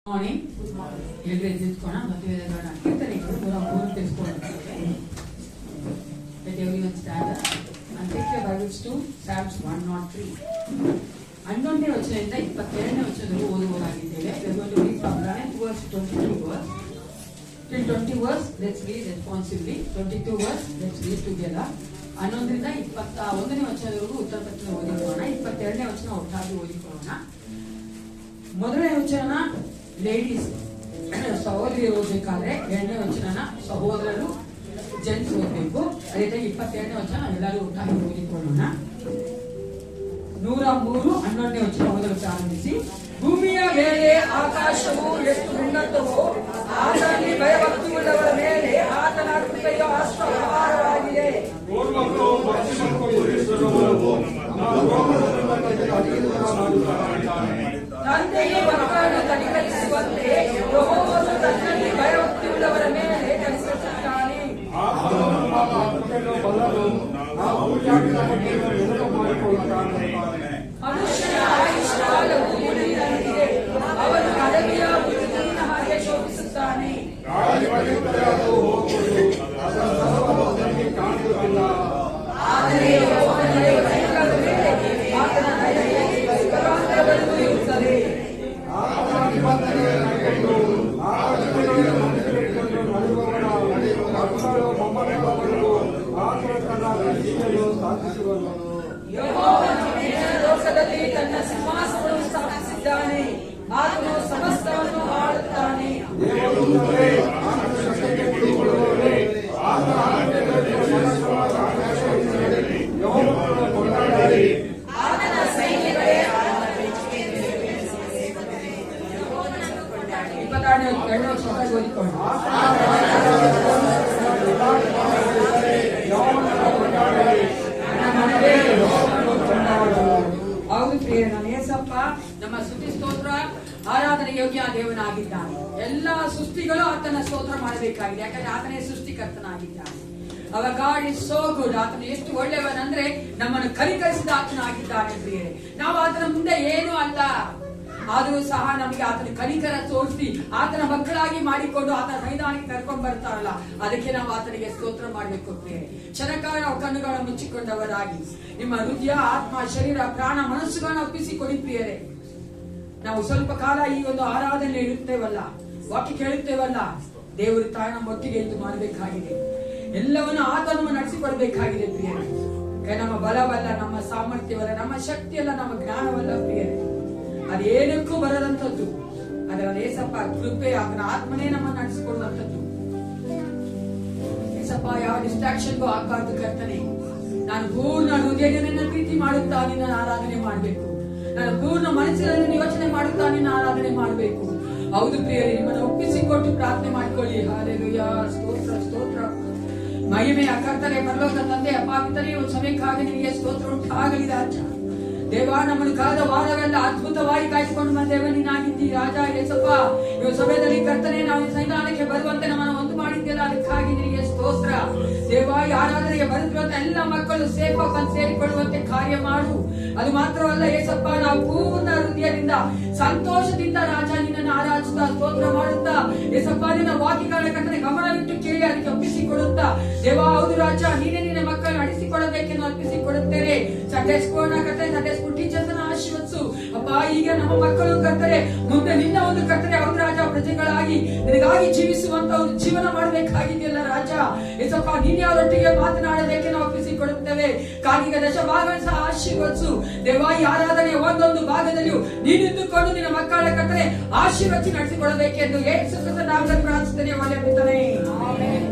Morning ಎಲ್ಲರೂ ಎದ್ದಿಟ್ಕೋಣ ಮದುವೆ ಕೀರ್ತನೆಗಳು 103 ತಿಳಿಸ್ಕೊಂಡಿರ್ತೇವೆ. Let everyone stand up and take your Bibles to Psalms 103. 11ನೇ ವಚನದಿಂದ 22ನೇ ವಚನದವರೆಗೂ ಓದುವುದಾಗಿದ್ದೇವೆ. We are going to read from 11th verse to 22 verse. Till 20 verse, let's read responsively. 22 verse, let's read together. 11ರಿಂದ 21ನೇ ವಚನದವರೆಗೂ ಉತ್ತರ ಪತ್ರ ಓದಿಕೊಳ್ಳೋಣ. 22ನೇ ವಚನ ಒಟ್ಟಾಗಿ ಓದಿಕೊಳ್ಳೋಣ. ಮೊದಲನೇ ವಚನ ladies ಸಹೋದರಿಯರು ಓದಬೇಕಾದ್ರೆ, 2ನೇ ವಚನ ಸಹೋದರರು ಜೆಂಟ್ಸ್ ಓದಬೇಕು. ಅದೇ ರೀತಿ 22ನೇ ವಚನ ಎಲ್ಲರೂ ಒಟ್ಟಾಗಿ ಓದಿಕೊಳ್ಳೋಣ. 103 11ನೇ ವಚನ ಓದಲು ಪ್ರಾರಂಭಿಸಿ. ಭೂಮಿಯ ಮೇಲೆ ಆಕಾಶವು ಎಷ್ಟು ಉನ್ನತವೋ ಆತನಲ್ಲಿ ಭಯಭಕ್ತಿಯುಳ್ಳವರ ಮೇಲೆ ಆತನ ಕೃಪೆಯು ಅಷ್ಟು ಅಪಾರವಾಗಿದೆ. ತಂದೆಯು ಮಕ್ಕಳನ್ನು ಕನಿಕರಿಸುವಂತೆ ಯೆಹೋವನು ತನ್ನಲ್ಲಿ ಭಯಭಕ್ತಿಯುಳ್ಳವರ ಮೇಲೆ ಕನಿಕರಿಸುತ್ತಾನೆ. ಮನುಷ್ಯನ ಆಯುಷ್ಕಾಲವು ಮುಡಿದಂತಿದೆ, ಅವನು ಅಡವಿಯ ಮುದುಕಿನ ಹಾಗೆ ಶೋಭಿಸುತ್ತಾನೆ. ಆದರೆ ಯೆಹೋವನ ಭಯಗಳ ಮೇಲೆ ಆತನ ದಯೆಯು ಯುಗಾಂತರವರೆಗೂ ಇರುತ್ತದೆ. ಯೆಹೋವನು ಲೋಕದಲ್ಲಿ ತನ್ನ ಸಿಂಹಾಸನವನ್ನು ಸ್ಥಾಪಿಸಿದ್ದಾನೆ, ಆತನು ಸಮಸ್ತವನ್ನು ಆಳುತ್ತಾನೆ. ಆತನ ಸೈನ್ಯಗಳೇ ಹೌದು ಪ್ರಿಯ ನನ್ನ ಯೇಸಪ್ಪ ನಮ್ಮ ಸ್ತುತಿ ಸ್ತೋತ್ರ ಆರಾಧನೆ ಯೋಗ್ಯ ದೇವನಾಗಿದ್ದಾನೆ. ಎಲ್ಲಾ ಸೃಷ್ಟಿಗಳು ಆತನ ಸ್ತೋತ್ರ ಮಾಡಬೇಕಾಗಿದೆ, ಯಾಕಂದ್ರೆ ಆತನೇ ಸೃಷ್ಟಿಕರ್ತನಾಗಿದ್ದಾನೆ. Our God is so good. ಆತನು ಎಷ್ಟು ಒಳ್ಳೆಯವನಂದ್ರೆ ನಮ್ಮನ್ನು ಕನಿಕರಿಸಿದ ಆತನಾಗಿದ್ದಾನೆ ಪ್ರಿಯರೇ. ನಾವು ಆತನ ಮುಂದೆ ಏನೂ ಅಲ್ಲ, ಆದರೂ ಸಹ ನಮಗೆ ಆತನ ಕನಿಕರ ತೋರಿಸಿ ಆತನ ಮಕ್ಕಳಾಗಿ ಮಾಡಿಕೊಂಡು ಆತನ ಮೈದಾನಕ್ಕೆ ಕರ್ಕೊಂಡು ಬರ್ತಾರಲ್ಲ, ಅದಕ್ಕೆ ನಾವು ಆತನಿಗೆ ಸ್ತೋತ್ರ ಮಾಡಬೇಕು ಪ್ರಿಯರೇ. ಕ್ಷಣಕಾಲ ಕಣ್ಣುಗಳನ್ನು ಮುಚ್ಚಿಕೊಂಡವರಾಗಿ ನಿಮ್ಮ ಹೃದಯ, ಆತ್ಮ, ಶರೀರ, ಪ್ರಾಣ, ಮನಸ್ಸುಗಳನ್ನು ಒಪ್ಪಿಸಿಕೊಡಿ ಪ್ರಿಯರೇ. ನಾವು ಸ್ವಲ್ಪ ಕಾಲ ಈ ಒಂದು ಆರಾಧನೆ ಇರುತ್ತೇವಲ್ಲ, ವಾಕ್ಯ ಕೇಳುತ್ತೇವಲ್ಲ, ದೇವರು ತಾಯಿ ನಮ್ಮ ಒಟ್ಟಿಗೆ ಇದ್ದು ಮಾಡಬೇಕಾಗಿದೆ. ಎಲ್ಲವನ್ನು ಆತನನ್ನು ನಡೆಸಿಕೊಡ್ಬೇಕಾಗಿದೆ ಪ್ರಿಯರೇ. ನಮ್ಮ ಬಲವಲ್ಲ, ನಮ್ಮ ಸಾಮರ್ಥ್ಯವಲ್ಲ, ನಮ್ಮ ಶಕ್ತಿಯಲ್ಲ, ನಮ್ಮ ಜ್ಞಾನವಲ್ಲ ಪ್ರಿಯರೇ. ಅದೇನಕ್ಕೂ ಬರದಂಥದ್ದು ಅದರ ಏಸಪ್ಪ ಕೃಪೆ, ಆತನ ಆತ್ಮನೇ ನಮ್ಮನ್ನು ನಡೆಸಿಕೊಡುವಂಥದ್ದು. ಏಸಪ್ಪ ಯಾವ ಡಿಸ್ಟ್ರಾಕ್ಷನ್ಗೂ ಆಗಬಾರ್ದು ಕರ್ತನೆ. ನಾನು ಪೂರ್ಣ ಹೃದಯದಿಂದ ಪ್ರೀತಿ ಮಾಡುತ್ತಾ ನಿನ್ನ ಆರಾಧನೆ ಮಾಡಬೇಕು. ನಾನು ಪೂರ್ಣ ಮನಸ್ಸಿನಲ್ಲಿ ಯೋಚನೆ ಮಾಡುತ್ತಾ ನಿನ್ನ ಆರಾಧನೆ ಮಾಡಬೇಕು. ಹೌದು ಪ್ರಿಯರೇ, ನಿಮ್ಮನ್ನು ಒಪ್ಪಿಸಿಕೊಟ್ಟು ಪ್ರಾರ್ಥನೆ ಮಾಡಿಕೊಳ್ಳಿ. ಹಾಲೆಲೂಯಾ, ಸ್ತೋತ್ರ ಸ್ತೋತ್ರ. ಮಹಿಮೆಯ ಕರ್ತನೆ, ಪರಲೋಕ ತಂದೆ, ಅಪಾಪಿತನೇ, ಒಂದು ಸಮಯಕ್ಕಾಗಿ ನಿನಗೆ ಸ್ತೋತ್ರ ಉಂಟಾಗಲಿ ರಾಜ. ದೇವ, ನಮ್ಮನ್ನು ಕಳೆದ ವಾರವೆಲ್ಲ ಅದ್ಭುತವಾಗಿ ಕಾಯ್ದುಕೊಂಡು ಬಂದೇವ ನೀನಾಗಿದ್ದಿ ರಾಜ. ಯೇಸಪ್ಪ, ಈ ಸಮಯದಲ್ಲಿ ಕರ್ತನೆ ನಾವು ಸನ್ನಿಧಾನಕ್ಕೆ ಬರುವಂತೆ ನಮ್ಮನ್ನು ಒಂದು ಮಾಡಿದ್ದಿಲ್ಲ, ಅದಕ್ಕಾಗಿ ನಿನಗೆ ಸ್ತೋತ್ರ. ದೇವ, ಈ ಆರಾಧನೆಗೆ ಬರುತ್ತಿರುವಂತ ಎಲ್ಲ ಮಕ್ಕಳು ಸೇಫ್ ಆಗಿ ಸೇರಿಕೊಳ್ಳುವಂತೆ ಕಾರ್ಯ ಮಾಡು. ಅದು ಮಾತ್ರವಲ್ಲ ಯೇಸಪ್ಪ, ನಾವು ಪೂರ್ಣ ಹೃದಯದಿಂದ ಸಂತೋಷದಿಂದ ರಾಜ ನಿನ್ನನ್ನು ಆರಾಧಿಸುತ್ತಾ ಸ್ತೋತ್ರ ಮಾಡುತ್ತಾ ಯೇಸಪ್ಪ ನಿನ್ನ ವಾಕ್ಯಗಳ ಕರ್ತನೆ ಗಮನವಿಟ್ಟು ಕೇಳಿ ಅದಕ್ಕೆ ಒಪ್ಪಿಸಿಕೊಡುತ್ತಾ ದೇವ, ಹೌದು ರಾಜ, ನೀನೇ ನಿನ್ನ ಮಕ್ಕಳನ್ನು ನಡೆಸಿಕೊಳ್ಳಬೇಕೆಂದು ಅರ್ಪಿಸಿಕೊಡುತ್ತೇನೆ. ಸಂಡೇ ಸ್ಕೂಲ್ ಕರ್ತನೆ, ಸಂಡೇ ಸ್ಕೂಲ್ ಟೀಚರ್ಸ್ ಅನ್ನು ಆಶೀರ್ವದಿಸು ಅಪ್ಪ. ಈಗ ನಮ್ಮ ಮಕ್ಕಳು ಕರ್ತನೆ ಮುಂದೆ ನಿನ್ನ ಒಂದು ಕರ್ತನೆ ಹೌದು ರಾಜ, ಪ್ರಜೆಗಳಾಗಿ ನಿನಗಾಗಿ ಜೀವಿಸುವಂತ ಒಂದು ಜೀವನ ಮಾಡಬೇಕಾಗಿದೆಯಲ್ಲ ರಾಜ. ಯೇಸಪ್ಪ, ನೀನೇ ಅವರೊಟ್ಟಿಗೆ ಮಾತನಾಡಬೇಕೆ ನಾವು ಒಪ್ಪಿಸಿಕೊಡುತ್ತೇವೆ. ಕಾಗಿಗ ದಶ ಭಾಗವನ್ನು ಸಹ ಆಶೀರ್ವದಿಸು ದೇವ. ಈ ಆರಾಧನೆಯ ಒಂದೊಂದು ಭಾಗದಲ್ಲಿಯೂ ನೀನಿದ್ದುಕೊಂಡು ನಿನ್ನ ಮಕ್ಕಳ ಕರ್ತನೆ ಆಶೀರ್ವದಿಸಿ ನಡೆಸಿಕೊಳ್ಳಬೇಕೆಂದು ಯೇಸು ಕ್ರಿಸ್ತನ ನಾಮದಲ್ಲಿ ಪ್ರಾರ್ಥಿಸುತ್ತೇನೆ. ಒಳ್ಳೆಯ ಪಿತನೇ, ಆಮೆನ್.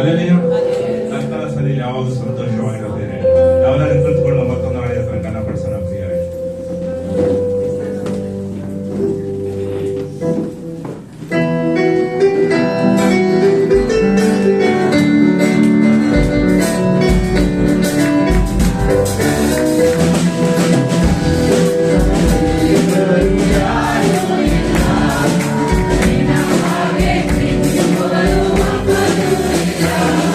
ಅಲ್ಲೆಲ್ಲ ಕರ್ತನ ಸದಿಯಲ್ಲಿ ಯಾವಾಗ ಸಂತೋಷವಾಗಿರುತ್ತೇನೆ. ಯಾವ್ದಾದ್ರು ಕಲ್ತ್ಕೊಂಡು ಮತ್ತೊಂದು ನಾಳೆ ಹತ್ರ ಕನ್ನಪಡಿಸೋಣ ಪ್ರಿಯರೇ. Yeah.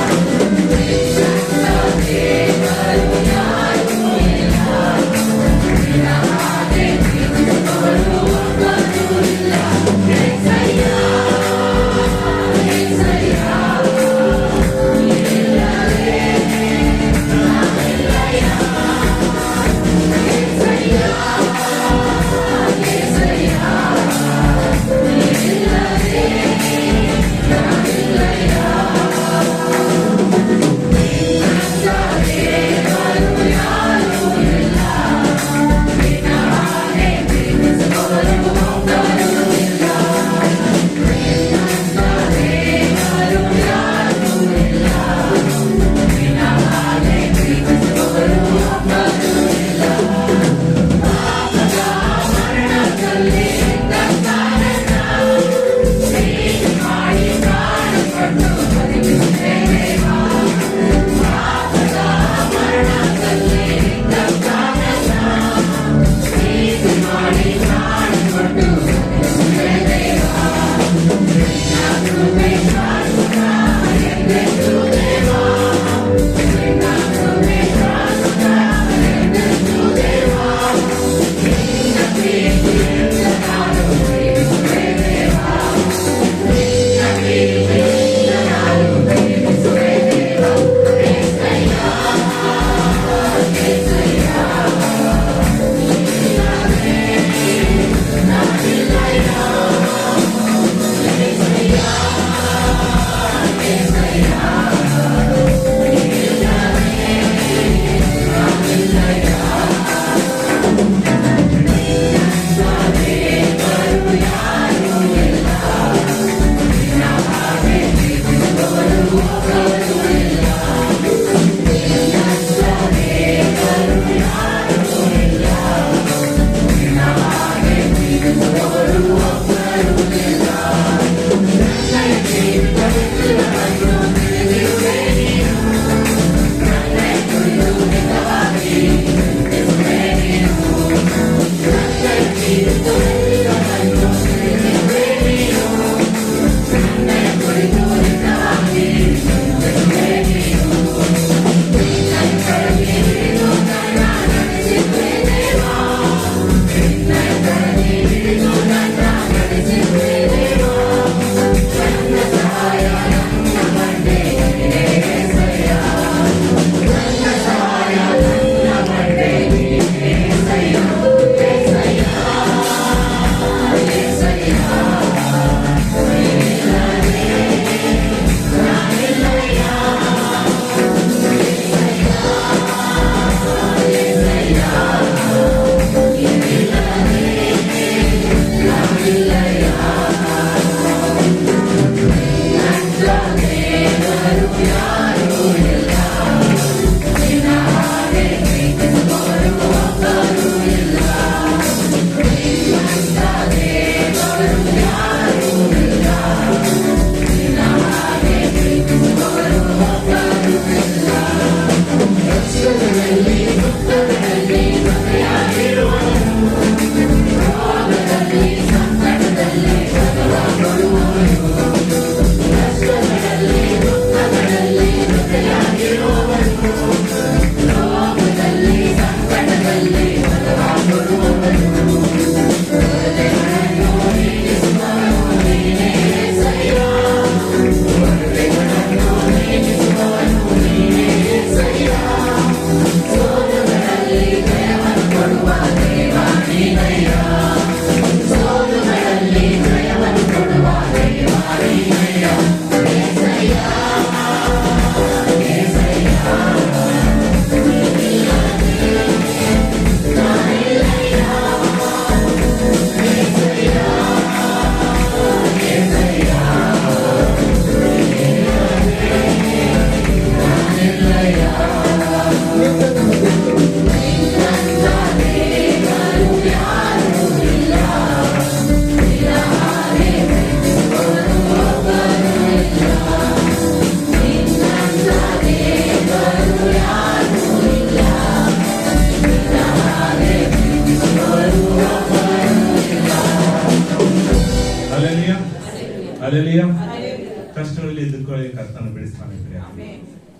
ಹಾಲೆಲೂಯಾ. ಕಷ್ಟಗಳಲ್ಲಿ ದುಃಖಗಳಲ್ಲಿ ಕರ್ತನ ಬಿಡಿಸ್ತಾನೆ ಪ್ರಿಯ.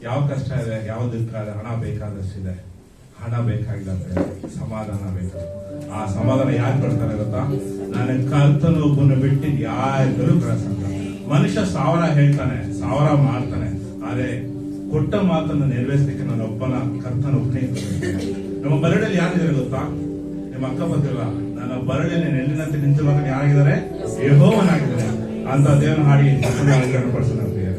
ಯಾವ ಕಷ್ಟ ಇದೆ, ಯಾವ ದುಃಖ ಇದೆ, ಹಣ ಬೇಕಾದಷ್ಟಿದೆ, ಹಣ ಬೇಕಾಗಿಲ್ಲ ಪ್ರಿಯ, ಸಮಾಧಾನ ಬೇಕು. ಆ ಸಮಾಧಾನ ಯಾರು ಕೊಡ್ತಾರೆ ಗೊತ್ತಾ? ನನ್ನ ಕರ್ತನ ಒಬ್ಬನ ಬಿಟ್ಟು ಯಾರಿಗೂ ಕಳಿಸಲ್ಲ. ಮನುಷ್ಯ 1000 ಹೇಳ್ತಾನೆ, 1000 ಮಾಡ್ತಾನೆ, ಆದ್ರೆ ಕೊಟ್ಟ ಮಾತನ್ನು ನೆರವೇರಿಸಲಿಕ್ಕೆ ನನ್ನ ಒಬ್ಬನ ಕರ್ತನ ಒಬ್ಬನೇ. ನಮ್ಮ ಬರಡಲ್ಲಿ ಯಾರಿದ್ದಾರೆ ಗೊತ್ತಾ? ನಿಮ್ಮ ಅಕ್ಕಪಕ್ಕಲ್ಲ, ನನ್ನ ಬರಡಲ್ಲಿ ನೆಲ್ಲಿನಂತೆ ನಿಂತಿರುವಾಗ ಯಾರಾಗಿದ್ದಾರೆ? ಯೆಹೋವನಾಗಿದ್ದಾರೆ ಅಂತ ದೇವನ ಹಾಡಿ ಪಡಿಸೋಣ ಪ್ರಿಯರೇ.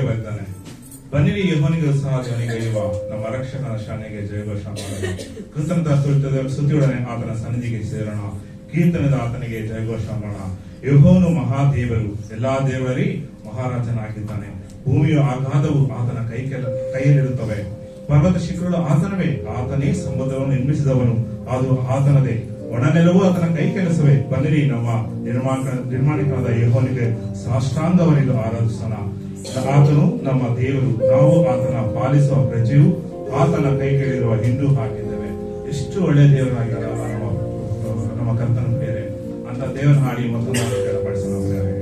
ಬರೆದಾನೆ, ಬನ್ನಿರಿ ಯೆಹೋವನಿಗೆ ಉತ್ಸಾಹ ಧ್ವನಿಗೈಯುವ, ನಮ್ಮ ರಕ್ಷಕನ ಶಾನೆಗೆ ಜಯಘೋಷ ಮಾಡೋಣ. ಕೃತಜ್ಞತಾ ಸ್ತುತಿಯೊಡನೆ ಆತನ ಸನ್ನಿಧಿಗೆ ಸೇರೋಣ, ಕೀರ್ತನದ ಆತನಿಗೆ ಜಯಘೋಷ ಮಾಡೋಣ. ಯೆಹೋವನು ಮಹಾದೇವರು, ಎಲ್ಲಾ ದೇವರಲ್ಲಿ ಮಹಾರಾಜನಾಗಿದ್ದಾನೆ. ಭೂಮಿಯು ಆಘಾತವು ಆತನ ಕೈಯಲ್ಲಿರುತ್ತವೆ, ಪರ್ವತ ಶಿಖರಗಳು ಆತನವೇ. ಆತನೇ ಸಮುದ್ರವನ್ನು ನಿರ್ಮಿಸಿದವನು, ಅದು ಆತನದೇ. ಒಣನೆಲವು ಆತನ ಕೈ ಕೆಲಸವೇ. ಬನ್ನಿರಿ ನಮ್ಮ ನಿರ್ಮಾಣಿಕನಾದ ಯೆಹೋವನಿಗೆ ಸಾಷ್ಟಾಂಗವರಿದು ಆರಾಧಿಸೋಣ. ಆತನು ನಮ್ಮ ದೇವರು, ನಾವು ಆತನ ಪಾಲಿಸುವ ಪ್ರಜೆಯು, ಆತನ ಕೈ ಕೆಳಗಿರುವ ಹಿಂಡು ಹಾಕಿದ್ದೇವೆ. ಎಷ್ಟು ಒಳ್ಳೆಯ ದೇವರಾಗಿಲ್ಲ ನಮ್ಮ ಕರ್ತನ ಬೇರೆ ಅಂತ ದೇವರ ಹಾಡಿ ಮತ್ತೊಂದು ಕೆಳಪಡಿಸೋಣ ಬೇರೆ.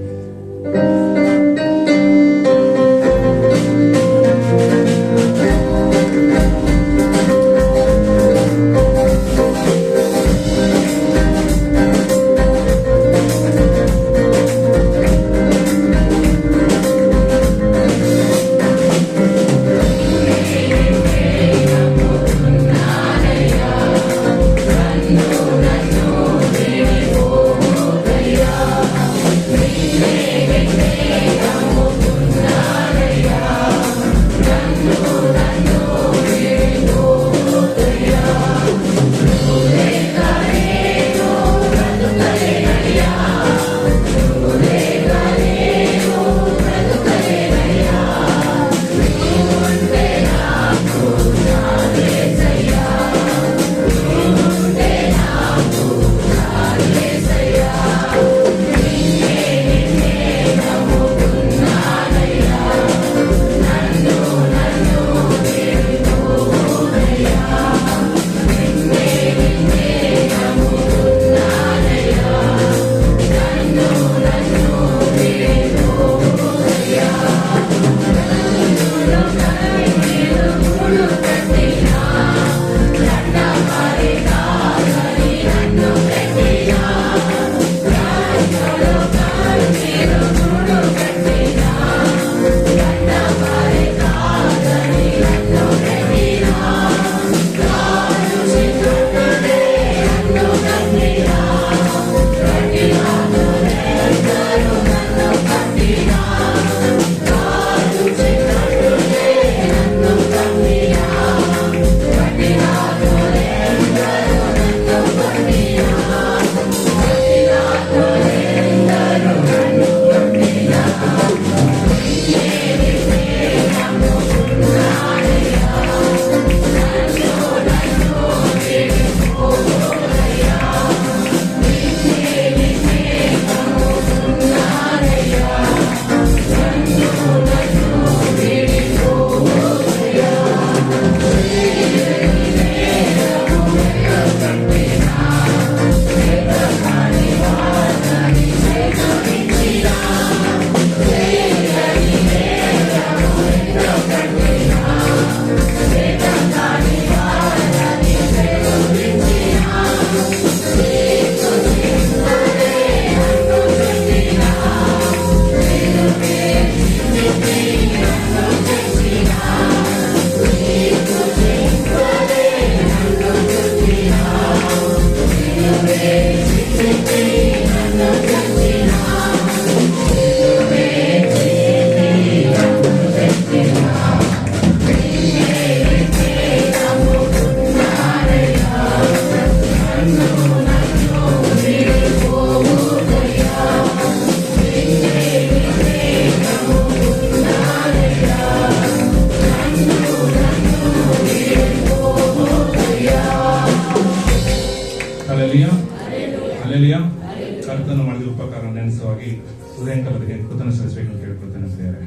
ಕರ್ತನು ಮಾಡಿದ ಉಪಕಾರ ನೆನೆಸುವಾಗಿ ಹೃದಯಂಕಲರಿಗೆ ಕೃತಜ್ಞತೆ ಸಲ್ಲಿಸಬೇಕು ಕೇಳಿಕೊಳ್ತೇನೆ ಪ್ರಿಯರೇ.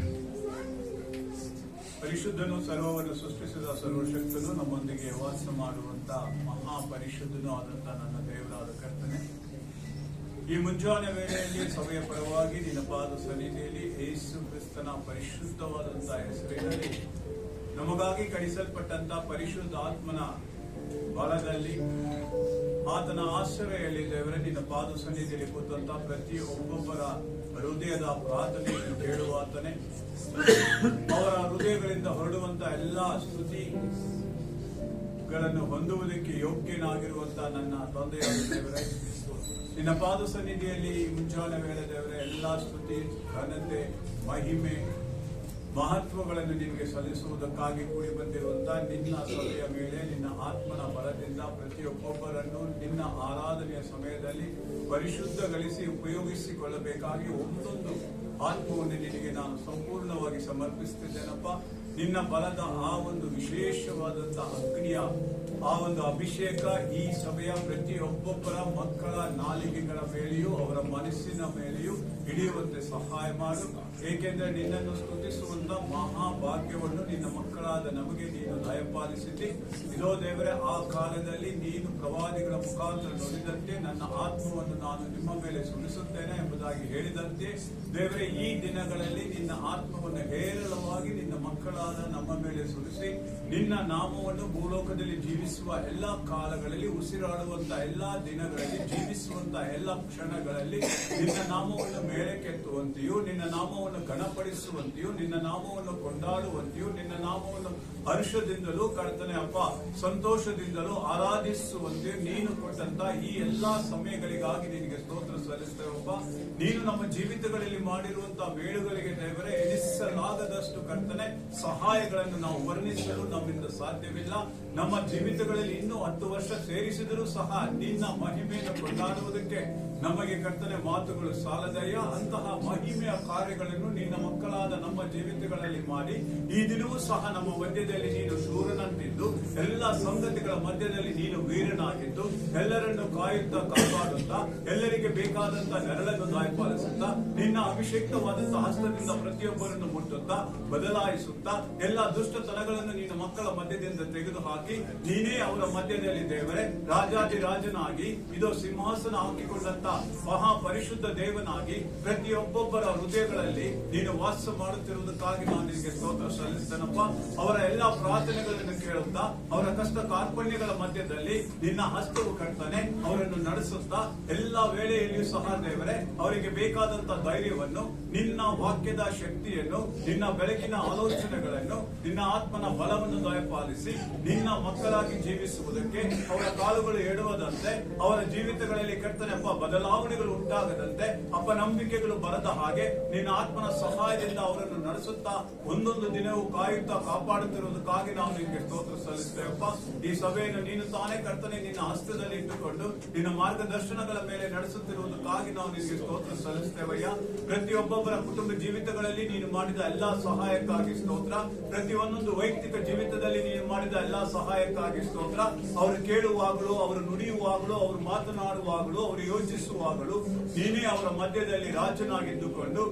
ಪರಿಶುದ್ಧನು ಸರ್ವವನ್ನು ಸೃಷ್ಟಿಸಿದ ಸರ್ವಶಕ್ತನು ನಮ್ಮೊಂದಿಗೆ ವಾಸ ಮಾಡುವಂತ ಮಹಾಪರಿಶುದ್ಧನೂ ಆದಂತ ನನ್ನ ದೇವರಾದ ಕರ್ತನೆ, ಈ ಮುಂಜಾನೆ ವೇಳೆಯಲ್ಲಿ ಸಭೆಯ ಪರವಾಗಿ ನಿನ್ನ ಪಾದ ಸನ್ನಿಧಿಯಲ್ಲಿ ಯೇಸು ಕ್ರಿಸ್ತನ ಪರಿಶುದ್ಧವಾದಂತ ಹೆಸರಿನಲ್ಲಿ ನಮಗಾಗಿ ಕಳಿಸಲ್ಪಟ್ಟಂತ ಪರಿಶುದ್ಧ ಆತ್ಮನ ಬಲದಲ್ಲಿ ಆತನ ಆಶ್ರಯಲ್ಲಿ ದೇವರೇ ನಿನ್ನ ಪಾದ ಸನ್ನಿಧಿಯಲ್ಲಿ ಕೂತಂತ ಪ್ರತಿ ಒಬ್ಬೊಬ್ಬರ ಹೃದಯದ ಪ್ರಾರ್ಥನೆ ಕೇಳುವಾತನೆ, ಅವರ ಹೃದಯಗಳಿಂದ ಹೊರಡುವಂತ ಎಲ್ಲಾ ಸ್ತುತಿಗಳನ್ನು ಹೊಂದುವುದಕ್ಕೆ ಯೋಗ್ಯನಾಗಿರುವಂತಹ ನನ್ನ ತಂದೆಯಾದ ದೇವರೇ, ನಿನ್ನ ಪಾದ ಸನ್ನಿಧಿಯಲ್ಲಿ ಮುಂಜಾನೆ ವೇಳೆ ದೇವರೇ ಎಲ್ಲಾ ಸ್ತುತಿ, ಘನತೆ, ಮಹಿಮೆ ಮಹತ್ವಗಳನ್ನು ನಿನಗೆ ಸಲ್ಲಿಸುವುದಕ್ಕಾಗಿ ಕೂಡಿ ಬಂದಿರುವಂತಹ ನಿನ್ನ ಸಭೆಯ ಮೇಲೆ ನಿನ್ನ ಆತ್ಮನ ಬಲದಿಂದ ಪ್ರತಿಯೊಬ್ಬೊಬ್ಬರನ್ನು ನಿನ್ನ ಆರಾಧನೆಯ ಸಮಯದಲ್ಲಿ ಪರಿಶುದ್ಧಗೊಳಿಸಿ ಉಪಯೋಗಿಸಿಕೊಳ್ಳಬೇಕಾಗಿ ಒಂದೊಂದು ಆತ್ಮವನ್ನು ನಿನಗೆ ನಾನು ಸಂಪೂರ್ಣವಾಗಿ ಸಮರ್ಪಿಸುತ್ತಿದ್ದೇನಪ್ಪ. ನಿನ್ನ ಬಲದ ಆ ಒಂದು ವಿಶೇಷವಾದಂತಹ ಅಗ್ನಿಯ ಆ ಒಂದು ಅಭಿಷೇಕ ಈ ಸಭೆಯ ಪ್ರತಿಯೊಬ್ಬೊಬ್ಬರ ಮಕ್ಕಳ ನಾಲಿಗೆಗಳ ಮೇಲೆಯೂ ಅವರ ಮನಸ್ಸಿನ ಮೇಲೆಯೂ ಹಿಡಿಯುವಂತೆ ಸಹಾಯ ಮಾಡು. ಏಕೆಂದರೆ ನಿನ್ನನ್ನು ಸ್ತುತಿಸುವಂತ ಮಹಾಭಾಗ್ಯವನ್ನು ನಿನ್ನ ಮಕ್ಕಳಾದ ನಮಗೆ ನೀನು ದಯಪಾಲಿಸಿದ್ದಿ. ಇದೋ ದೇವರೇ, ಆ ಕಾಲದಲ್ಲಿ ನೀನು ಪ್ರವಾದಿಗಳ ಮುಖಾಂತರ ನುಡಿದಂತೆ ನನ್ನ ಆತ್ಮವನ್ನು ನಾನು ನಿಮ್ಮ ಮೇಲೆ ಸುರಿಸುತ್ತೇನೆ ಎಂಬುದಾಗಿ ಹೇಳಿದಂತೆ ದೇವರೇ, ಈ ದಿನಗಳಲ್ಲಿ ನಿನ್ನ ಆತ್ಮವನ್ನು ಹೇರಳವಾಗಿ ನಿನ್ನ ಮಕ್ಕಳಾದ ನಮ್ಮ ಮೇಲೆ ಸುರಿಸಿ ನಿನ್ನ ನಾಮವನ್ನು ಭೂಲೋಕದಲ್ಲಿ ಜೀವಿಸುವ ಎಲ್ಲಾ ಕಾಲಗಳಲ್ಲಿ, ಉಸಿರಾಡುವಂತ ಎಲ್ಲಾ ದಿನಗಳಲ್ಲಿ, ಜೀವಿಸುವಂತ ಎಲ್ಲಾ ಕ್ಷಣಗಳಲ್ಲಿ ನಿನ್ನ ನಾಮವನ್ನು ಮೇಲಕ್ಕೆತ್ತುವಂತೆಯೂ, ನಿನ್ನ ನಾಮವನ್ನು ಘನಪಡಿಸುವಂತೆಯೂ, ನಿನ್ನ ನಾಮವನ್ನು ಕೊಂಡಾಡುವಂತೆಯೂ, ನಿನ್ನ ನಾಮವನ್ನು ಹರ್ಷದಿಂದಲೂ ಕರ್ತನೆ ಅಪ್ಪ ಸಂತೋಷದಿಂದಲೂ ಆರಾಧಿಸುವಂತೆಯೂ ನೀನು ಕೊಟ್ಟಂತ ಈ ಎಲ್ಲಾ ಸಮಯಗಳಿಗಾಗಿ ನಿನಗೆ ಸ್ತೋತ್ರ ಸಲ್ಲಿಸ್ತೇವಪ್ಪ. ನೀನು ನಮ್ಮ ಜೀವಿತಗಳಲ್ಲಿ ಮಾಡಿರುವಂತಹ ಮೇಳುಗಳಿಗೆ ದೇವರೇ ಎಣಿಸಲಾಗದಷ್ಟು ಕರ್ತನೆ ಸಹಾಯಗಳನ್ನು ನಾವು ವರ್ಣಿಸಲು ನಮ್ಮಿಂದ ಸಾಧ್ಯವಿಲ್ಲ. ನಮ್ಮ ಜೀವಿತಗಳಲ್ಲಿ ಇನ್ನೂ 10 ವರ್ಷ ಸೇರಿಸಿದರೂ ಸಹ ನಿನ್ನ ಮಹಿಮೆಯನ್ನು ಕೊಂಡಾಡುವುದಕ್ಕೆ ನಮಗೆ ಕರ್ತನೆ ಮಾತುಗಳು ಸಾಲದಯ್ಯ. ಅಂತಹ ಮಹಿಮೆಯ ಕಾರ್ಯಗಳನ್ನು ನಿನ್ನ ಮಕ್ಕಳಾದ ನಮ್ಮ ಜೀವಿತಗಳಲ್ಲಿ ಮಾಡಿ ಈ ದಿನವೂ ಸಹ ನಮ್ಮ ಮಧ್ಯದಲ್ಲಿ ನೀನು ಶೂರನಂತಿದ್ದು, ಎಲ್ಲ ಸಂಗತಿಗಳ ಮಧ್ಯದಲ್ಲಿ ನೀನು ವೀರನಾಗಿದ್ದು, ಎಲ್ಲರನ್ನು ಕಾಯುತ್ತಾ ಕಾಪಾಡುತ್ತಾ, ಎಲ್ಲರಿಗೆ ಬೇಕಾದಂತ ನೆರಳನ್ನು ದಯಪಾಲಿಸುತ್ತಾ, ನಿನ್ನ ಅಭಿಷೇಕ್ತವಾದಂತಹ ಹಸ್ತದಿಂದ ಪ್ರತಿಯೊಬ್ಬರನ್ನು ಮುಟ್ಟುತ್ತಾ ಬದಲಾಯಿಸುತ್ತಾ, ಎಲ್ಲ ದುಷ್ಟತನಗಳನ್ನು ನಿನ್ನ ಮಕ್ಕಳ ಮಧ್ಯದಿಂದ ತೆಗೆದುಹಾಕಿ ನೀನೇ ಅವರ ಮಧ್ಯದಲ್ಲಿ ದೇವರೇ ರಾಜಾದಿರಾಜನಾಗಿ ಇದೋ ಸಿಂಹಾಸನ ಹಾಕಿಕೊಂಡಂತ ಮಹಾಪರಿಶುದ್ಧ ದೇವನಾಗಿ ಪ್ರತಿಯೊಬ್ಬೊಬ್ಬರ ಹೃದಯಗಳಲ್ಲಿ ನೀನು ವಾಸ ಮಾಡುತ್ತಿರುವುದಕ್ಕಾಗಿ ನಾನು ನಿನಗೆ ಸ್ತೋತ್ರ ಸಲ್ಲಿಸ್ತೇನಪ್ಪ. ಅವರ ಎಲ್ಲಾ ಪ್ರಾರ್ಥನೆಗಳನ್ನು ಕೇಳುತ್ತಾ ಅವರ ಕಷ್ಟ ಕಾರ್ಪಣ್ಯಗಳ ಮಧ್ಯದಲ್ಲಿ ನಿನ್ನ ಹಸ್ತವು ಕರ್ತನೆ ಅವರನ್ನು ನಡೆಸುತ್ತಾ ಎಲ್ಲಾ ವೇಳೆಯಲ್ಲಿಯೂ ಸಹ ದೇವರೇ ಅವರಿಗೆ ಬೇಕಾದಂತ ಧೈರ್ಯವನ್ನು, ನಿನ್ನ ವಾಕ್ಯದ ಶಕ್ತಿಯನ್ನು, ನಿನ್ನ ಬೆಳಕಿನ ಆಲೋಚನೆಗಳನ್ನು, ನಿನ್ನ ಆತ್ಮನ ಬಲವನ್ನು ದಯಪಾಲಿಸಿ ನಿನ್ನ ಮಕ್ಕಳಾಗಿ ಜೀವಿಸುವುದಕ್ಕೆ ಅವರ ಕಾಲುಗಳು ಎಡುವದಂತೆ, ಅವರ ಜೀವಿತಗಳಲ್ಲಿ ಕರ್ತನೆಪ್ಪ ಬದಲಾವಣೆಗಳು ಉಂಟಾಗದಂತೆ, ಅಪನಂಬಿಕೆಗಳು ಬರದ ಹಾಗೆ ನಿನ್ನ ಆತ್ಮನ ಸಹಾಯದಿಂದ ಅವರನ್ನು ನಡೆಸುತ್ತಾ ಒಂದೊಂದು ದಿನವೂ ಕಾಯುತ್ತಾ ಕಾಪಾಡುತ್ತಿರುವುದಕ್ಕಾಗಿ ನಾವು ನಿನಗೆ ಸ್ತೋತ್ರ ಸಲ್ಲಿಸ್ತೇವಪ್ಪ. ಈ ಸಭೆಯನ್ನು ನೀನು ತಾನೇ ಕರ್ತನೆ ನಿನ್ನ ಹಸ್ತದಲ್ಲಿ ಇಟ್ಟುಕೊಂಡು ನಿನ್ನ ಮಾರ್ಗದರ್ಶನಗಳ ಮೇಲೆ ನಡೆಸುತ್ತಿರುವುದಕ್ಕಾಗಿ ನಾವು ನಿನಗೆ ಸ್ತೋತ್ರ ಸಲ್ಲಿಸ್ತೇವಯ್ಯ. ಪ್ರತಿಯೊಬ್ಬೊಬ್ಬರ ಕುಟುಂಬ ಜೀವಿತಗಳಲ್ಲಿ ನೀನು ಮಾಡಿದ ಎಲ್ಲಾ ಸಹಾಯಕ್ಕಾಗಿ ಸ್ತೋತ್ರ. ಪ್ರತಿಯೊಂದೊಂದು ವೈಯಕ್ತಿಕ ಜೀವಿತದಲ್ಲಿ ನೀನು ಮಾಡಿದ ಎಲ್ಲಾ ಸಹಾಯಕ್ಕಾಗಿ ಸ್ತೋತ್ರ. ಅವರು ಕೇಳುವಾಗಲೂ, ಅವರು ನುಡಿಯುವಾಗಲೂ, ಅವರು ಮಾತನಾಡುವಾಗಲೂ, ಅವರು ಯೋಚಿಸುವಾಗಲೂ ನೀನೇ ಅವರ ಮಧ್ಯದಲ್ಲಿ ರಾಜನಾಗಿದ್ದುಕೊಂಡು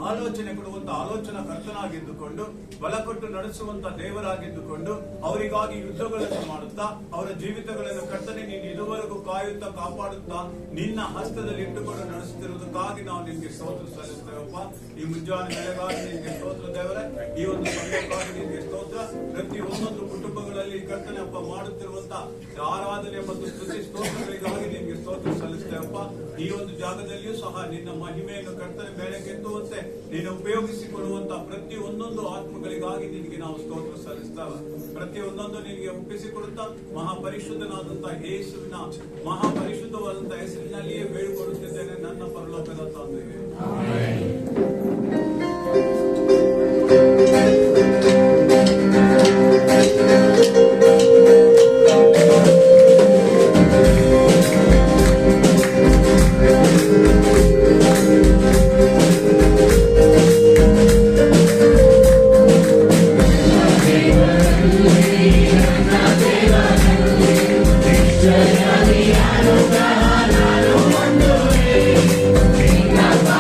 ಆಲೋಚನೆ ಕೊಡುವಂತ ಆಲೋಚನಾ ಕರ್ತನಾಗಿದ್ದುಕೊಂಡು ಬಲ ಕೊಟ್ಟು ನಡೆಸುವಂತ ದೇವರಾಗಿದ್ದುಕೊಂಡು ಅವರಿಗಾಗಿ ಯುದ್ಧಗಳನ್ನು ಮಾಡುತ್ತಾ ಅವರ ಜೀವಿತಗಳನ್ನು ಕರ್ತನೆ ನೀನು ಇದುವರೆಗೂ ಕಾಯುತ್ತಾ ಕಾಪಾಡುತ್ತಾ ನಿನ್ನ ಹಸ್ತದಲ್ಲಿ ಇಟ್ಟುಕೊಂಡು ನಡೆಸುತ್ತಿರುವುದಕ್ಕಾಗಿ ನಾವು ನಿನ್ಗೆ ಸ್ತೋತ್ರ ಸಲ್ಲಿಸ್ತೇವಪ್ಪ. ಈ ಮುಂಜಾನೆ ಬೆಳೆಗಾಗಿ ನಿನ್ಗೆ ಸ್ತೋತ್ರ ದೇವರೇ, ಈ ಒಂದು ಸಮಯಕ್ಕಾಗಿ ನಿನ್ಗೆ ಸ್ತೋತ್ರ. ಪ್ರತಿ ಒಂದೊಂದು ಕುಟುಂಬಗಳಲ್ಲಿ ಕರ್ತನೆ ಹಬ್ಬ ಮಾಡುತ್ತಿರುವಂತ ಆರಾಧನೆ ಮತ್ತು ಸ್ತುತಿ ಸ್ತೋತ್ರಗಳಿಗಾಗಿ ನಿನ್ಗೆ ಸ್ತೋತ್ರ ಸಲ್ಲಿಸ್ತೇವಪ್ಪ. ಈ ಒಂದು ಜಾಗದಲ್ಲಿಯೂ ಸಹ ನಿನ್ನ ಮಹಿಮೆಯನ್ನು ಕರ್ತನೆ ಮೇಲಕ್ಕೆತ್ತುವಂತೆ ನೀನು ಉಪಯೋಗಿಸಿಕೊಳ್ಳುವಂತ ಪ್ರತಿ ಒಂದೊಂದು ಆತ್ಮಗಳಿಗಾಗಿ ನಿನಗೆ ನಾವು ಸ್ತೋತ್ರ ಸಲ್ಲಿಸ್ತೇವೆ. ಪ್ರತಿಯೊಂದೊಂದು ನಿನಗೆ ಒಪ್ಪಿಸಿಕೊಡುತ್ತಾ ಮಹಾಪರಿಶುದ್ಧನಾದಂತಹ ಯೇಸುವಿನ ಮಹಾಪರಿಶುದ್ಧವಾದಂತಹ ಹೆಸರಿನಲ್ಲಿಯೇ ಬೇಡಿಕೊಳ್ಳುತ್ತಿದ್ದೇನೆ ನನ್ನ ಪರಲೋಕದ ತಂದೆಯೇ. King of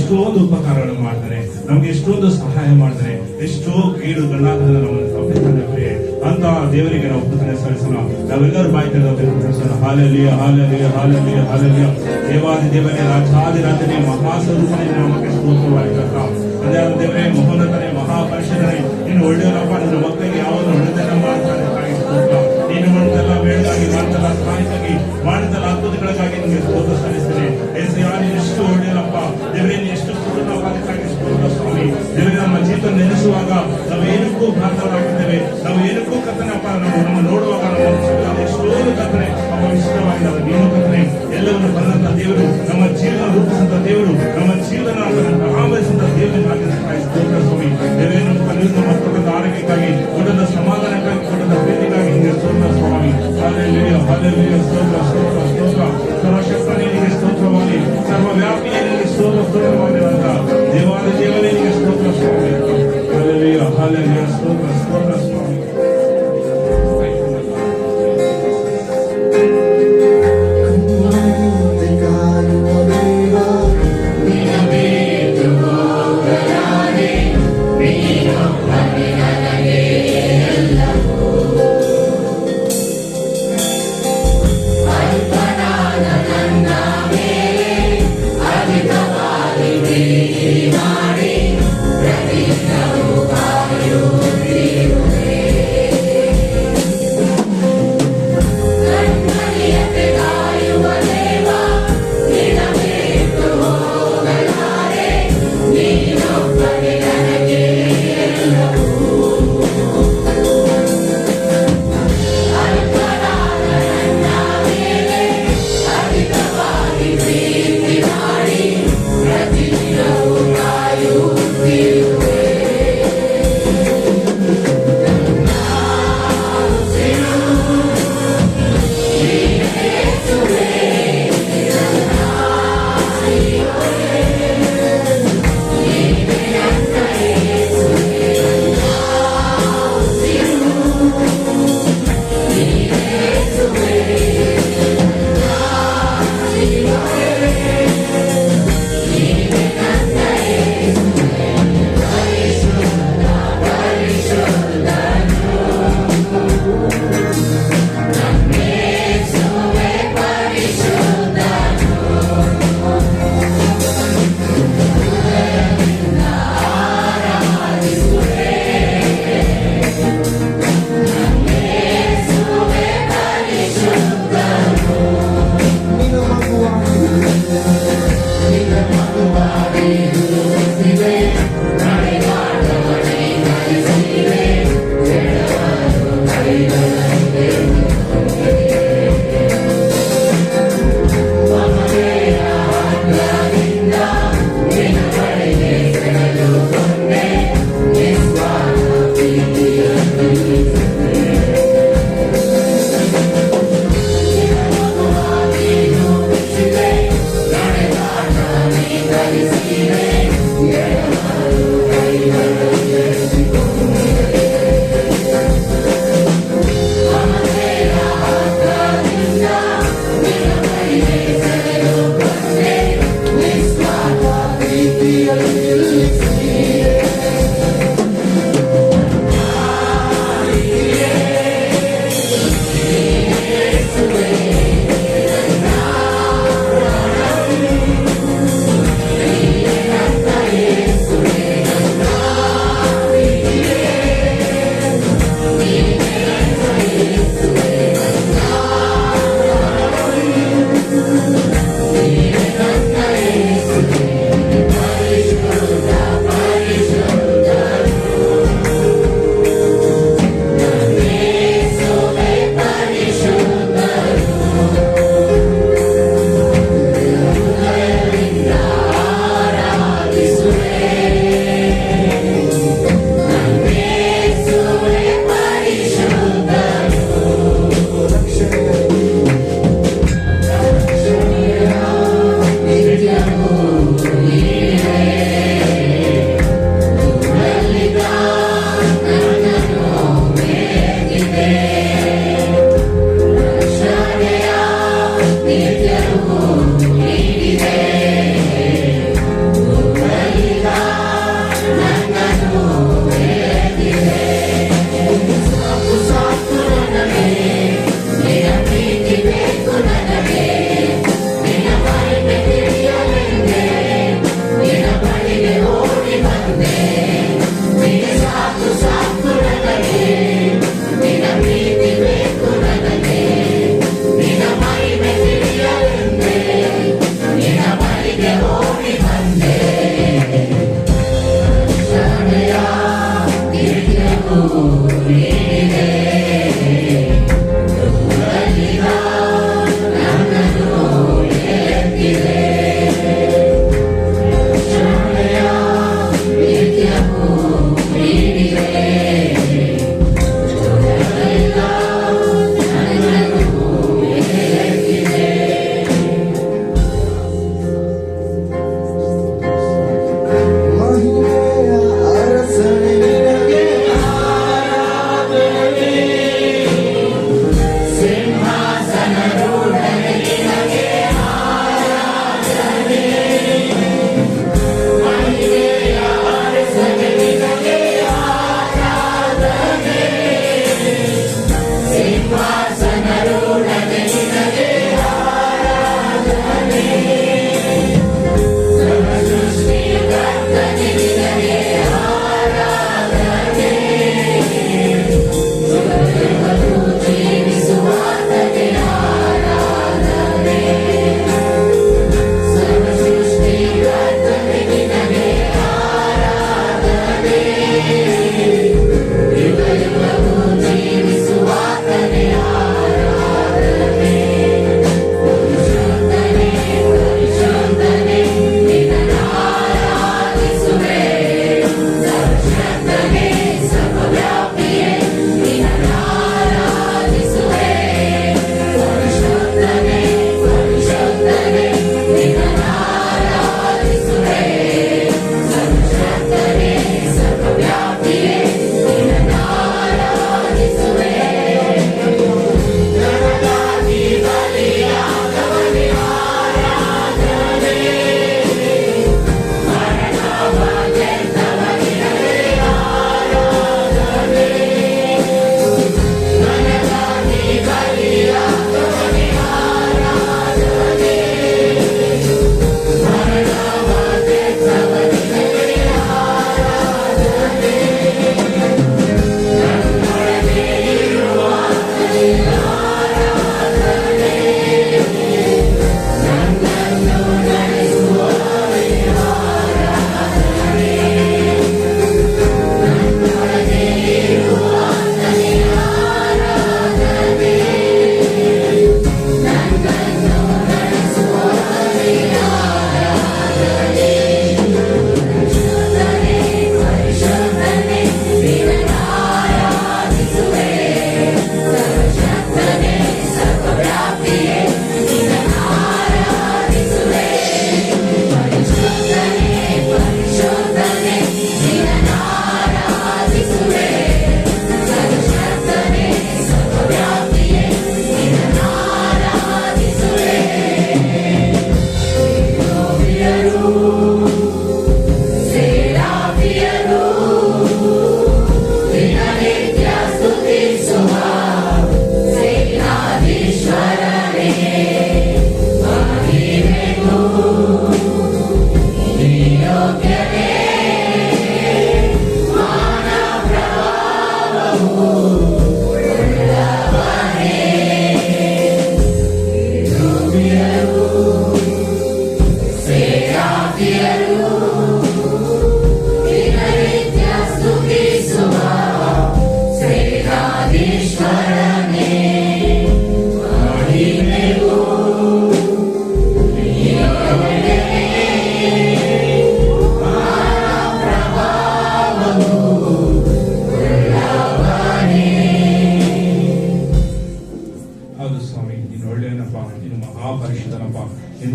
ಎಷ್ಟೊಂದು ಉಪಕಾರಗಳನ್ನು ಮಾಡ್ತಾರೆ, ನಮ್ಗೆ ಎಷ್ಟೊಂದು ಸಹಾಯ ಮಾಡ್ತಾರೆ, ಎಷ್ಟೋ ಕೀಡು ಗಂಡಾಂತರದ ನಮ್ಮನ್ನು ತಪ್ಪಿಸ್ತಾನೆ ಪ್ರಿಯೆ. ಅಂತ ದೇವರಿಗೆ ನಾವು ಕೃತಜ್ಞತೆ ಸಲ್ಲಿಸೋಣ. ನಾವೆಲ್ಲರೂ ಬಾಯಿ ತೆಗೆದು ಹಾಲೆಲೂಯ ಹಾಲೆಲೂಯ ಹಾಲೆಲೂಯ ಹಾಲೆಲೂಯ. ದೇವಾದಿ ದೇವರೇ, ರಾಜಾದಿರಾಜನೇ, ಮಹಾಸ್ವರೂಪನೇ ನಾಮಕ್ಕೆ ಸ್ತೋತ್ರವಾಗಿ ಕರ್ತ. ಅದೇ ದೇವರೇ, ಮಹೋನ್ನತನೇ, ಮಹಾಪರಿಷದನೇ, ನೀನು ಒಳ್ಳೆಯವರಪ್ಪ. ನಿನ್ನ ಮಕ್ಕಳಿಗೆ ಯಾವುದು ಒಳ್ಳೆದನ್ನ ಮಾಡ್ತಾನೆ ತಾಯಿ ಸ್ತೋತ್ರ. ನೀನು ಮಾಡಿದೆಲ್ಲ ಬೇಡಗಾಗಿ, ಮಾಡಿದೆಲ್ಲ ಸಹಾಯಕ್ಕಾಗಿ, ಮಾಡಿದೆಲ್ಲ ಅದ್ಭುತಗಳಿಗಾಗಿ ನಿಮಗೆ ಸ್ತೋತ್ರ ಸಲ್ಲಿಸ್ತೇನೆ. ಏಸಯ್ಯ, ನೀನು ಎಷ್ಟು ಒಳ್ಳೆಯರಪ್ಪ ದೇವರೇ, ನೀನು ಎಷ್ಟು ಸ್ತೋತ್ರ ಅದಕ್ಕಾಗಿ ಸ್ತೋತ್ರ ಸ್ವಾಮಿ. ದೇವರೇ, ನಮ್ಮ ಜೀವನ ನೆನೆಸುವಾಗ ನಾವು ಏನಕ್ಕೂ ಭಾರತರಾಗಿದ್ದೇವೆ, ನಾವು ಏನಕ್ಕೂ ಕರ್ತನಪ್ಪ, ನಮ್ಮ ನೋಡುವಾಗ ನಮ್ಮ ಎಷ್ಟೋ ಕರ್ತನೆ ನಮ್ಮ ಇಷ್ಟವಾಗಿದ್ದಾವೆ. ನೀನು ಕರ್ತನೆ ಎಲ್ಲವನ್ನು ಬರೆದಂತ ದೇವರು, ನಮ್ಮ ಜೀವನ ರೂಪಿಸಂತ ದೇವರು, ನಮ್ಮ ಜೀವನ ಆವರಿಸಿದ ದೇವರಾಗಿ ಸ್ತೋತ್ರ ಸ್ವಾಮಿ. ದೇವರೇ, ನಮ್ಮ ಕಲಿಯುವ ಮಕ್ಕಳ ಆರೋಗ್ಯಕ್ಕಾಗಿ, ಊಟದ ಸಮಾಧಾನಕ್ಕಾಗಿ, ಊಟದ ಪ್ರೀತಿಗಾಗಿ ನಿಮಗೆ ಸ್ತೋತ್ರ ಸ್ವಾಮಿ. Hallelujah hallelujah. ಸ್ತೋತ್ರ ಸ್ತೋತ್ರ ಸ್ತೋತ್ರ. ಸರ್ವಶಕ್ತನೇ ನಿಮಗೆ ಸ್ತೋತ್ರವಾಗಿ, ಸರ್ವವ್ಯಾಪಿಯೇ ನಿಮಗೆ ಸ್ತೋತ್ರವಾಗಿರುವಂತ ದೇವಾದ ದೇವನೇ ನಿಮಗೆ ಸ್ತೋತ್ರ ಸ್ವಾಮಿ. Hallelujah hallelujah. ಸ್ತೋತ್ರ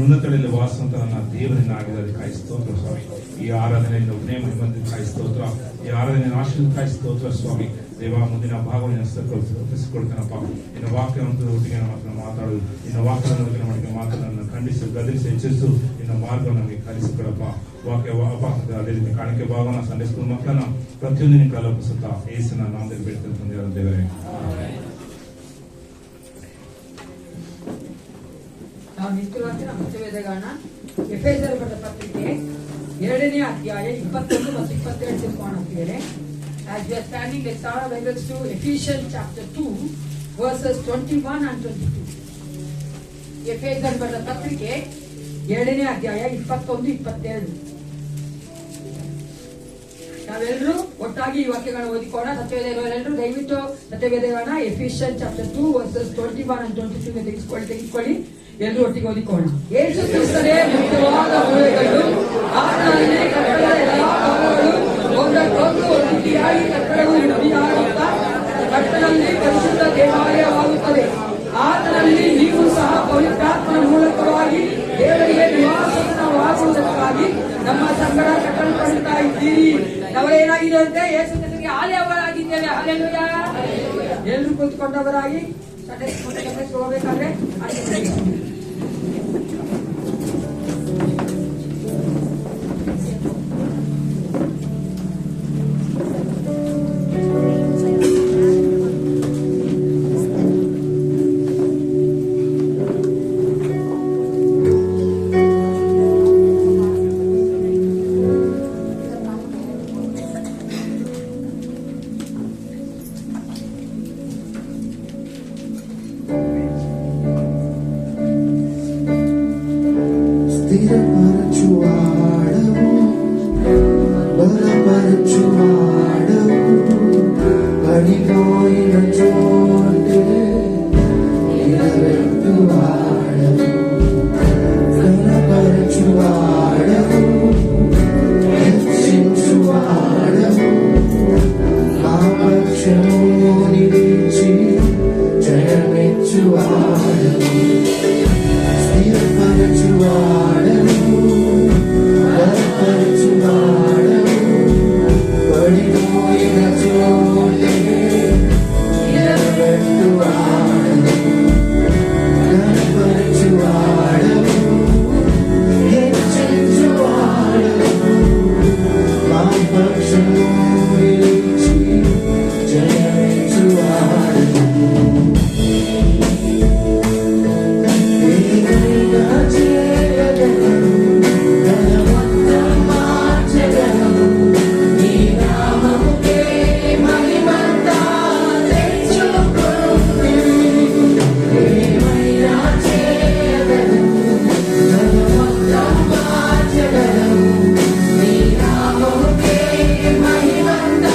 ಉನ್ನತಗಳಲ್ಲಿ ವಾಸಂತ ನನ್ನ ದೇವರನ್ನ ಆಗಿದ್ದಕ್ಕಾಗಿ ಸ್ತೋತ್ರ ಸ್ವಾಮಿ. ಈ ಆರಾಧನೆಯಿಂದ ಒಬ್ಬನೇ ಮಹಿಮಂದಕ್ಕಾಗಿ ಸ್ತೋತ್ರ. ಈ ಆರಾಧನೆ ಆಶೀರ್ವಾದಕ್ಕಾಗಿ ಸ್ತೋತ್ರ ಸ್ವಾಮಿ. ದೇವ ಮುಂದಿನ ಭಾಗವನ್ನು ಒಪ್ಪಿಸಿಕೊಳ್ತೇನಪ್ಪ. ಇನ್ನು ವಾಕ್ಯವಂತ ಒಟ್ಟಿಗೆ ನಮ್ಮ ಮಾತಾಡೋದು, ಇನ್ನು ವಾಕ್ಯವನ್ನು ನಮಗೆ ಮಾತನ್ನು ಖಂಡಿಸು, ಗದರಿಸಿ, ಹೆಚ್ಚಿಸು, ಇನ್ನು ಮಾರ್ಗವನ್ನು ನಮಗೆ ಕಲಿಸಿಕೊಡಪ್ಪ. ವಾಕ್ಯ ಅದೇ ರೀತಿ ಕಾಣಿಕೆ ಭಾಗನ ಸಂಡೇ ಸ್ಕೂಲ್ ಮಕ್ಕಳನ್ನ ಪ್ರತಿಯೊಂದಿನ ಕಲಪಿಸುತ್ತಾ ಏಸಿನ ನಾಮದಲ್ಲಿ ಬೇಡ್ತೇನೆ ತಂದೆಯಾದ ದೇವರೇ. ನಾವು ನಿಂತಿರುವಂತೆ ನಮ್ಮ ಸತ್ಯವೇದಗಾನ ಎಫೆಸರ್ ಬರೆದ ಪತ್ರಿಕೆ 2ನೇ ಅಧ್ಯಾಯ 21 ಮತ್ತು 22 ತಿಳ್ಕೊಳ್ಳೋಣ. As we are standing, let's start our Bibles to Ephesians chapter 2 verses 21 and 22. ಎಫೆಸರ್ ಬರೆದ ಪತ್ರಿಕೆ 2ನೇ ಅಧ್ಯಾಯ 21, 22. ನಾವೆಲ್ಲರೂ ಒಟ್ಟಾಗಿ ಈ ವಾಕ್ಯಗಳನ್ನು ಓದಿಕೋಣ. ಸತ್ಯವೇದ ಇರೋರೆಲ್ಲರೂ ದಯವಿಟ್ಟು ಸತ್ಯವೇದವನ್ನ ಎಫಿಷಿಯನ್ ಚಾಪ್ಟರ್ 2 ವರ್ಸಸ್ 21 and 22 ತೆಗೆದುಕೊಳ್ಳಿ. ಎಲ್ಲರೂ ಒಟ್ಟಿಗೆ ಓದಿಕೋಣ. ಯೇಸು ಕ್ರಿಸ್ತನೇ ಮುಖ್ಯವಾದ ಮೂಲೆಗಳು, ಆತನಲ್ಲಿ ಕಟ್ಟಡದ ಎಲ್ಲಾ ಭಾಗಗಳು ಒಂದಕ್ಕೊಂದು ರೀತಿಯಾಗಿ ಕಟ್ಟಡವು ನದಿಯಾಗುತ್ತಾ ಕಟ್ಟಡದಲ್ಲಿ ಪರಿಶುದ್ಧ ದೇವಾಲಯವಾಗುತ್ತದೆ. ಆತನಲ್ಲಿ ನೀವು ಸಹ ಪವಿತ್ರಾತ್ಮನ ಮೂಲಕವಾಗಿ ದೇವರಿಗೆ ನಿವಾಸವಾಗುವುದಕ್ಕಾಗಿ ನಮ್ಮ ಸಂಗಡ ಕಟ್ಟಲ್ಪಡುತ್ತಾ ಇದ್ದೀರಿ. ನಾವೇನಾಗಿರುವಂತೆ ಯೇಸು ಕ್ರಿಸ್ತನಿಗೆ ಆಲಯಗಳಾಗಿದ್ದೇವೆ. ಹಲ್ಲೆಲೂಯಾ. ಎಲ್ಲರೂ ಕೂತ್ಕೊಂಡವರಾಗಿ ಹೋಗಬೇಕಾದ್ರೆ స్థిరపరచువాడవు, బలపరచువాడవు, పడిపోయిన చోటే నిలబెట్టువాడవు, కనపరచువాడవు, హెచ్చించువాడవు, మా పక్షము నిలిచి జయమెచ్చువాడవు, స్థిరపరచువాడవు, బలపరచువాడవు, పడిపోయిన చోటే నిలబెట్టువాడవు, కనపరచువాడవు, హెచ్చించువాడవు, మా పక్షము నిలిచి జయమెచ్చువాడవు. మహిమంతా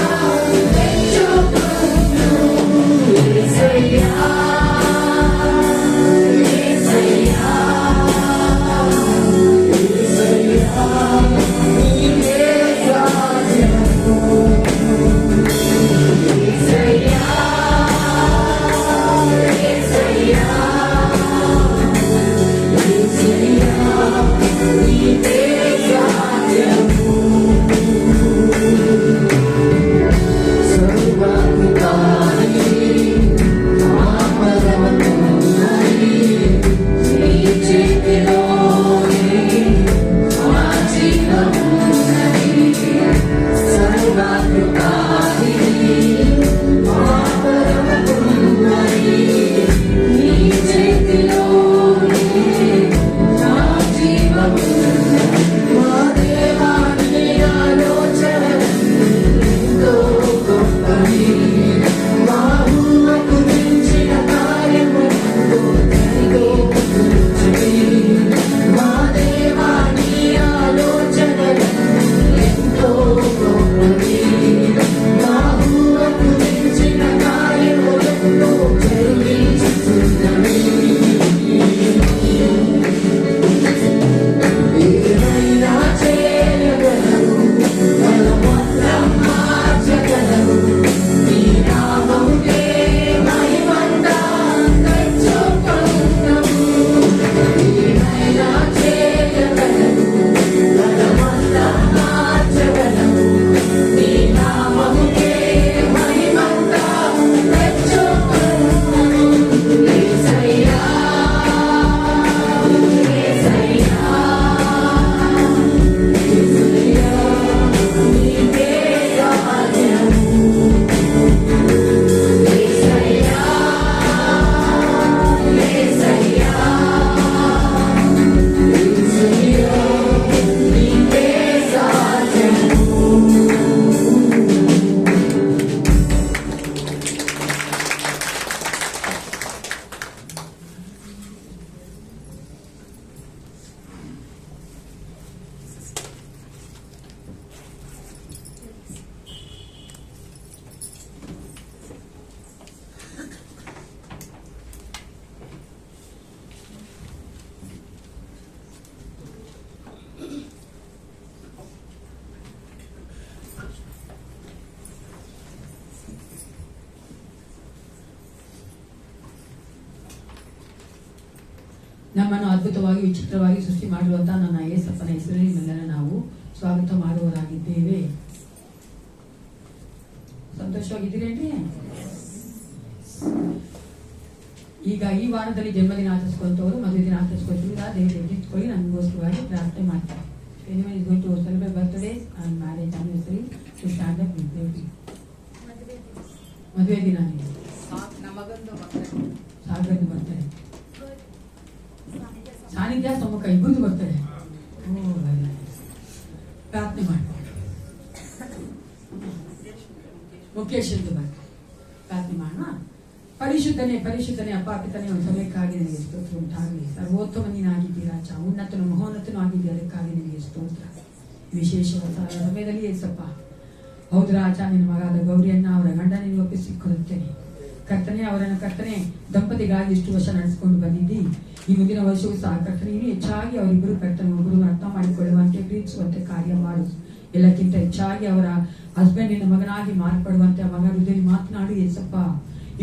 ನಮ್ಮನ್ನು ಅದ್ಭುತವಾಗಿ ವಿಚಿತ್ರವಾಗಿ ಸೃಷ್ಟಿ ಮಾಡಿರುವಂತಹ ನನ್ನ ಯೇಸಪ್ಪನ ಹೆಸರಿನಿಂದ ನಾವು ಸ್ವಾಗತ ಮಾಡುವವರಾಗಿದ್ದೇವೆ. ಸಂತೋಷವಾಗಿದ್ದೀರೇನ್ರಿ? ಈಗ ಈ ವಾರದಲ್ಲಿ ಜನ್ಮದಿನ ಆಚರಿಸ್ಕೊಂತವರು, ಮದುವೆ ದಿನ ಆಚರಿಸ್ಕೊಳ್ತೀವಿ, ದೇವರಿಗೆ ನಿಂತ್ಕೊಳ್ಳಿ ನನಗೋಸ್ಕರವಾಗಿ ಪ್ರಾರ್ಥನೆ ಮಾಡ್ತಾರೆ. Anyone is going to celebrate birthday and marriage anniversary to stand up with baby. ಮದುವೆ ದಿನ ನೀವು ಸಾಗರದ್ದು ಬರ್ತಾರೆ, ಸಾನ್ನಿಧ್ಯ ಸಮ್ಮುಖ ಇಬ್ಬರದು ಬರ್ತಾರೆ. ಪ್ರಾರ್ಥನೆ ಮಾಡಿ. ಮುಖೇಶ್ ಅಂತ ಬರ್ತಾರೆ, ಪ್ರಾರ್ಥನೆ ಮಾಡೋಣ. ಪರಿಶುದ್ಧನೇ ಪರಿಶುದ್ಧನೇ ಅಪ್ಪ ಪಿತನೇ, ಒಂದು ಸಮಯಕ್ಕಾಗಿ ನಿನಗೆ ಸ್ತೋತ್ರ ಉಂಟಾಗಲಿ. ಸರ್ವೋತ್ತಮ ನೀನಾಗಿದ್ದೀರಾ ರಾಜ, ಉನ್ನತನು ಮಹೋನ್ನತನೂ ಆಗಿದ್ದೀಯ, ಅದಕ್ಕಾಗಿ ನಿನಗೆ ಸ್ತೋತ್ರ. ವಿಶೇಷವಾದ ಸಮಯದಲ್ಲಿ ಏಸಪ್ಪ, ಹೌದು ರಾಜ, ನಿನ್ನ ಮಗಾದ ಗೌರಿಯನ್ನ ಅವರ ಗಂಡನಿಗೆ ಒಪ್ಪಿಸಿಕೊಡುತ್ತೇನೆ ಕರ್ತನೆ. ಅವರನ್ನು ಕರ್ತನೆ ದಂಪತಿಗಾಗಿ ಇಷ್ಟು ವರ್ಷ ನಡೆಸಿಕೊಂಡು ಬಂದಿದ್ದಿ, ಈ ಮುಂದಿನ ವರ್ಷವೂ ಸಹ ಕರ್ತನೆ ಇನ್ನೂ ಹೆಚ್ಚಾಗಿ ಅವರಿಬ್ಬರು ಕರ್ತನೆ ಒಬ್ಬರು ಅರ್ಥ ಮಾಡಿಕೊಳ್ಳುವಂತೆ, ಪ್ರೀತಿಸುವಂತೆ ಕಾರ್ಯ ಮಾಡು. ಎಲ್ಲಕ್ಕಿಂತ ಹೆಚ್ಚಾಗಿ ಅವರ ಹಸ್ಬೆಂಡ್ ನಿನ್ನ ಮಗನಾಗಿ ಮಾರ್ಪಡುವಂತೆ ಆ ಮಗ ಹೃದಯ ಮಾತನಾಡಿ ಏಸಪ್ಪ.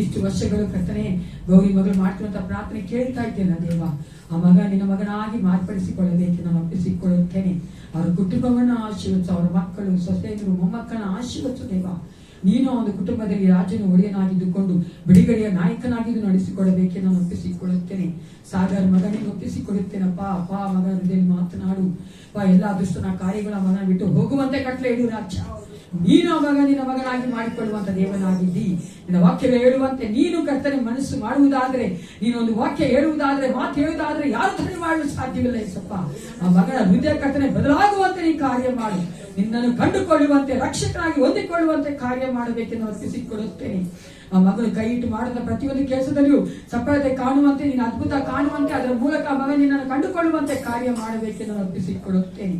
ಇಷ್ಟು ವರ್ಷಗಳು ಕರ್ತನೆ ಗೌರಿ ಮಗಳು ಮಾಡ್ತಿರುವಂತ ಪ್ರಾರ್ಥನೆ ಕೇಳ್ತಾ ಇದ್ದೇನೆ ದೇವ. ಆ ಮಗ ನಿನ್ನ ಮಗನಾಗಿ ಮಾರ್ಪಡಿಸಿಕೊಳ್ಳಬೇಕು, ನಾನು ಒಪ್ಪಿಸಿಕೊಳ್ಳುತ್ತೇನೆ. ಅವರ ಕುಟುಂಬವನ್ನು ಆಶೀರ್ವದಿಸು, ಅವರ ಮಕ್ಕಳು ಸೊಸೆಯರು ಮೊಮ್ಮಕ್ಕಳನ್ನ ಆಶೀರ್ವದಿಸು ದೇವ. ನೀನು ಒಂದು ಕುಟುಂಬದಲ್ಲಿ ರಾಜನು ಒಡೆಯನಾಗಿದ್ದುಕೊಂಡು ಬಿಡುಗಡೆಯ ನಾಯಕನಾಗಿದ್ದು ನಡೆಸಿಕೊಳ್ಳಬೇಕೆ, ನಾನು ಒಪ್ಪಿಸಿಕೊಳ್ಳುತ್ತೇನೆ. ಸಾಗರ್ ಮಗನಿಗೆ ಒಪ್ಪಿಸಿಕೊಳ್ಳುತ್ತೇನಪ್ಪ. ಅಪ್ಪ ಮಗ ಹೃದಯ ಮಾತನಾಡು ಎಲ್ಲ ದುಷ್ಟನ ಕಾರ್ಯಗಳ ಮಗನ ಬಿಟ್ಟು ಹೋಗುವಂತೆ ಕಟ್ಲೆ ಇಡು ರಾಜ. ನೀನು ಮಗ ನಿನ್ನ ಮಗನಾಗಿ ಮಾಡಿಕೊಳ್ಳುವಂತ ದೇವನಾಗಿದ್ದಿ. ನಿನ್ನ ವಾಕ್ಯವೇ ಹೇಳುವಂತೆ ನೀನು ಕರ್ತನೆ ಮನಸ್ಸು ಮಾಡುವುದಾದ್ರೆ, ನೀನೊಂದು ವಾಕ್ಯ ಹೇಳುವುದಾದ್ರೆ, ಮಾತು ಹೇಳುವುದಾದ್ರೆ ಯಾರು ತಡೆ ಮಾಡಲು ಸಾಧ್ಯವಿಲ್ಲ ಏಸಪ್ಪ. ಆ ಮಗನ ಹೃದಯ ಕರ್ತನೆ ಬದಲಾಗುವಂತೆ ನೀನು ಕಾರ್ಯ ಮಾಡು. ನಿನ್ನನ್ನು ಕಂಡುಕೊಳ್ಳುವಂತೆ, ರಕ್ಷಕನಾಗಿ ಹೊಂದಿಕೊಳ್ಳುವಂತೆ ಕಾರ್ಯ ಮಾಡಬೇಕೆಂದು ಅರ್ಪಿಸಿಕೊಳ್ಳುತ್ತೇನೆ. ಆ ಮಗನು ಕೈ ಇಟ್ಟು ಮಾಡಿದ ಪ್ರತಿಯೊಂದು ಕೆಲಸದಲ್ಲಿಯೂ ಸಫಲತೆ ಕಾಣುವಂತೆ, ನಿನ್ನ ಅದ್ಭುತ ಕಾಣುವಂತೆ, ಅದರ ಮೂಲಕ ಮಗ ನಿನ್ನನ್ನು ಕಂಡುಕೊಳ್ಳುವಂತೆ ಕಾರ್ಯ ಮಾಡಬೇಕೆಂದು ಅರ್ಪಿಸಿಕೊಳ್ಳುತ್ತೇನೆ.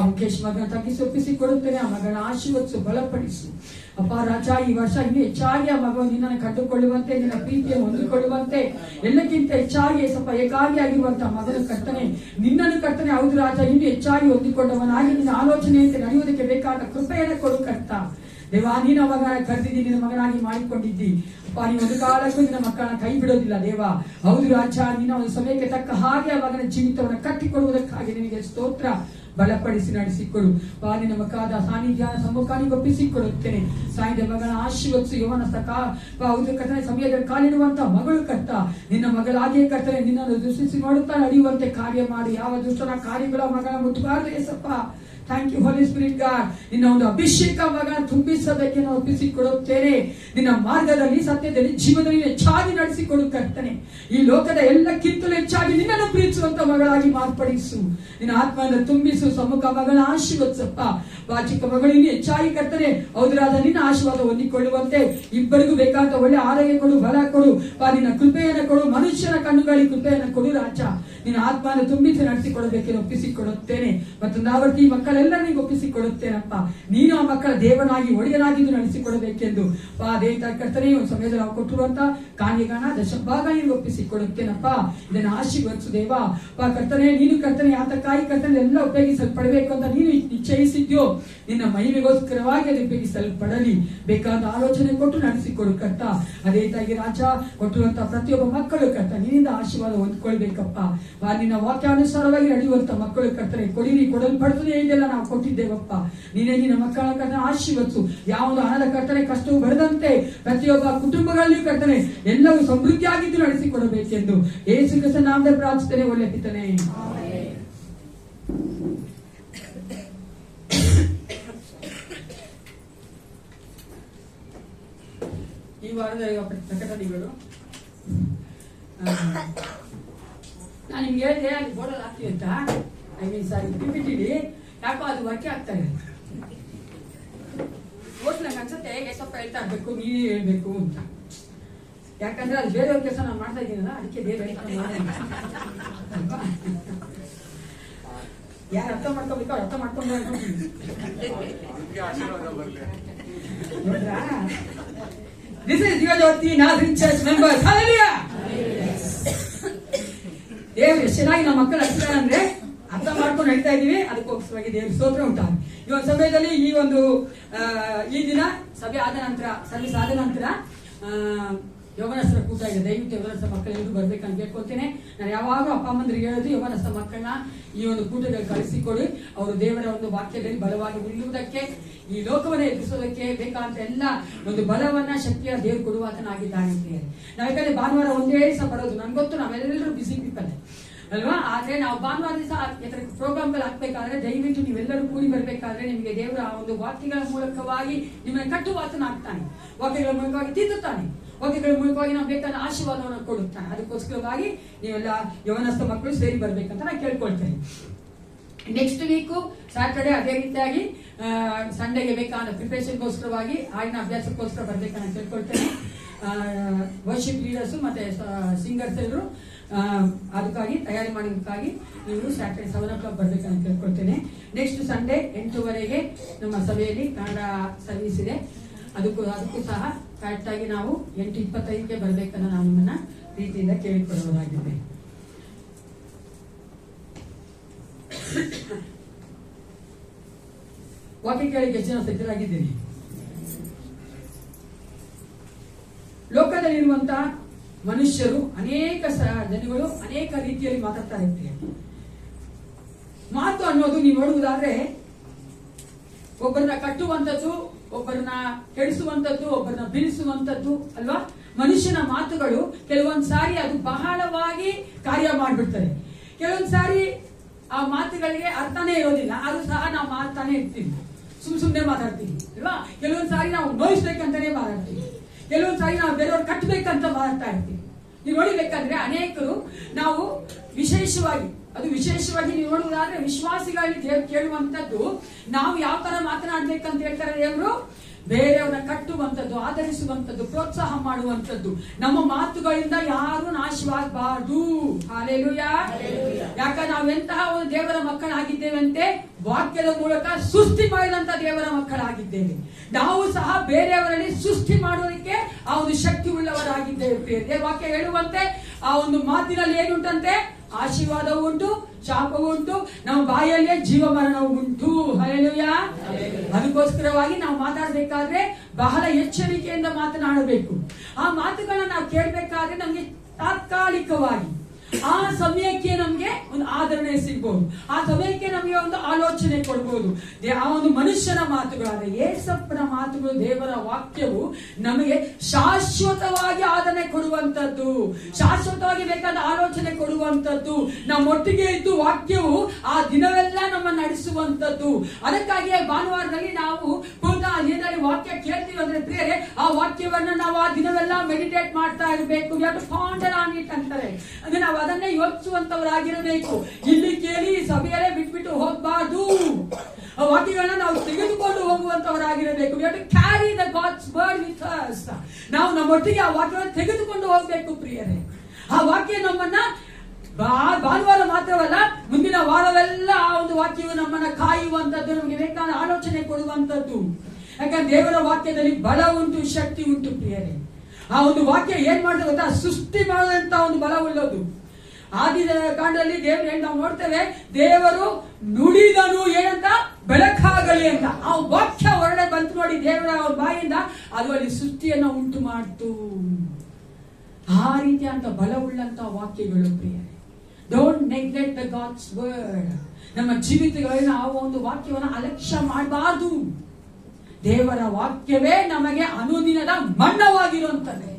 ಮುಖೇಶ್ ಮಗನ ತಗ್ಗಿಸಿ ಒಪ್ಪಿಸಿಕೊಡುತ್ತೇನೆ. ಆ ಮಗನ ಆಶೀರ್ವದಿಸು, ಬಲಪಡಿಸು ಅಪ್ಪ ರಾಜ. ಈ ವರ್ಷ ಇನ್ನೂ ಹೆಚ್ಚಾಗಿ ಆ ಮಗು ನಿನ್ನನ್ನು ಕಂಡುಕೊಳ್ಳುವಂತೆ, ನಿನ್ನ ಪ್ರೀತಿಯನ್ನು ಹೊಂದಿಕೊಳ್ಳುವಂತೆ, ಎಲ್ಲಕ್ಕಿಂತ ಹೆಚ್ಚಾಗಿ ಸ್ವಲ್ಪ ಏಕಾಗಿ ಆಗಿರುವಂತಹ ಮಗನ ಕರ್ತನೆ ನಿನ್ನನ್ನು ಕರ್ತನೆ ಹೌದು ರಾಜ, ಇನ್ನೂ ಹೆಚ್ಚಾಗಿ ಹೊಂದಿಕೊಂಡವನಾಗಿ ನಿನ್ನ ಆಲೋಚನೆಯಂತೆ ನಡೆಯುವುದಕ್ಕೆ ಬೇಕಾದ ಕೃಪೆಯನ್ನು ಕೊಡು ಕರ್ತ ದೇವಾ. ನೀನು ಆ ಮಗನ ಕರೆದಿದ್ದಿ, ನಿನ್ನ ಮಗನಾಗಿ ಮಾಡಿಕೊಂಡಿದ್ದಿ ಅಪ್ಪ. ನೀನು ಒಂದು ಕಾಲಕ್ಕೂ ನಿನ್ನ ಮಕ್ಕಳನ್ನ ಕೈ ಬಿಡೋದಿಲ್ಲ ದೇವ. ಹೌದು ರಾಜ, ನಿನ್ನ ಒಂದು ಸಮಯಕ್ಕೆ ತಕ್ಕ ಹಾಗೆ ಆ ಮಗನ ಜೀವಿತವನ್ನು ಕಟ್ಟಿಕೊಡುವುದಕ್ಕಾಗಿ ನಿನಗೆ ಸ್ತೋತ್ರ. ಬಲಪಡಿಸಿ ನಡೆಸಿಕೊಡು ನಿನ್ನ ಮಕ್ಕಳಾದ ಸಾನ್ನಿಧ್ಯ ಸಮ್ಮುಖಾನಿಗೆ ಒಪ್ಪಿಸಿಕೊಡುತ್ತೇನೆ. ಸಾಯಿದ ಮಗನ ಆಶೀರ್ವದಿಸು. ಯವನ ಕರ್ತನೆ ಸಮಯದಲ್ಲಿ ಕಾಲಿಡುವಂತ ಮಗಳು ಕರ್ತ, ನಿನ್ನ ಮಗಳಾಗಿಯೇ ಕರ್ತನೆ ನಿನ್ನನ್ನು ದೃಷ್ಟಿಸಿ ನೋಡುತ್ತಾ ನಡೆಯುವಂತೆ ಕಾರ್ಯ ಮಾಡಿ. ಯಾವ ದುಷ್ಟನ ಕಾರ್ಯಗಳ ಮಗನ ಮುಟ್ಟಬಾರದು ಏಸಪ್ಪ. Thank you holy spirit God. ನಿನ್ನ ಒಂದು ಅಭಿಷೇಕ ಮಗನ ತುಂಬಿಸಬೇಕೆ ನಾವು ಒಪ್ಪಿಸಿಕೊಡುತ್ತೇನೆ. ನಿನ್ನ ಮಾರ್ಗದಲ್ಲಿ, ಸತ್ಯದಲ್ಲಿ, ಜೀವನದಲ್ಲಿ ಹೆಚ್ಚಾಗಿ ನಡೆಸಿಕೊಡು ಕರ್ತನೆ. ಈ ಲೋಕದ ಎಲ್ಲಕ್ಕಿಂತಲೂ ಹೆಚ್ಚಾಗಿ ನಿನ್ನನ್ನು ಪ್ರೀತಿಸುವಂತ ಮಗಳಾಗಿ ಮಾರ್ಪಡಿಸು. ನಿನ್ನ ಆತ್ಮವನ್ನು ತುಂಬಿಸು. ಸಮ್ಮುಖ ಮಗಳ ಆಶೀರ್ವದಿಸಪ್ಪ. ಚಿಕ್ಕ ಮಗಳಿಗೂ ಹೆಚ್ಚಾಗಿ ಕರ್ತನೆ ಹೌದರಾದ ನಿನ್ನ ಆಶೀರ್ವಾದ ಹೊಂದಿಕೊಳ್ಳುವಂತೆ ಇಬ್ಬರಿಗೂ ಬೇಕಾದ ಒಳ್ಳೆ ಆರೋಗ್ಯ ಕೊಡು, ಬಲ ಕೊಡು ನಿನ್ನ ಕೃಪೆಯನ್ನು ಕೊಡು. ಮನುಷ್ಯನ ಕಣ್ಣುಗಳಿಗೆ ಕೃಪೆಯನ್ನು ಕೊಡು ರಾಜ. ನಿನ್ನ ಆತ್ಮವನ್ನು ತುಂಬಿಸಿ ನಡೆಸಿಕೊಡಬೇಕೆಂದು ಒಪ್ಪಿಸಿಕೊಡುತ್ತೇನೆ. ಮತ್ತೊಂದು ಆವರ್ತಿ ಮಕ್ಕಳೆಲ್ಲರಿಗೂ ಒಪ್ಪಿಸಿಕೊಡುತ್ತೇನಪ್ಪ. ನೀನು ಆ ಮಕ್ಕಳ ದೇವನಾಗಿ ಒಡೆಯನಾಗಿದ್ದು ನಡೆಸಿಕೊಡಬೇಕೆಂದು ದೇವ ಕರ್ತನೆ ಒಂದು ಸಮಯದಲ್ಲಿ ನಾವು ಕೊಟ್ಟಿರುವಂತ ಕಾಣಿಗಾಣ ದಶಭಾಗ ನಿನಗೆ ಒಪ್ಪಿಸಿಕೊಡುತ್ತೇನಪ್ಪ. ಇದನ್ನು ಆಶೀರ್ವದಿಸು ದೇವ. ಕರ್ತನೆ ನೀನು ಕರ್ತನೆ ಯಾತಕ್ಕಾಗಿ ಕರ್ತನೆ ಎಲ್ಲ ಉಪಯೋಗಿಸಲ್ಪಡಬೇಕು ಅಂತ ನೀನು ನಿಶ್ಚಯಿಸಿದ್ಯೋ, ನಿನ್ನ ಮಹಿಮೆಗೋಸ್ಕರವಾಗಿ ಅದು ಉಪಯೋಗಿಸಲ್ಪಡಲಿ. ಬೇಕಾದ ಆಲೋಚನೆ ಕೊಟ್ಟು ನಡೆಸಿಕೊಡು ಕರ್ತ. ಅದೇ ತಾಗಿ ರಾಜ ಕೊಟ್ಟಿರುವಂತಹ ಪ್ರತಿಯೊಬ್ಬ ಮಕ್ಕಳು ಕರ್ತ ನಿನ್ನಿಂದ ಆಶೀರ್ವಾದ ಹೊಂದ್ಕೊಳ್ಬೇಕಪ್ಪ. ನಿನ್ನ ವಾಕ್ಯಾನುಸಾರವಾಗಿ ನಡೆಯುವಂತ ಮಕ್ಕಳು ಕರ್ತನೆ ಕೊಡಿರಿ, ಕೊಡಲ್ಪಡುತ್ತದೆ ಇದೆಲ್ಲ ನಾವು ಕೊಟ್ಟಿದ್ದೇವಪ್ಪ. ನೀನೇ ನಿನ್ನ ಮಕ್ಕಳ ಕರ್ತನೆ ಆಶೀರ್ವದಿಸು. ಯಾವುದೋ ಹಣದ ಕರ್ತನೆ ಕಷ್ಟವು ಬರದಂತೆ ಪ್ರತಿಯೊಬ್ಬ ಕುಟುಂಬಗಳಲ್ಲಿಯೂ ಕರ್ತನೆ ಎಲ್ಲವೂ ಸಮೃದ್ಧಿಯಾಗಿದ್ದು ನಡೆಸಿಕೊಡಬೇಕೆಂದು ಯೇಸು ಕ್ರಿಸ್ತನ ನಾಮದಲ್ಲಿ ಪ್ರಾರ್ಥಿಸುತ್ತೇನೆ. ಒಳ್ಳೆ ಪಿತನೇ, ಈ ವಾರದ ಪ್ರಕಟಣೆಗಳು ನಾನು ನಿಮ್ಗೆ ಹೇಳಿದೆ ಅಲ್ಲಿ ಬೋರ್ಡಲ್ಲಿ ಹಾಕ್ತೀವಿ ಅಂತ. ಐ ಮೀನ್ ಸಾರಿ ಬಿಟ್ಟಿಡಿ, ಯಾಕೋ ಅದು ವರ್ಕೆ ಆಗ್ತಾರೆ. ನಂಗೆ ಅನ್ಸುತ್ತೆ ಸ್ವಲ್ಪ ಹೇಳ್ತಾ ಇರ್ಬೇಕು, ನೀವೇ ಹೇಳ್ಬೇಕು ಅಂತ. ಯಾಕಂದ್ರೆ ಅದು ಬೇರೆಯವ್ರ ಕೆಲಸ ನಾನು ಮಾಡ್ತಾ ಇದ್ದೀನಲ್ಲ, ಅದಕ್ಕೆ ಬೇರೆ ಯಾರು ಅರ್ಥ ಮಾಡ್ಕೋಬೇಕು ಅವ್ರು ಅರ್ಥ ಮಾಡ್ಕೊಂಡು This is Jivajyoti Nazarene Church members. Hallelujah! ದೇವ್ರು ಎಷ್ಟು ಚೆನ್ನಾಗಿ ನಮ್ಮ ಮಕ್ಕಳು ಹಚ್ಚಿದ್ದಾರೆ ಅಂದ್ರೆ ಅರ್ಥ ಮಾಡ್ಕೊಂಡು ನಡೀತಾ ಇದೀವಿ. ಅದಕ್ಕೋಸ್ಕರವಾಗಿ ದೇವ್ರ ಸ್ತೋತ್ರ ಉಂಟಾಗಿ ಈ ಒಂದು ಸಮಯದಲ್ಲಿ ಈ ದಿನ ಸಭೆ ಆದ ನಂತರ, ಸರ್ವಿಸ್ ಆದ ನಂತರ ಯೌವನಸ್ಥರ ಕೂಟ ಇದೆ. ದಯವಿಟ್ಟು ಯೌವನಸ್ಥ ಮಕ್ಕಳೆಲ್ಲರೂ ಬರ್ಬೇಕಂತ ಕೇಳ್ಕೊಳ್ತೇನೆ. ನಾನು ಯಾವಾಗಲೂ ಅಪ್ಪ ಅಮ್ಮಂದ್ರಿಗೆ ಹೇಳೋದು, ಯೌವನಸ್ಥ ಮಕ್ಕಳನ್ನ ಈ ಒಂದು ಕೂಟದಲ್ಲಿ ಕಳಿಸಿಕೊಡಿ. ಅವರು ದೇವರ ಒಂದು ವಾಕ್ಯದಲ್ಲಿ ಬಲವಾಗಿ ನಿಲ್ಲುವುದಕ್ಕೆ, ಈ ಲೋಕವನ್ನು ಎದುರಿಸೋದಕ್ಕೆ ಬೇಕಾದಂತ ಎಲ್ಲ ಒಂದು ಬಲವನ್ನ, ಶಕ್ತಿಯ ದೇವರು ಕೊಡುವಾತನಾಗಿದ್ದಾನೆ ಅಂತ ಹೇಳಿ. ನಾವು ಯಾಕಂದ್ರೆ ಭಾನುವಾರ ಒಂದೇ ದಿವಸ ಬರೋದು, ನನ್ಗೆ ಗೊತ್ತು ನಾವೆಲ್ಲರೂ ಬಿಸಿ ಪೀಪಲ್ ಅಲ್ವಾ. ಆದ್ರೆ ನಾವು ಭಾನುವಾರ ದಿವಸ ಪ್ರೋಗ್ರಾಮ್ಗಳು ಹಾಕ್ಬೇಕಾದ್ರೆ ದಯವಿಟ್ಟು ನೀವೆಲ್ಲರೂ ಕೂಡಿ ಬರ್ಬೇಕಾದ್ರೆ ನಿಮಗೆ ದೇವರ ಆ ಒಂದು ವಾಕ್ಯಗಳ ಮೂಲಕವಾಗಿ ನಿಮ್ಮನ್ನ ಕಟ್ಟುವಾತನಾಗ್ತಾನೆ, ವಾಕ್ಯಗಳ ಮೂಲಕವಾಗಿ ತಿದ್ದುತ್ತಾನೆ, ವಾಕ್ಯಗಳ ಮೂಲಕವಾಗಿ ನಾವು ಬೇಕಾದ ಆಶೀರ್ವಾದವನ್ನು ಕೊಡುತ್ತಾನೆ. ಅದಕ್ಕೋಸ್ಕರವಾಗಿ ನೀವೆಲ್ಲ ಯೌವನಸ್ಥ ಮಕ್ಕಳು ಸೇರಿ ಬರ್ಬೇಕಂತ ನಾನು ಕೇಳ್ಕೊಳ್ತೇನೆ. ನೆಕ್ಸ್ಟ್ ವೀಕು ಸ್ಯಾಟರ್ಡೆ ಅದೇ ರೀತಿಯಾಗಿ ಸಂಡೇಗೆ ಬೇಕಾದ ಪ್ರಿಪರೇಷನ್ಗೋಸ್ಕರವಾಗಿ ಹಾಡಿನ ಅಭ್ಯಾಸಕ್ಕೋಸ್ಕರ ಬರ್ಬೇಕಂತ ಕೇಳ್ಕೊಳ್ತೇನೆ. ವರ್ಷಿಪ್ ಲೀಡರ್ಸ್ ಮತ್ತೆ ಸಿಂಗರ್ಸ್ ಎಲ್ಲರೂ ಅದಕ್ಕಾಗಿ ತಯಾರಿ ಮಾಡೋದಕ್ಕಾಗಿ ನೀವು ಸ್ಯಾಟರ್ಡೆ 7 o'clock ಬರ್ಬೇಕಂತ ಕೇಳ್ಕೊಳ್ತೇನೆ. ನೆಕ್ಸ್ಟ್ ಸಂಡೇ 8 ನಮ್ಮ ಸಭೆಯಲ್ಲಿ ಕನ್ನಡ ಸರ್ವಿಸ್ ಇದೆ. ಅದಕ್ಕೂ ಸಹ ಕರೆಕ್ಟ್ ಆಗಿ ನಾವು 8:25 ಬರ್ಬೇಕನ್ನ ನಾವು ನಿಮ್ಮನ್ನ ಪ್ರೀತಿಯಿಂದ ಕೇಳಿಕೊಳ್ಳುವುದಾಗಿದೆ. ವಾಕ್ಯ ಕೇಳಿಗೆ ಎಷ್ಟು ಜನ ಸಿದ್ಧರಾಗಿದ್ದೀರಿ? ಲೋಕದಲ್ಲಿರುವಂತಹ ಮನುಷ್ಯರು ಅನೇಕ ಜನಗಳು ಅನೇಕ ರೀತಿಯಲ್ಲಿ ಮಾತಾಡ್ತಾ ಇರ್ತಾರೆ. ಮಾತು ಅನ್ನೋದು ನೀವು ನೋಡುವುದಾದ್ರೆ ಒಬ್ಬರನ್ನ ಕಟ್ಟುವಂಥದ್ದು, ಒಬ್ಬರನ್ನ ಕೆಡಿಸುವಂಥದ್ದು, ಒಬ್ಬರನ್ನ ಬೀಳಿಸುವಂಥದ್ದು ಅಲ್ವಾ. ಮನುಷ್ಯನ ಮಾತುಗಳು ಕೆಲವೊಂದ್ ಸಾರಿ ಅದು ಬಹಳವಾಗಿ ಕಾರ್ಯ ಮಾಡ್ಬಿಡ್ತಾರೆ. ಕೆಲವೊಂದ್ ಸಾರಿ ಆ ಮಾತುಗಳಿಗೆ ಅರ್ಥನೇ ಇರೋದಿಲ್ಲ, ಅದು ಸಹ ನಾವು ಮಾತಾನೆ ಇರ್ತೀವಿ, ಸುಮ್ನೆ ಮಾತಾಡ್ತೀವಿ ಅಲ್ವಾ. ಕೆಲವೊಂದ್ ಸಾರಿ ನಾವು ನೋಯಿಸ್ಬೇಕಂತಾನೆ ಮಾತಾಡ್ತೀವಿ, ಕೆಲವೊಂದ್ ಸಾರಿ ನಾವು ಬೇರೆಯವ್ರು ಕಟ್ಟಬೇಕಂತ ಮಾತಾಡ್ತಾ ಇರ್ತೀವಿ. ನೀವು ನೋಡಿಬೇಕಂದ್ರೆ ಅನೇಕರು ನಾವು ವಿಶೇಷವಾಗಿ ನೀವು ನೋಡುವುದಾದ್ರೆ ವಿಶ್ವಾಸಿಗಳಲ್ಲಿ ದೇವರು ಕೇಳುವಂತದ್ದು, ನಾವು ಯಾವ ತರ ಮಾತನಾಡ್ಬೇಕಂತ ಹೇಳ್ತಾರೆ ದೇವರು, ಬೇರೆಯವರ ಕಟ್ಟುವಂಥದ್ದು, ಆಧರಿಸುವಂಥದ್ದು, ಪ್ರೋತ್ಸಾಹ ಮಾಡುವಂಥದ್ದು. ನಮ್ಮ ಮಾತುಗಳಿಂದ ಯಾರು ನಾಶವಾಗಬಾರದು. ಹಲ್ಲೆಲೂಯಾ. ಯಾಕಂದ್ರೆ ನಾವೆಂತಹ ಒಂದು ದೇವರ ಮಕ್ಕಳಾಗಿದ್ದೇವಂತೆ, ವಾಕ್ಯದ ಮೂಲಕ ಸೃಷ್ಟಿ ಮಾಡಿದಂತ ದೇವರ ಮಕ್ಕಳಾಗಿದ್ದೇವೆ. ನಾವು ಸಹ ಬೇರೆಯವರಲ್ಲಿ ಸೃಷ್ಟಿ ಮಾಡೋದಕ್ಕೆ ಆ ಒಂದು ಶಕ್ತಿ ಉಳ್ಳವರಾಗಿದ್ದೇವೆ. ವಾಕ್ಯ ಹೇಳುವಂತೆ ಆ ಒಂದು ಮಾತಿನಲ್ಲಿ ಏನುಂಟಂತೆ, ಆಶೀರ್ವಾದವೂ ಉಂಟು, ಶಾಪವೂ ಉಂಟು, ನಮ್ಮ ಬಾಯಲ್ಲೇ ಜೀವ ಮರಣವೂ ಉಂಟು. ಹಲ್ಲೆಲೂಯಾ. ಅದಕ್ಕೋಸ್ಕರವಾಗಿ ನಾವು ಮಾತಾಡಬೇಕಾದ್ರೆ ಬಹಳ ಎಚ್ಚರಿಕೆಯಿಂದ ಮಾತನಾಡಬೇಕು. ಆ ಮಾತುಗಳನ್ನ ನಾವು ಕೇಳಬೇಕಾದ್ರೆ ನಮ್ಗೆ ತಾತ್ಕಾಲಿಕವಾಗಿ ಆ ಸಮಯಕ್ಕೆ ನಮ್ಗೆ ಒಂದು ಆದರಣೆ ಸಿಗ್ಬಹುದು, ಆ ಸಮಯಕ್ಕೆ ನಮಗೆ ಒಂದು ಆಲೋಚನೆ ಕೊಡ್ಬೋದು. ಆ ಒಂದು ಮನುಷ್ಯನ ಮಾತುಗಳಾದ್ರೆ ಯೇಸಪ್ಪನ ಮಾತುಗಳು, ದೇವರ ವಾಕ್ಯವು ನಮಗೆ ಶಾಶ್ವತವಾಗಿ ಆದರಣೆ ಕೊಡುವಂತದ್ದು, ಶಾಶ್ವತವಾಗಿ ಬೇಕಾದ ಆಲೋಚನೆ ಕೊಡುವಂತದ್ದು, ನಮ್ಮೊಟ್ಟಿಗೆ ಇದ್ದು ವಾಕ್ಯವು ಆ ದಿನವೆಲ್ಲ ನಮ್ಮ ನಡೆಸುವಂತದ್ದು. ಅದಕ್ಕಾಗಿಯೇ ಭಾನುವಾರದಲ್ಲಿ ನಾವು ಪುನಃ ಏನಾದ್ರು ವಾಕ್ಯ ಕೇಳ್ತೀವಿ ಅಂದ್ರೆ ಪ್ರಿಯರೇ, ಆ ವಾಕ್ಯವನ್ನ ನಾವು ಆ ದಿನವೆಲ್ಲ ಮೆಡಿಟೇಟ್ ಮಾಡ್ತಾ ಇರಬೇಕು. ಪಾಂಡರ್ ಆನ್ ಇಟ್ ಅಂತಾರೆ, ಅಂದ್ರೆ ನಾವು ಅದನ್ನೇ ಯೋಚಿಸುವಂತವರಾಗಿರಬೇಕು. ಇಲ್ಲಿ ಕೇಳಿ ಸಭೆಯಲ್ಲೇ ಬಿಟ್ಬಿಟ್ಟು ಹೋಗಬಾರ್ದು, ಆ ವಾಕ್ಯಗಳನ್ನ ನಾವು ತೆಗೆದುಕೊಂಡು ಹೋಗುವಂತವರಾಗಿರಬೇಕು. We have to carry the God's word with us. ನಾವು ನಮ್ಮೊಟ್ಟಿಗೆ ಆ ವಾಕ್ಯವನ್ನು ತೆಗೆದುಕೊಂಡು ಹೋಗಬೇಕು ಪ್ರಿಯರೇ. ಆ ವಾಕ್ಯ ನಮ್ಮನ್ನ ಭಾನುವಾರ ಮಾತ್ರವಲ್ಲ, ಮುಂದಿನ ವಾರವೆಲ್ಲ ಆ ಒಂದು ವಾಕ್ಯವು ನಮ್ಮನ್ನ ಕಾಯುವಂತದ್ದು, ನಮಗೆ ಬೇಕಾದ ಆಲೋಚನೆ ಕೊಡುವಂತದ್ದು. ಯಾಕಂದ್ರೆ ದೇವರ ವಾಕ್ಯದಲ್ಲಿ ಬಲ ಉಂಟು, ಶಕ್ತಿ ಉಂಟು ಪ್ರಿಯರೇ. ಆ ಒಂದು ವಾಕ್ಯ ಏನ್ ಮಾಡಿದ್ರೆ ಗೊತ್ತಾ, ಸೃಷ್ಟಿ ಮಾಡುವಂತ ಒಂದು ಬಲ ಉಳ್ಳದು. ಆದಿ ಕಾಂಡದಲ್ಲಿ ದೇವರು ನಾವು ನೋಡ್ತೇವೆ, ದೇವರು ನುಡಿದನು ಏನಂತ, ಬೆಳಕಾಗಲಿ ಅಂತ. ಆ ವಾಕ್ಯ ಹೊರಡೆ ಬಂತು ನೋಡಿ ದೇವರ ಬಾಯಿಂದ, ಅದು ಅಲ್ಲಿ ಸೃಷ್ಟಿಯನ್ನ ಉಂಟು ಮಾಡ್ತು. ಆ ರೀತಿಯಂತ ಬಲವುಳ್ಳಂತ ವಾಕ್ಯಗಳು ಪ್ರಿಯರೇ. Don't neglect the God's word. ನಮ್ಮ ಜೀವಿತಗಳಲ್ಲಿ ನಾವು ಒಂದು ವಾಕ್ಯವನ್ನು ಅಲಕ್ಷ್ಯ ಮಾಡಬಾರ್ದು. ದೇವರ ವಾಕ್ಯವೇ ನಮಗೆ ಅನುದಿನದ ಮಣ್ಣವಾಗಿರುವಂತದ್ದು.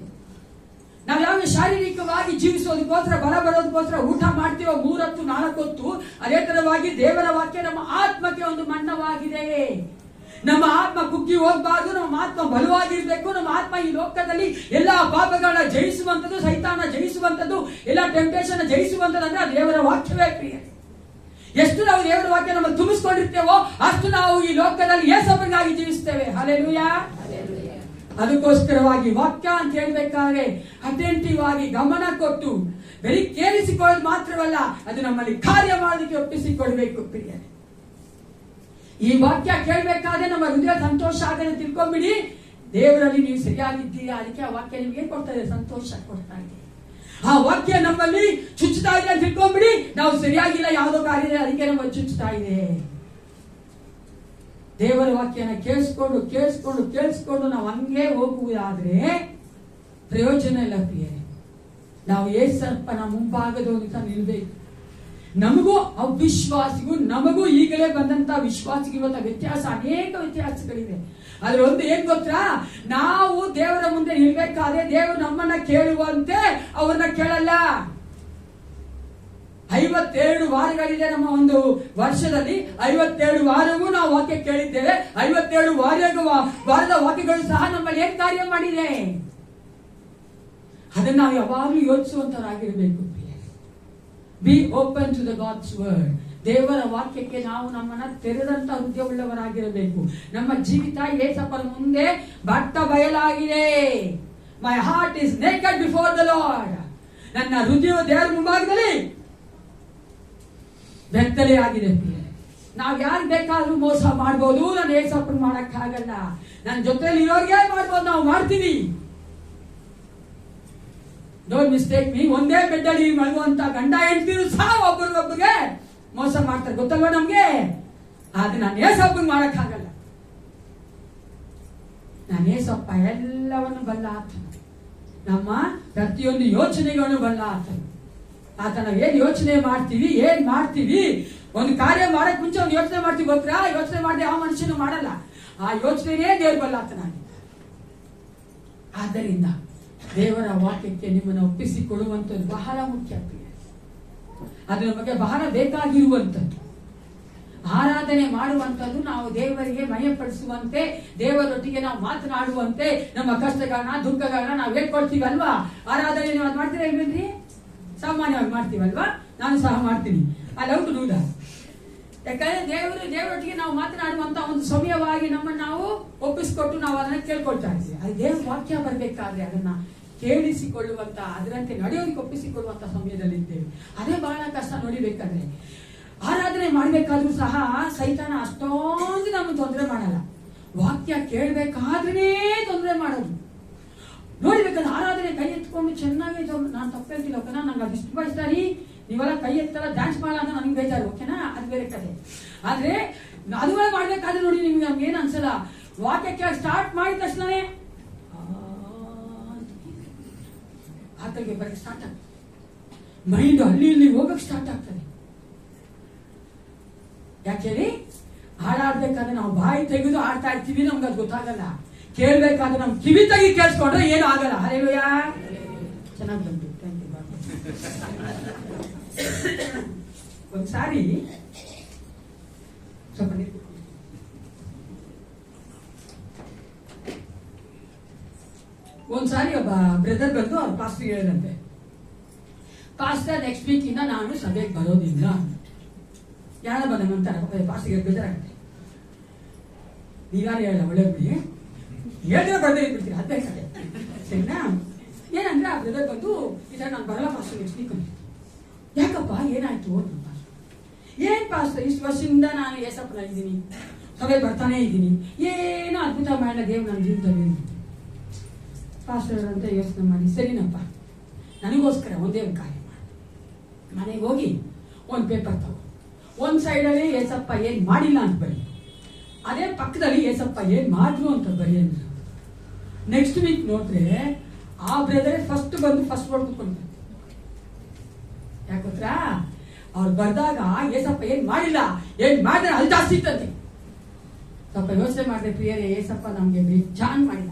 ನಾವು ಯಾವ ಶಾರೀರಿಕವಾಗಿ ಜೀವಿಸೋದಕ್ಕೋಸ್ಕರ, ಬಲ ಬರೋದಕ್ಕೋಸ್ಕರ ಊಟ ಮಾಡ್ತೀವೋ 3 ಹೊತ್ತು 4 ಹೊತ್ತು, ಅದೇ ತರವಾಗಿ ದೇವರ ವಾಕ್ಯ ನಮ್ಮ ಆತ್ಮಕ್ಕೆ ಒಂದು ಮಣ್ಣವಾಗಿದೆ. ನಮ್ಮ ಆತ್ಮ ಕುಗ್ಗಿ ಹೋಗಬಾರ್ದು, ನಮ್ಮ ಆತ್ಮ ಬಲವಾಗಿರ್ಬೇಕು. ನಮ್ಮ ಆತ್ಮ ಈ ಲೋಕದಲ್ಲಿ ಎಲ್ಲಾ ಪಾಪಗಳನ್ನ ಜಯಿಸುವಂತದ್ದು, ಸೈತಾನ ಜಯಿಸುವಂತದ್ದು, ಎಲ್ಲಾ ಟೆಂಪ್ಟೇಷನ್ ಜಯಿಸುವಂತದ್ದು ಅಂದ್ರೆ ದೇವರ ವಾಕ್ಯವೇ ಪ್ರಿಯ. ಎಷ್ಟು ನಾವು ದೇವರ ವಾಕ್ಯ ನಮ್ಮ ತುಂಬಿಸ್ಕೊಂಡಿರ್ತೇವೋ ಅಷ್ಟು ನಾವು ಈ ಲೋಕದಲ್ಲಿ ಯೇಸುವಿಗಾಗಿ ಜೀವಿಸ್ತೇವೆ. ಹಲ್ಲೆಲೂಯಾ. ಅದಕ್ಕೋಸ್ಕರವಾಗಿ ವಾಕ್ಯ ಅಂತ ಹೇಳ್ಬೇಕಾದ್ರೆ ಅಟೆಂಟಿವ್ ಆಗಿ ಗಮನ ಕೊಟ್ಟು ಬರೀ ಕೇಳಿಸಿಕೊಳ್ಳೋದು ಮಾತ್ರವಲ್ಲ, ಅದು ನಮ್ಮಲ್ಲಿ ಕಾರ್ಯ ಮಾಡೋದಕ್ಕೆ ಒಪ್ಪಿಸಿಕೊಳ್ಬೇಕು ಪ್ರಿಯರೇ. ಈ ವಾಕ್ಯ ಕೇಳಬೇಕಾದ್ರೆ ನಮ್ಮ ಹೃದಯ ಸಂತೋಷ ಆಗದೆ ತಿಳ್ಕೊಂಡ್ಬಿಡಿ, ದೇವರಲ್ಲಿ ನೀವು ಸರಿಯಾಗಿದ್ದೀರಾ, ಅದಕ್ಕೆ ಆ ವಾಕ್ಯ ನಿಮ್ಗೆ ಕೊಡ್ತಾ ಇದೆ, ಸಂತೋಷ ಕೊಡ್ತಾ ಇದೆ. ಆ ವಾಕ್ಯ ನಮ್ಮಲ್ಲಿ ಚುಚ್ಚುತ್ತಾ ಇದೆ ಅಂತ ತಿಳ್ಕೊಂಡ್ಬಿಡಿ, ನಾವು ಸರಿಯಾಗಿಲ್ಲ, ಯಾವುದೋ ಕಾರ್ಯ ಅದಕ್ಕೆ ನಮ್ಮಲ್ಲಿ ಚುಚ್ಚುತ್ತಾ ಇದೆ. ದೇವರ ವಾಕ್ಯನ ಕೇಳಿಸ್ಕೊಂಡು ನಾವು ಹಂಗೆ ಹೋಗುವುದಾದ್ರೆ ಪ್ರಯೋಜನ ಇಲ್ಲ ಪ್ರಿಯರೇ. ನಾವು ಏಸಪ್ಪನ ಮುಂಭಾಗದವನಿಗೆ ನಿಲ್ಬೇಕು. ನಮಗೂ ಅವಿಶ್ವಾಸಿಗೂ ನಮಗೂ ಈಗಲೇ ಬಂದಂತ ವಿಶ್ವಾಸಿಗಿರುವಂತ ವ್ಯತ್ಯಾಸ, ಅನೇಕ ವ್ಯತ್ಯಾಸಗಳಿವೆ. ಆದ್ರೆ ಒಂದು ಏನ್ ಗೊತ್ತಾ, ನಾವು ದೇವರ ಮುಂದೆ ನಿಲ್ಬೇಕಾದ್ರೆ ದೇವರು ನಮ್ಮನ್ನ ಕೇಳುವಂತೆ ಅವ್ರನ್ನ ಕೇಳಲ್ಲ. 52 ವಾರಗಳಿದೆ ನಮ್ಮ ಒಂದು ವರ್ಷದಲ್ಲಿ. 52 ವಾರವೂ ನಾವು ವಾಕ್ಯ ಕೇಳಿದ್ದೇವೆ. 52 ವಾರದ ವಾಕ್ಯಗಳು ಸಹ ನಮ್ಮಲ್ಲಿ ಏನ್ ಕಾರ್ಯ ಮಾಡಿದೆ ಅದನ್ನ ನಾವು ಯಾವಾಗಲೂ ಯೋಚಿಸುವಂತವರಾಗಿರ್ಬೇಕು. Be open to the God's word. ದೇವರ ವಾಕ್ಯಕ್ಕೆ ನಾವು ನಮ್ಮನ್ನ ತೆರೆದಂತ ಹೃದಯವುಳ್ಳವರಾಗಿರಬೇಕು. ನಮ್ಮ ಜೀವಿತ ಯೇಸಪ್ಪನ ಮುಂದೆ ಬಟ್ಟ ಬಯಲಾಗಿದೆ. My heart is naked before the lord. ನನ್ನ ಹೃದಯ ದೇವರ ಮುಂಭಾಗದಲ್ಲಿ ಬೆತ್ತಲೆ ಆಗಿದೆ. ನಾವ್ ಯಾರು ಬೇಕಾದ್ರೂ ಮೋಸ ಮಾಡ್ಬೋದು, ನಾನು ಯೇಸಪ್ಪನ ಮಾಡಕ್ಕಾಗಲ್ಲ. ನನ್ನ ಜೊತೆಲಿ ಇರೋರಿಗೆ ಮಾಡ್ಬೋದು, ನಾವು ಮಾಡ್ತೀವಿ. Don't mistake me. ಒಂದೇ ಬೆಡ್ಡಲ್ಲಿ ಮಲಗುವಂತ ಗಂಡ ಹೆಂಡತಿರು ಸಹ ಒಬ್ಬರಿಗೊಬ್ಬರಿಗೆ ಮೋಸ ಮಾಡ್ತಾರೆ, ಗೊತ್ತಲ್ವಾ ನಮ್ಗೆ. ಆದ್ರೆ ನಾನು ಯೇಸಪ್ಪನ ಮಾಡಕ್ಕಾಗಲ್ಲ. ನಾನು ಯೇಸಪ್ಪ ಎಲ್ಲವನ್ನು ಬಲ್ಲ ಆತನು. ನಮ್ಮ ಪ್ರತಿಯೊಂದು ಯೋಚನೆಗಳನ್ನು ಬಲ್ಲ ಆತನು. ಆತ ನಾವು ಏನ್ ಯೋಚನೆ ಮಾಡ್ತೀವಿ, ಏನ್ ಮಾಡ್ತೀವಿ, ಒಂದು ಕಾರ್ಯ ಮಾಡಕ್ ಮುಂಚೆ ಒಂದು ಯೋಚನೆ ಮಾಡ್ತೀವಿ ಗೊತ್ತಾ. ಯೋಚನೆ ಮಾಡದೆ ಯಾವ ಮನುಷ್ಯನು ಮಾಡಲ್ಲ. ಆ ಯೋಚನೆನೇ ದೇವ್ರ ಬಲ್ಲ ಆತನಾಗಿ. ಆದ್ದರಿಂದ ದೇವರ ವಾಕ್ಯಕ್ಕೆ ನಿಮ್ಮನ್ನು ಒಪ್ಪಿಸಿಕೊಳ್ಳುವಂಥದ್ದು ಬಹಳ ಮುಖ್ಯ. ಅದು ನಮಗೆ ಬಹಳ ಬೇಕಾಗಿರುವಂಥದ್ದು. ಆರಾಧನೆ ಮಾಡುವಂಥದ್ದು ನಾವು ದೇವರಿಗೆ ಮಯಪಡಿಸುವಂತೆ, ದೇವರೊಟ್ಟಿಗೆ ನಾವು ಮಾತನಾಡುವಂತೆ, ನಮ್ಮ ಕಷ್ಟಗಳನ್ನ ದುಃಖಗಳನ್ನ ನಾವು ಹೇಳ್ಕೊಳ್ತೀವಿ ಅಲ್ವಾ. ಆರಾಧನೆ ನೀವು ಅದು ಮಾಡ್ತೀರಾ ಇಲ್ವೇನ್ರಿ? ಸಾಮಾನ್ಯವಾಗಿ ಮಾಡ್ತೀವಲ್ವಾ. ನಾನು ಸಹ ಮಾಡ್ತೀನಿ. I love to do that. ಯಾಕಂದ್ರೆ ದೇವರೊಟ್ಟಿಗೆ ನಾವು ಮಾತನಾಡುವಂತ ಒಂದು ಸಮಯವಾಗಿ ನಮ್ಮನ್ನು ನಾವು ಒಪ್ಪಿಸಿಕೊಟ್ಟು ನಾವು ಅದನ್ನ ಕೇಳ್ಕೊಳ್ತಾ ಇದ್ದೀವಿ. ಅದು ದೇವ್ರ ವಾಕ್ಯ ಬರ್ಬೇಕಾದ್ರೆ ಅದನ್ನ ಕೇಳಿಸಿಕೊಳ್ಳುವಂತ, ಅದರಂತೆ ನಡೆಯೋದಕ್ಕೆ ಒಪ್ಪಿಸಿಕೊಳ್ಳುವಂತ ಸಮಯದಲ್ಲಿ ಇದ್ದೇವೆ. ಅದೇ ಬಹಳ ಕಷ್ಟ ನೋಡಿಬೇಕಾದ್ರೆ. ಆರಾಧನೆ ಮಾಡ್ಬೇಕಾದ್ರೂ ಸಹ ಸೈತಾನ ಅಷ್ಟೊಂದು ನಮ್ಗೆ ತೊಂದರೆ ಮಾಡಲ್ಲ. ವಾಕ್ಯ ಕೇಳ್ಬೇಕಾದ್ರೇನೇ ತೊಂದರೆ ಮಾಡೋದು. ನೋಡ್ಬೇಕಂದ್ರೆ ಆರಾಧನೆ ಕೈ ಎತ್ಕೊಂಡು ಚೆನ್ನಾಗಿ, ನಾನು ತಪ್ಪೇಳ್ತಿಲ್ಲ ಓಕೆನಾ, ನಂಗೆ ಅದು ಇಷ್ಟ ರೀ, ನೀವೆಲ್ಲ ಕೈ ಎತ್ತಲ್ಲ ಡ್ಯಾನ್ಸ್ ಮಾಡಲ್ಲ ಅಂತ ನನಗೆ ಬೇಜಾರು ಓಕೆನಾ, ಅದು ಬೇರೆ ಕತೆ. ಆದ್ರೆ ಅದುವೇ ಮಾಡ್ಬೇಕಾದ್ರೆ ನೋಡಿ ನಿಮ್ಗೆ ನಮ್ಗೆ ಏನ್ ಅನ್ಸಲ್ಲ. ವಾಕ್ಯಕ್ಕೆ ಸ್ಟಾರ್ಟ್ ಮಾಡಿದ ತಕ್ಷಣನೇ ಆತಗೆ ಬರಕ್ಕೆ ಸ್ಟಾರ್ಟ್ ಆಗ್ತದೆ. ಮೈಂಡ್ ಅಲ್ಲಿ ಇಲ್ಲಿ ಹೋಗಕ್ಕೆ ಸ್ಟಾರ್ಟ್ ಆಗ್ತದೆ. ಯಾಕೆ ಹಾಡಾಡ್ಬೇಕಾದ್ರೆ ನಾವು ಬಾಯಿ ತೆಗೆದು ಆಡ್ತಾ ಇರ್ತೀವಿ, ನಮ್ಗೆ ಅದು ಗೊತ್ತಾಗಲ್ಲ. ಕೇಳ್ಬೇಕಾದ್ರೆ ನಮ್ ಕಿವಿ ತೆಗಿ ಕೇಳಿಸ್ಕೊಂಡ್ರೆ ಏನು ಆಗಲ್ಲ. ಹಲ್ಲೆಲೂಯಾ. ಚೆನ್ನಾಗಿ ಬಂತು. ಒಂದ್ಸಾರಿ ಸ್ವಲ್ಪ ಒಂದ್ಸಾರಿ ಒಬ್ಬ ಬ್ರದರ್ ಬಂದು ಅವ್ರ ಪಾಸ್ಟರ್ ಹೇಳಿದಂತೆ, ಪಾಸ್ಟರ್ ನೆಕ್ಸ್ಟ್ ವೀಕ್ ಇಂದ ನಾನು ಸಭೆಗೆ ಬರೋದಿಲ್ಲ. ಯಾರ ಬಂದಂತಾರೆ ಪಾಸ್ಟರ್ಗೆ ಬೇಜಾರಾಗುತ್ತೆ. ನೀವ್ಯಾರು ಹೇಳ ಒಳ್ಳೆ ಬಿಡಿ, ಹೇಳಿದ್ರೆ ಬರ್ದೇ ಬಿಡ್ತೀರಿ, ಅದೇ ಕಡೆ ಸರಿನಾ. ಏನಂದ್ರೆ ಆ ಬ್ರದರ್ ಬಂದು ಈ ತರ ನಾನು ಬರಲ್ಲ ಪಾಸ್ಟರ್ ನೆಕ್ಸ್ಟ್ ವೀಕ್ ಅಂತ. ಯಾಕಪ್ಪ ಏನಾಯ್ತು ಅಂತ. ಏನ್ ಪಾಸ್ಟರ್, ಇಷ್ಟು ವರ್ಷದಿಂದ ನಾನು ಏಸಪ್ಪನ ಇದ್ದೀನಿ, ಸಭೆ ಬರ್ತಾನೆ ಇದ್ದೀನಿ, ಏನೋ ಅದ್ಭುತ ಮಾಡಿಲ್ಲ ದೇವ್ ನನ್ನ ಜೀವಿತದಲ್ಲಿ. ಪಾಸ್ಟರ್ ಅಂತ ಯೋಚನೆ ಮಾಡಿ, ಸರಿನಪ್ಪ ನನಗೋಸ್ಕರ ಒಂದೇ ಒಂದು ಕಾರ್ಯ ಮಾಡಿ, ಮನೆಗೆ ಹೋಗಿ ಒಂದು ಪೇಪರ್ ತಗೋ, ಒಂದ್ ಸೈಡಲ್ಲಿ ಏಸಪ್ಪ ಏನ್ ಮಾಡಿಲ್ಲ ಅಂತ ಬರೀ, ಅದೇ ಪಕ್ಕದಲ್ಲಿ ಏಸಪ್ಪ ಏನ್ ಮಾಡಿದ್ರು ಅಂತ ಬರೀ ಅಂದ್ರೆ. ನೆಕ್ಸ್ಟ್ ವೀಕ್ ನೋಡಿದ್ರೆ ಆ ಬ್ರದರ್ ಫಸ್ಟ್ ಬಂದು ಫಸ್ಟ್ ವರ್ಡ್ ಕೂತ್ಕೊಂಡು, ಯಾಕೋತ್ರ ಅವ್ರು ಬರ್ದಾಗ ಏಸಪ್ಪ ಏನ್ ಮಾಡಿಲ್ಲ, ಏನ್ ಮಾಡಿದ್ರೆ ಅಲ್ಲಿ ಜಾಸ್ತಿ ಇತ್ತಂತೆ. ಸ್ವಲ್ಪ ಯೋಚನೆ ಮಾಡಿದೆ ಪ್ರಿಯರೇ, ಏಸಪ್ಪ ನಮ್ಗೆ ಬೇಜಾನ್ ಮಾಡಿಲ್ಲ.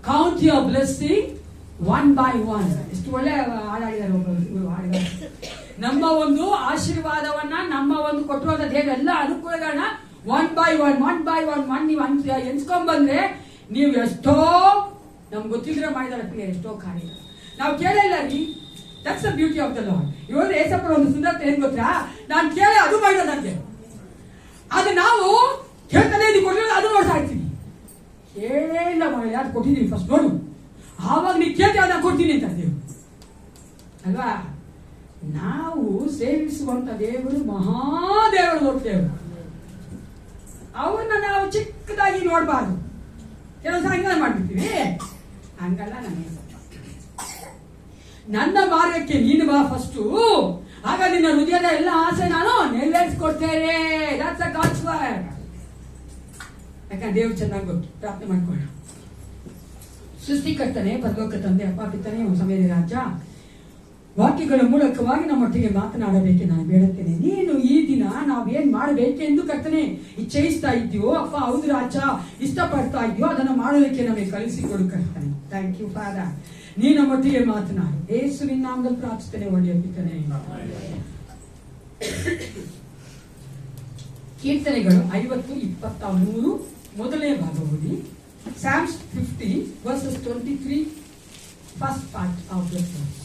Count your blessing one by one. ಎಷ್ಟು ಒಳ್ಳೆ ಹಾಡಾಡಿದ್ದಾರೆ ಒಬ್ಬರು ಹಾಡಿದ್ದಾರೆ. ನಮ್ಮ ಒಂದು ಆಶೀರ್ವಾದವನ್ನ, ನಮ್ಮ ಒಂದು ಕೊಟ್ಟಿರುವಂತ ದೇವರೆಲ್ಲ ಅನುಕೂಲಗಳನ್ನ ಒನ್ ಬೈ ಒನ್ ನೀವು ಎನ್ಸ್ಕೊಂಡ್ ಬಂದ್ರೆ ನೀವು ಎಷ್ಟೋ ನಮ್ಗೆ ಗೊತ್ತಿದ್ರೆ ಮಾಡಿದಾರೆ ಪ್ರಿಯ, ಎಷ್ಟೋ ಕಾರ್ಯ ನಾವು ಕೇಳಿಲ್ಲ ರೀ. That's the beauty of the lord. ಇವಾಗ ಏಸಪ್ಪನ ಒಂದು ಸುಂದರತೆ ಏನ್ ಗೊತ್ತಾ, ನಾನು ಕೇಳಿ ಅದು ಮಾಡಿದ ನನಗೆ, ಅದು ನಾವು ಕೇಳ್ತಾನೆ ಇದು ಕೊಟ್ಟಿಲ್ಲ, ಅದು ನೋಡ್ತಾ ಇರ್ತೀವಿ. ಕೇಳೇ ಇಲ್ಲ ಮಾಡಿ ಯಾರು ಕೊಟ್ಟಿದ್ದೀವಿ ಫಸ್ಟ್ ನೋಡು, ಆವಾಗ ನೀವು ಕೇಳ್ತೀವಿ ಅದನ್ನ ಕೊಡ್ತೀನಿ ಅಂತ ದೇವ್ರು ಅಲ್ವಾ. ನಾವು ಸೇವಿಸುವಂತ ದೇವರು ಮಹಾದೇವರು, ದೊಡ್ಡ ದೇವರು. ಅವ್ರನ್ನ ನಾವು ಚಿಕ್ಕದಾಗಿ ನೋಡಬಾರ್ದು. ಕೆಲವು ಸಹ ಹಂಗ ಮಾಡ್ಬಿಡ್ತೀವಿ. ಹಂಗಲ್ಲ. ನನ್ನ ಮಾರ್ಗಕ್ಕೆ ನೀನು ಬಾ ಫಸ್ಟು, ಆಗ ನಿನ್ನ ಹೃದಯದ ಎಲ್ಲ ಆಸೆ ನಾನು ನೆರವೇರಿಸ್ಕೊಡ್ತೇನೆ. that's a God's word. ಯಾಕಂದ್ರೆ ದೇವ್ರು ಚೆನ್ನಾಗಿ ಗೊತ್ತು. ಪ್ರಾರ್ಥನೆ ಮಾಡ್ಕೊಳ್ಳೋಣ. ಸೃಷ್ಟಿಕರ್ತನೆ, ಪರಲೋಕ ತಂದೆ, ಅಪ್ಪ ಪಿತನೇ, ಸಮಯದ ರಾಜ, ವಾಕ್ಯಗಳ ಮೂಲಕವಾಗಿ ನಮ್ಮೊಟ್ಟಿಗೆ ಮಾತನಾಡಬೇಕೆ ನಾನು ಬೇಡುತ್ತೇನೆ. ನೀನು ಈ ದಿನ ನಾವೇನ್ ಮಾಡಬೇಕೆಂದು ಕರ್ತನೆ ಇಚ್ಛಯಿಸ್ತಾ ಇದ್ದೀವೋ ಅಪ್ಪ, ಹೌದು ರಾಜ, ಇಷ್ಟಪಡ್ತಾ ಇದೆಯೋ ಅದನ್ನು ಮಾಡಲಿಕ್ಕೆ ನಮಗೆ ಕಲಿಸಿಕೊಡು ಕರ್ತನೆ. Thank you father. ನೀ ನಮ್ಮೊಟ್ಟಿಗೆ ಮಾತನಾಡು, ಯೇಸುವಿನ ನಾಮದಲ್ಲಿ ಪ್ರಾರ್ಥಿಸ್ತೇನೆ ಒಳ್ಳೆಯ ಪಿತನೇ. ಕೀರ್ತನೆಗಳು 50:23 ಮೊದಲನೇ ಭಾಗ ಓದಿ. Psalms 50 verses 23, first part of the verse.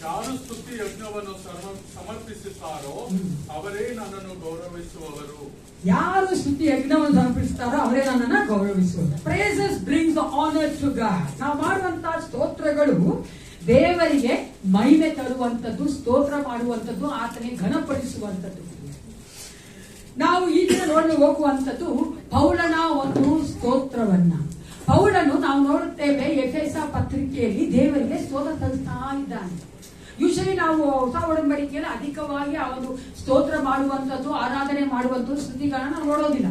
ಯಾರು ಸ್ತುತಿ ಯಜ್ಞವನ್ನು ಸಮರ್ಪಿಸುತ್ತಾರೋ ಅವರೇ ನನ್ನನ್ನು ಗೌರವಿಸುವವರು. ಯಾರು ಸ್ತುತಿ ಯಜ್ಞವನ್ನು ಸಮರ್ಪಿಸುತ್ತಾರೋ ಅವರೇ ನನ್ನನ್ನು ಗೌರವಿಸುವರು. Praises brings the honor to God. ನಾವು ಮಾಡುವಂತಹ ಸ್ತೋತ್ರಗಳು ದೇವರಿಗೆ ಮಹಿಮೆ ತರುವಂತದ್ದು, ಸ್ತೋತ್ರ ಮಾಡುವಂತದ್ದು, ಆತನಿಗೆ ಘನಪಡಿಸುವಂತದ್ದು. ನಾವು ಈ ದಿನ ನೋಡಲು ಹೋಗುವಂತದ್ದು ಪೌಲನ ಒಂದು ಸ್ತೋತ್ರವನ್ನ. ಪೌಲನು ನಾವು ನೋಡುತ್ತೇವೆ ಎಫೆಸ ಪತ್ರಿಕೆಯಲ್ಲಿ ದೇವರಿಗೆ ಸ್ತೋತ್ರ ಸಲ್ಲಿಸ್ತಾ ಇದ್ದಾನೆ. ಯೂಶಲಿ ನಾವು ಹೊಸ ಒಡಂಬಡಿಕೆಯಲ್ಲಿ ಅಧಿಕವಾಗಿ ಆ ಒಂದು ಸ್ತೋತ್ರ ಮಾಡುವಂತದ್ದು, ಆರಾಧನೆ ಮಾಡುವಂತದ್ದು, ಸ್ತುತಿಗಳನ್ನ ನಾವು ನೋಡೋದಿಲ್ಲ.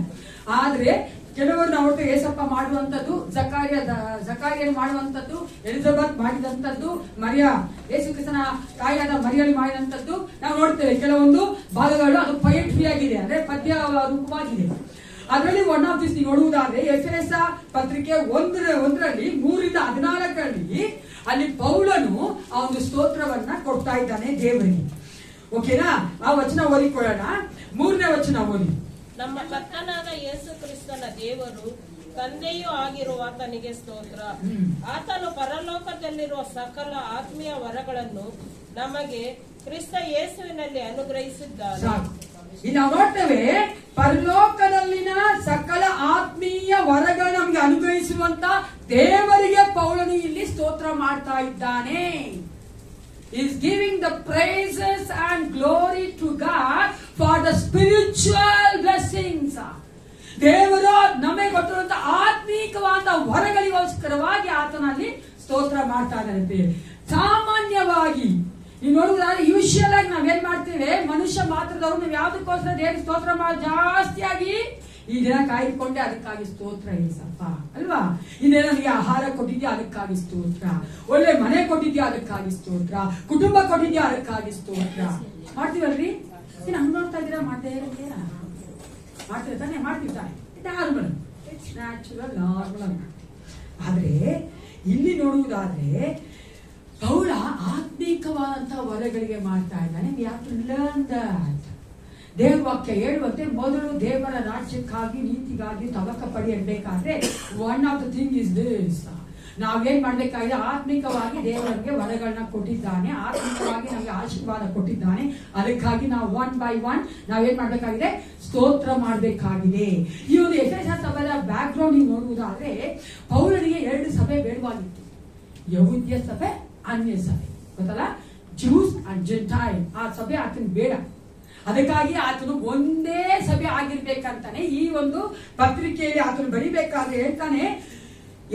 ಆದ್ರೆ ಕೆಲವರು ನಾವು ಏಸಪ್ಪ ಮಾಡುವಂತದ್ದು, ಜಕಾರಿಯ ಮಾಡುವಂತದ್ದು, ಎಲಿಜಬೆತ್ ಮಾಡಿದಂತದ್ದು, ಯೇಸು ಕ್ರಿಸ್ತನ ತಾಯಿಯಾದ ಮರಿಯಲ್ಲಿ ಮಾಡಿದಂತದ್ದು ನಾವು ನೋಡ್ತೇವೆ. ಕೆಲವೊಂದು ಭಾಗಗಳು ಅದು ಪೊಯೆಟ್ರಿ ಆಗಿದೆ, ಅಂದ್ರೆ ಪದ್ಯ ರೂಪವಾಗಿದೆ. ಅದರಲ್ಲಿ ಒನ್ ಆಫ್ ದಿಸ್ ನೋಡುವುದಾದ್ರೆ ಎಫೆಸ ಪತ್ರಿಕೆ 1:1 3-14 ಅಲ್ಲಿ ಪೌಲನು ಆ ಒಂದು ಸ್ತೋತ್ರವನ್ನ ಕೊಡ್ತಾ ಇದ್ದಾನೆ ದೇವರಿಗೆ. ಓಕೆನಾ? ಆ ವಚನ ಓದಿಕೊಳ್ಳೋಣ. 3ನೇ ವಚನ ಓದಿ. ನಮ್ಮ ಕರ್ತನಾದ ಯೇಸು ಕ್ರಿಸ್ತನ ದೇವರು ತಂದೆಯೂ ಆಗಿರುವ ಆತನಿಗೆ ಸ್ತೋತ್ರ. ಆತನು ಪರಲೋಕದಲ್ಲಿರುವ ಸಕಲ ಆತ್ಮೀಯ ವರಗಳನ್ನು ನಮಗೆ ಕ್ರಿಸ್ತ ಯೇಸುವಿನಲ್ಲಿ ಅನುಗ್ರಹಿಸಿದ್ದಾನೆ. ಇಲ್ಲಿ ನಾವು ನೋಡ್ತೇವೆ, ಪರಲೋಕದಲ್ಲಿನ ಸಕಲ ಆತ್ಮೀಯ ವರಗಳು ನಮಗೆ ಅನುಗ್ರಹಿಸುವಂತ ದೇವರಿಗೆ ಪೌಲನು ಇಲ್ಲಿ ಸ್ತೋತ್ರ ಮಾಡ್ತಾ ಇದ್ದಾನೆ. is giving the praises and glory to God for the spiritual blessings. ದೇವರು ನಮಗೆ ಕೊಟ್ಟಿರುವಂತಹ ಆತ್ಮೀಕವಾದ ವರಗಳಿಗೋಸ್ಕರವಾಗಿ ಆತನಲ್ಲಿ ಸ್ತೋತ್ರ ಮಾಡ್ತಾ ಇದ್ದಾನೆ. ಸಾಮಾನ್ಯವಾಗಿ ನೀವು ನೋಡುವುದಾದ್ರೆ ಯೂಶುವಲ್ ಆಗಿ ನಾವೇನ್ ಮಾಡ್ತೇವೆ, ಮನುಷ್ಯ ಮಾತ್ರದವರು ನಾವು ಯಾವ್ದಕ್ಕೋಸ್ಕರ ದೇವರಿಗೆ ಸ್ತೋತ್ರ ಮಾಡಿ ಜಾಸ್ತಿಯಾಗಿ ಈ ದಿನ ಕಾಯ್ದುಕೊಂಡೆ ಅದಕ್ಕಾಗಿ ಸ್ತೋತ್ರ ಏಸಪ್ಪ ಅಲ್ವಾ. ಇದೇ ನನಗೆ ಆಹಾರ ಕೊಟ್ಟಿದ್ಯಾ ಅದಕ್ಕಾಗಿ ಸ್ತೋತ್ರ, ಒಳ್ಳೆ ಮನೆ ಕೊಟ್ಟಿದ್ಯಾ ಅದಕ್ಕಾಗಿ ಸ್ತೋತ್ರ, ಕುಟುಂಬ ಕೊಟ್ಟಿದ್ಯಾ ಅದಕ್ಕಾಗಿ ಸ್ತೋತ್ರ ಮಾಡ್ತೀವಲ್ರಿ. ಹಂಗ ನೋಡ್ತಾ ಇದ್ದೀರಾ? ಮಾಡ್ತಾ ಇರೋದೇನ ಮಾಡ್ತಿರ್ತಾನೆ, ಮಾಡ್ತಿರ್ತಾನೆ. Normal, it's natural, normal. ಆದ್ರೆ ಇಲ್ಲಿ ನೋಡುವುದಾದ್ರೆ ಪೌಲ ಆತ್ಮೀಕವಾದಂತಹ ವರಗಳಿಗೆ ಮಾಡ್ತಾ ಇದ್ದಾನೆ. We have to learn that. ದೇವರ ವಾಕ್ಯ ಹೇಳುವಂತೆ ಮೊದಲು ದೇವರ ರಾಜ್ಯಕ್ಕಾಗಿ ನೀತಿಗಾಗಿ ತವಕ ಪಡೆಯಬೇಕಾದ್ರೆ one of the thing is this. ನಾವೇನ್ ಮಾಡ್ಬೇಕಾಗಿದೆ, ಆತ್ಮಿಕವಾಗಿ ದೇವರಿಗೆ ವರಗಳನ್ನ ಕೊಟ್ಟಿದ್ದಾನೆ, ಆತ್ಮಿಕವಾಗಿ ನಮಗೆ ಆಶೀರ್ವಾದ ಕೊಟ್ಟಿದ್ದಾನೆ. ಅದಕ್ಕಾಗಿ ನಾವು 1 by 1 ನಾವೇನ್ ಮಾಡ್ಬೇಕಾಗಿದೆ, ಸ್ತೋತ್ರ ಮಾಡಬೇಕಾಗಿದೆ. ಈ ಒಂದು ಎಫೆಸ ಸಭೆಯ ಬ್ಯಾಕ್ ಗ್ರೌಂಡ್ ನೀವು ನೋಡುವುದಾದ್ರೆ ಪೌಲನಿಗೆ 2 ಸಭೆ ಬೇಡವಾಗಿತ್ತು, ಯಹೂದ್ಯ ಸಭೆ, ಅನ್ಯ ಸಭೆ. ಗೊತ್ತಲ್ಲ, ಜ್ಯೂಸ್ ಅಂಡ್ ಜೆಂಟೈಲ್. ಆ ಸಭೆ ಆತನ ಬೇಡ. ಅದಕ್ಕಾಗಿ ಆತನು ಒಂದೇ ಸಭೆ ಆಗಿರ್ಬೇಕಂತಾನೆ ಈ ಒಂದು ಪತ್ರಿಕೆಯಲ್ಲಿ ಆತನು ಬರೀಬೇಕಾದ್ರೆ ಹೇಳ್ತಾನೆ,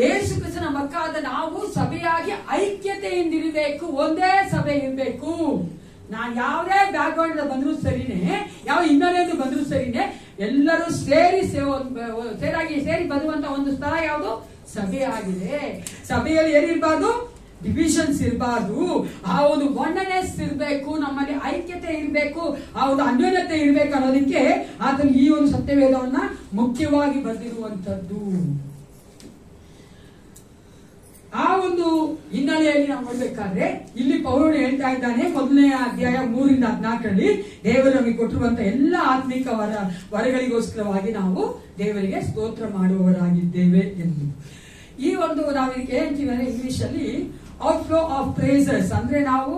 ಯೇಸು ಕ್ರಿಸ್ತನ ಮಕ್ಕಳಾದ ನಾವು ಸಭೆಯಾಗಿ ಐಕ್ಯತೆಯಿಂದಿರಬೇಕು, ಒಂದೇ ಸಭೆ ಇರಬೇಕು. ನಾನ್ ಯಾವುದೇ ಬ್ಯಾಕ್ ಗ್ರೌಂಡ್ ಬಂದ್ರು ಸರಿನೇ, ಯಾವ ಹಿನ್ನೆಲೆಯಿಂದ ಬಂದ್ರು ಸರಿನೇ, ಎಲ್ಲರೂ ಸೇರಿ ಬರುವಂತ ಒಂದು ಸ್ಥಳ ಯಾವುದು? ಸಭೆ ಆಗಿದೆ. ಸಭೆಯಲ್ಲಿ ಏನಿರಬಾರ್ದು, ಡಿವಿಷನ್ಸ್ ಇರಬಾರ್ದು. ಆ ಒಂದು ಒನ್ನೆಸ್ ಇರಬೇಕು, ನಮ್ಮಲ್ಲಿ ಐಕ್ಯತೆ ಇರಬೇಕು, ಆ ಒಂದು ಅನ್ಯೋನ್ಯತೆ ಇರಬೇಕು ಅನ್ನೋದಕ್ಕೆ ಆತನು ಈ ಒಂದು ಸತ್ಯವೇದವನ್ನ ಮುಖ್ಯವಾಗಿ ಬರೆದಿರುವಂತದ್ದು. ಆ ಒಂದು ಹಿನ್ನೆಲೆಯಲ್ಲಿ ನಾವು ನೋಡ್ಬೇಕಾದ್ರೆ ಇಲ್ಲಿ ಪೌಲನು ಹೇಳ್ತಾ ಇದ್ದಾನೆ, 1ನೇ ಅಧ್ಯಾಯ 3-14 ದೇವರು ನಮಗೆ ಕೊಟ್ಟಿರುವಂತಹ ಎಲ್ಲ ಆತ್ಮಿಕ ವರಗಳಿಗೋಸ್ಕರವಾಗಿ ನಾವು ದೇವರಿಗೆ ಸ್ತೋತ್ರ ಮಾಡುವವರಾಗಿದ್ದೇವೆ ಎಂದು. ಈ ಒಂದು ನಾವು ಏನಂತೀವಿ ಅಂದ್ರೆ ಇಂಗ್ಲಿಷ್ ಅಲ್ಲಿ ಔಟ್ಫ್ಲೋ ಆಫ್ ಪ್ರೇಸಸ್ ಅಂದ್ರೆ ನಾವು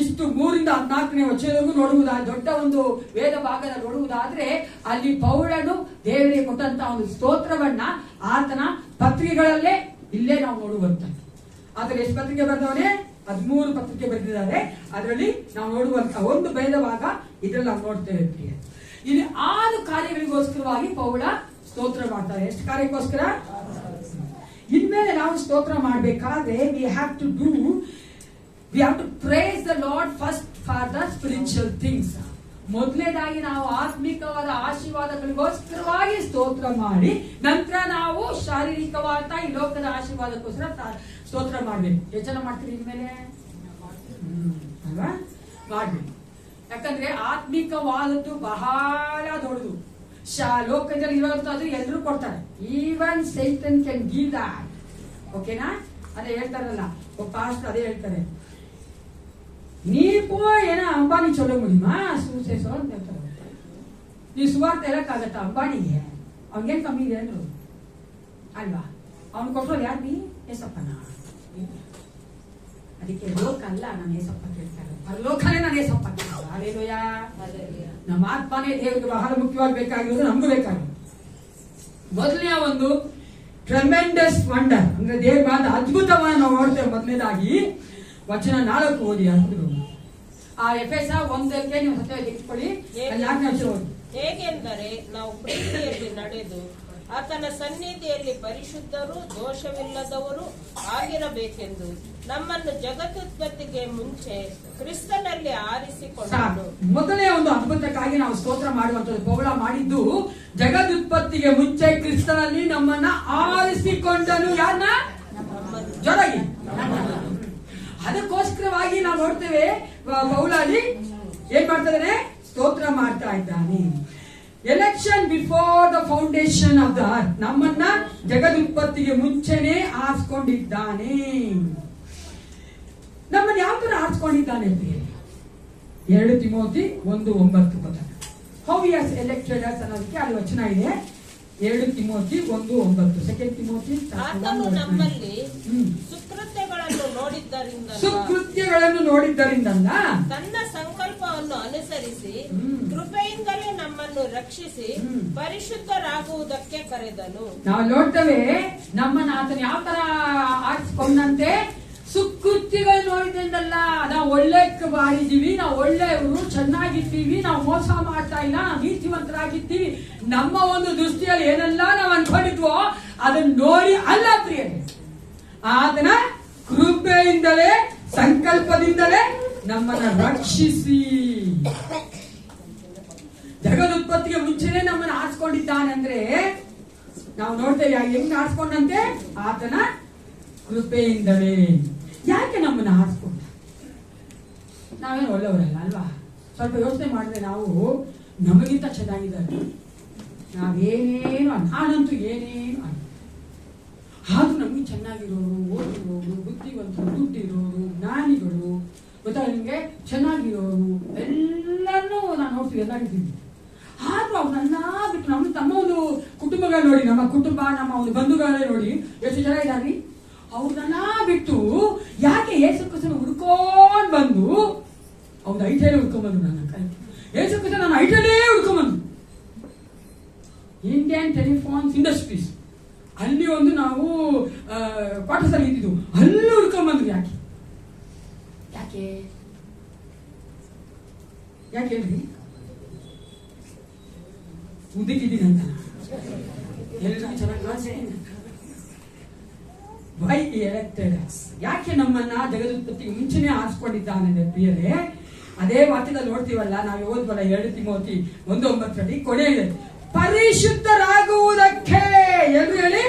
ಇಷ್ಟು 3-14 ವಚನವರೆಗೂ ನೋಡುವುದಾದ್ರೆ, ದೊಡ್ಡ ಒಂದು ವೇದ ಭಾಗದ ನೋಡುವುದಾದ್ರೆ ಅಲ್ಲಿ ಪೌಲನು ದೇವರಿಗೆ ಕೊಟ್ಟಂತಹ ಒಂದು ಸ್ತೋತ್ರವನ್ನ ಆತನ ಪತ್ರಿಕೆಗಳಲ್ಲೇ ಇಲ್ಲೇ ನಾವು ನೋಡುವಂತದ್ದು. ಆತನ ಎಷ್ಟು ಪತ್ರಿಕೆ ಬರೆದವನೇ? 13 ಪತ್ರಿಕೆ ಬರೆದಿದ್ದಾರೆ. ಅದರಲ್ಲಿ ನಾವು ನೋಡುವಂತ ಒಂದು ವೇದ ಭಾಗ ಇದ್ರಲ್ಲಿ ನಾವು ನೋಡ್ತೇವೆ. ಇಲ್ಲಿ 6 ಕಾರ್ಯಗಳಿಗೋಸ್ಕರವಾಗಿ ಪೌಲ ಸ್ತೋತ್ರ ಮಾಡ್ತಾರೆ. ಎಷ್ಟು ಕಾರ್ಯಕ್ಕೋಸ್ಕರ? ಇನ್ಮೇಲೆ ನಾವು ಸ್ತೋತ್ರ ಮಾಡಬೇಕಾದ್ರೆ we have to praise the Lord first for the spiritual things. ಮೊದಲನೇದಾಗಿ ನಾವು ಆತ್ಮಿಕವಾದ ಆಶೀರ್ವಾದಗಳಿಗೋಸ್ಕರವಾಗಿ ಸ್ತೋತ್ರ ಮಾಡಿ, ನಂತರ ನಾವು ಶಾರೀರಿಕವಾದ ಈ ಲೋಕದ ಆಶೀರ್ವಾದಕ್ಕೋಸ್ಕರ ಸ್ತೋತ್ರ ಮಾಡ್ಬೇಕು. ಎಷ್ಟು ಜನ ಮಾಡ್ತೀರಿ ಇನ್ಮೇಲೆ? ಅಲ್ವಾ? ಮಾಡ್ಬೇಕು. ಯಾಕಂದ್ರೆ ಆತ್ಮಿಕವಾದದ್ದು ಬಹಳ ದೊಡ್ಡದು. ಲೋಕದಲ್ಲಿ ಇರೋದು ಎಲ್ಲರೂ ಕೊಡ್ತಾರೆ. Even ಸೈತನ್ can give that. ಓಕೆನಾ? ಅದೇ ಹೇಳ್ತಾರಲ್ಲ ಪಾಸ್ಟ್, ಅದೇ ಹೇಳ್ತಾರೆ, ನೀ ಏನೋ ಅಂಬಾನಿ ಚೊಲೋ ಮುಡಿಮಾ ಸೂಸೇಸೋ ಅಂತ ಹೇಳ್ತಾರೆ. ನೀವು ಸುವಾರ್ತೆ ಹೇಳಕ್ಕಾಗತ್ತ ಅಂಬಾನಿಗೆ? ಅವ್ನಿಗೇನ್ ಕಮ್ಮಿ ಇದೆ ಅಂದ್ರು ಅಲ್ವಾ? ಅವ್ನು ಕೊಟ್ಟರು ಯಾರು? ನೀ ಏಸಪ್ಪನ. ಅದಕ್ಕೆ ಲೋಕ ಅಲ್ಲ ನಾನು ಏಸಪ್ಪ ಕೇಳ್ತಾರೆ, ಪರಲೋಕನೇ ನಾನು ಏಸಪ್ಪ ಕೇಳ್ತಾರೆ. ಅಲ್ಲೇಲೂಯಾ. ನಮ್ಮ ಆತ್ಮನೇ ದೇವರಿಗೆ ಬಹಳ ಮುಖ್ಯವಾಗಿ ಬೇಕಾಗಿರೋದು, ನಮಗೂ ಬೇಕಾಗಿರೋದು. ಮೊದಲನೇ ಒಂದು ಟ್ರೆಮೆಂಡಸ್ ವಂಡರ್ ಅಂದ್ರೆ ದೇವ್ರ ಬಾದ ಅದ್ಭುತವಾಗಿ ನಾವು ನೋಡ್ತೇವೆ. ಮೊದಲನೇದಾಗಿ ವಚನ 4 ಓದಿ. ಆ ಎಫೆಸ 1ಕ್ಕೆ ನೀವು ಸತ್ಯವಾಗಿ ಇಟ್ಕೊಳ್ಳಿ. ಹೇಗೆಂದರೆ ನಾವು ಪ್ರೀತಿಯಲ್ಲಿ ನಡೆದು ಆತನ ಸನ್ನಿಧಿಯಲ್ಲಿ ಪರಿಶುದ್ಧರು ದೋಷವಿಲ್ಲದವರು ಆಗಿರಬೇಕೆಂದು ನಮ್ಮನ್ನು ಜಗದುತ್ಪತ್ತಿಗೆ ಮುಂಚೆ ಕ್ರಿಸ್ತನಲ್ಲಿ ಆರಿಸಿಕೊಂಡನು. ಮೊದಲನೇ ಒಂದು ಅದ್ಭುತಕ್ಕಾಗಿ ನಾವು ಸ್ತೋತ್ರ ಮಾಡುವಂತದ್ದು. ಪೌಲ ಮಾಡಿದ್ದು ಜಗದುತ್ಪತ್ತಿಗೆ ಮುಂಚೆ ಕ್ರಿಸ್ತನಲ್ಲಿ ನಮ್ಮನ್ನ ಆರಿಸಿಕೊಂಡನು. ಯಾರನ್ನ? ಜೊತೆಗೆ ಅದಕ್ಕೋಸ್ಕರವಾಗಿ ನಾವು ನೋಡ್ತೇವೆ ಪೌಲಾಲಿ ಏನ್ ಮಾಡ್ತಾ ಇದ್ದಾನೆ? ಸ್ತೋತ್ರ ಮಾಡ್ತಾ ಇದ್ದಾನೆ. Election before the foundation of the earth, ನಮ್ಮನ್ನ ಜಗದುತ್ಪತ್ತಿಗೆ ಮುಂಚೆನೆ ಆರಿಸ್ಕೊಂಡಿದ್ದಾನೆ. ನಮ್ಮನ್ನ ಯಾವ ತರ ಆರಿಸ್ಕೊಂಡಿದ್ದಾನೆ ಅಂತ 2 Timothy 1:9 how he has elected us ಅನ್ನೋದಕ್ಕೆ ಅಲ್ಲಿ ವಚನ ಇದೆ. 2 ತಿಮೋತಿ 1:9. 2 ತಿಮೋತಿ ಆತನು ನಮ್ಮಲ್ಲಿ ಸುಕೃತ್ಯಗಳನ್ನು ನೋಡಿದ್ದರಿಂದಲ್ಲ ತನ್ನ ಸಂಕಲ್ಪವನ್ನು ಅನುಸರಿಸಿ ಕೃಪೆಯಿಂದಲೇ ನಮ್ಮನ್ನು ರಕ್ಷಿಸಿ ಪರಿಶುದ್ಧರಾಗುವುದಕ್ಕೆ ಕರೆದನು. ನಾವು ನೋಡ್ತೇವೆ ನಮ್ಮನ್ನ ಆತನ ಯಾವ ತರ ಆರಿಸಿಕೊಂಡಂತೆ. ಸುಕೃತ್ಯಗಳು ನೋಡಿದ್ರಿಂದಲ್ಲ. ನಾವು ಒಳ್ಳೆ ಬಾರಿದ್ದೀವಿ, ನಾವು ಒಳ್ಳೆಯವರು, ಚೆನ್ನಾಗಿದ್ದೀವಿ, ನಾವು ಮೋಸ ಮಾಡ್ತಾ ಇಲ್ಲ, ನಾವು ನೀತಿವಂತರಾಗಿದ್ದೀವಿ, ನಮ್ಮ ಒಂದು ದೃಷ್ಟಿಯಲ್ಲಿ ಏನೆಲ್ಲ ನಾವು ಅನ್ಕೊಂಡಿದ್ವೋ ಅದನ್ನ ನೋಡಿ ಅಲ್ಲ ಪ್ರಿಯರೇ, ಆತನ ಕೃಪೆಯಿಂದಲೇ ಸಂಕಲ್ಪದಿಂದಲೇ ನಮ್ಮನ್ನ ರಕ್ಷಿಸಿ ಜಗದುತ್ಪತ್ತಿಗೆ ಮುಂಚೆನೆ ನಮ್ಮನ್ನ ಆರಿಸ್ಕೊಂಡಿದ್ದಾನೆ. ಅಂದ್ರೆ ನಾವು ನೋಡ್ತೇವೆ ಹೆಂಗ್ ಆರಿಸ್ಕೊಂಡಂತೆ? ಆತನ ಕೃಪೆಯಿಂದಲೇ. ಯಾಕೆ ನಮ್ಮನ್ನ ಆರಿಸ್ಕೊಂಡ? ನಾವೇನು ಒಳ್ಳೆಯವರಲ್ಲ ಅಲ್ವಾ? ಸ್ವಲ್ಪ ಯೋಚನೆ ಮಾಡಿದ್ರೆ ನಾವು ನಮಗಿಂತ ಚೆನ್ನಾಗಿದ್ದಾರೆ. ನಾವೇನೇನು ನಾನಂತೂ ಏನೇನು ಆದ್ರೂ ನಮ್ಗೆ ಚೆನ್ನಾಗಿರೋರು, ಓದಿರೋರು, ಬುದ್ಧಿವಂತರು, ದುಡ್ಡಿರೋರು, ಜ್ಞಾನಿಗಳು, ಗೊತ್ತಾ ನಿಮ್ಗೆ, ಚೆನ್ನಾಗಿರೋರು ಎಲ್ಲರನ್ನೂ ನಾನು ನೋಡ್ತೀವಿ, ಎಲ್ಲ ಇದ್ದೀವಿ. ಆದ್ರೂ ಅವ್ರನ್ನ ಬಿಟ್ಟು ನಮ್ಮ ಒಂದು ಕುಟುಂಬಗಳು ನೋಡಿ, ನಮ್ಮ ಕುಟುಂಬ, ನಮ್ಮ ಒಂದು ಬಂಧುಗಳೇ ನೋಡಿ ಎಷ್ಟು ಜನ ಇದ್ದಾರಿ. ಅವ್ರನ್ನ ಬಿಟ್ಟು ಯಾಕೆ ಯೇಸು ಕ್ರಿಸ್ತನ ಹುಡ್ಕೊಂಡ್ ಬಂದು ಅವ್ನ ಐಟೇನೆ ಹುಡ್ಕೊಂಡ್ಬಂದು, ನನ್ನ ಕೈ ಯೇಸು ಕ್ರಿಸ್ತ ನನ್ನ ಐಟೇನೇ ಹುಡ್ಕೊಂಡ್ಬಂದು ಇಂಡಿಯನ್ ಟೆಲಿಫೋನ್ಸ್ ಇಂಡಸ್ಟ್ರೀಸ್ ಅಲ್ಲಿ ಒಂದು ನಾವು ಕ್ವಾರ್ಟರ್ಸ್ ಅಲ್ಲಿ ಇದ್ದಿದ್ದು, ಅಲ್ಲಿ ಹುಡ್ಕೊಂಡ್ಬಂದ್ರು. ಯಾಕೆ ಯಾಕೆ ಯಾಕೆ ಹೇಳ್ರಿ? ಉದಿಗಿದ್ದೀನಿ ಅಂತ ಎಲ್ರಿಗೂ ಚೆನ್ನಾಗಿ. ವೈ ಎಲೆಕ್ಟೆಡ್ ಅಸ್, ಯಾಕೆ ನಮ್ಮನ್ನ ಜಗದುತ್ಪತ್ತಿಗೆ ಮುಂಚೆನೆ ಆರಿಸ್ಕೊಂಡಿದ್ದಾನೆ ಪ್ರಿಯರೇ. ಅದೇ ವಾಕ್ಯದಲ್ಲಿ ನೋಡ್ತೀವಲ್ಲ, ನಾವು ಓದ್ವಲ್ಲ 2 ತಿಮೋತಿ 1:9 ಕೊನೆ ಇದೆ, ಪರಿಶುದ್ಧರಾಗುವುದಕ್ಕೆ. ಎಲ್ರು ಹೇಳಿ,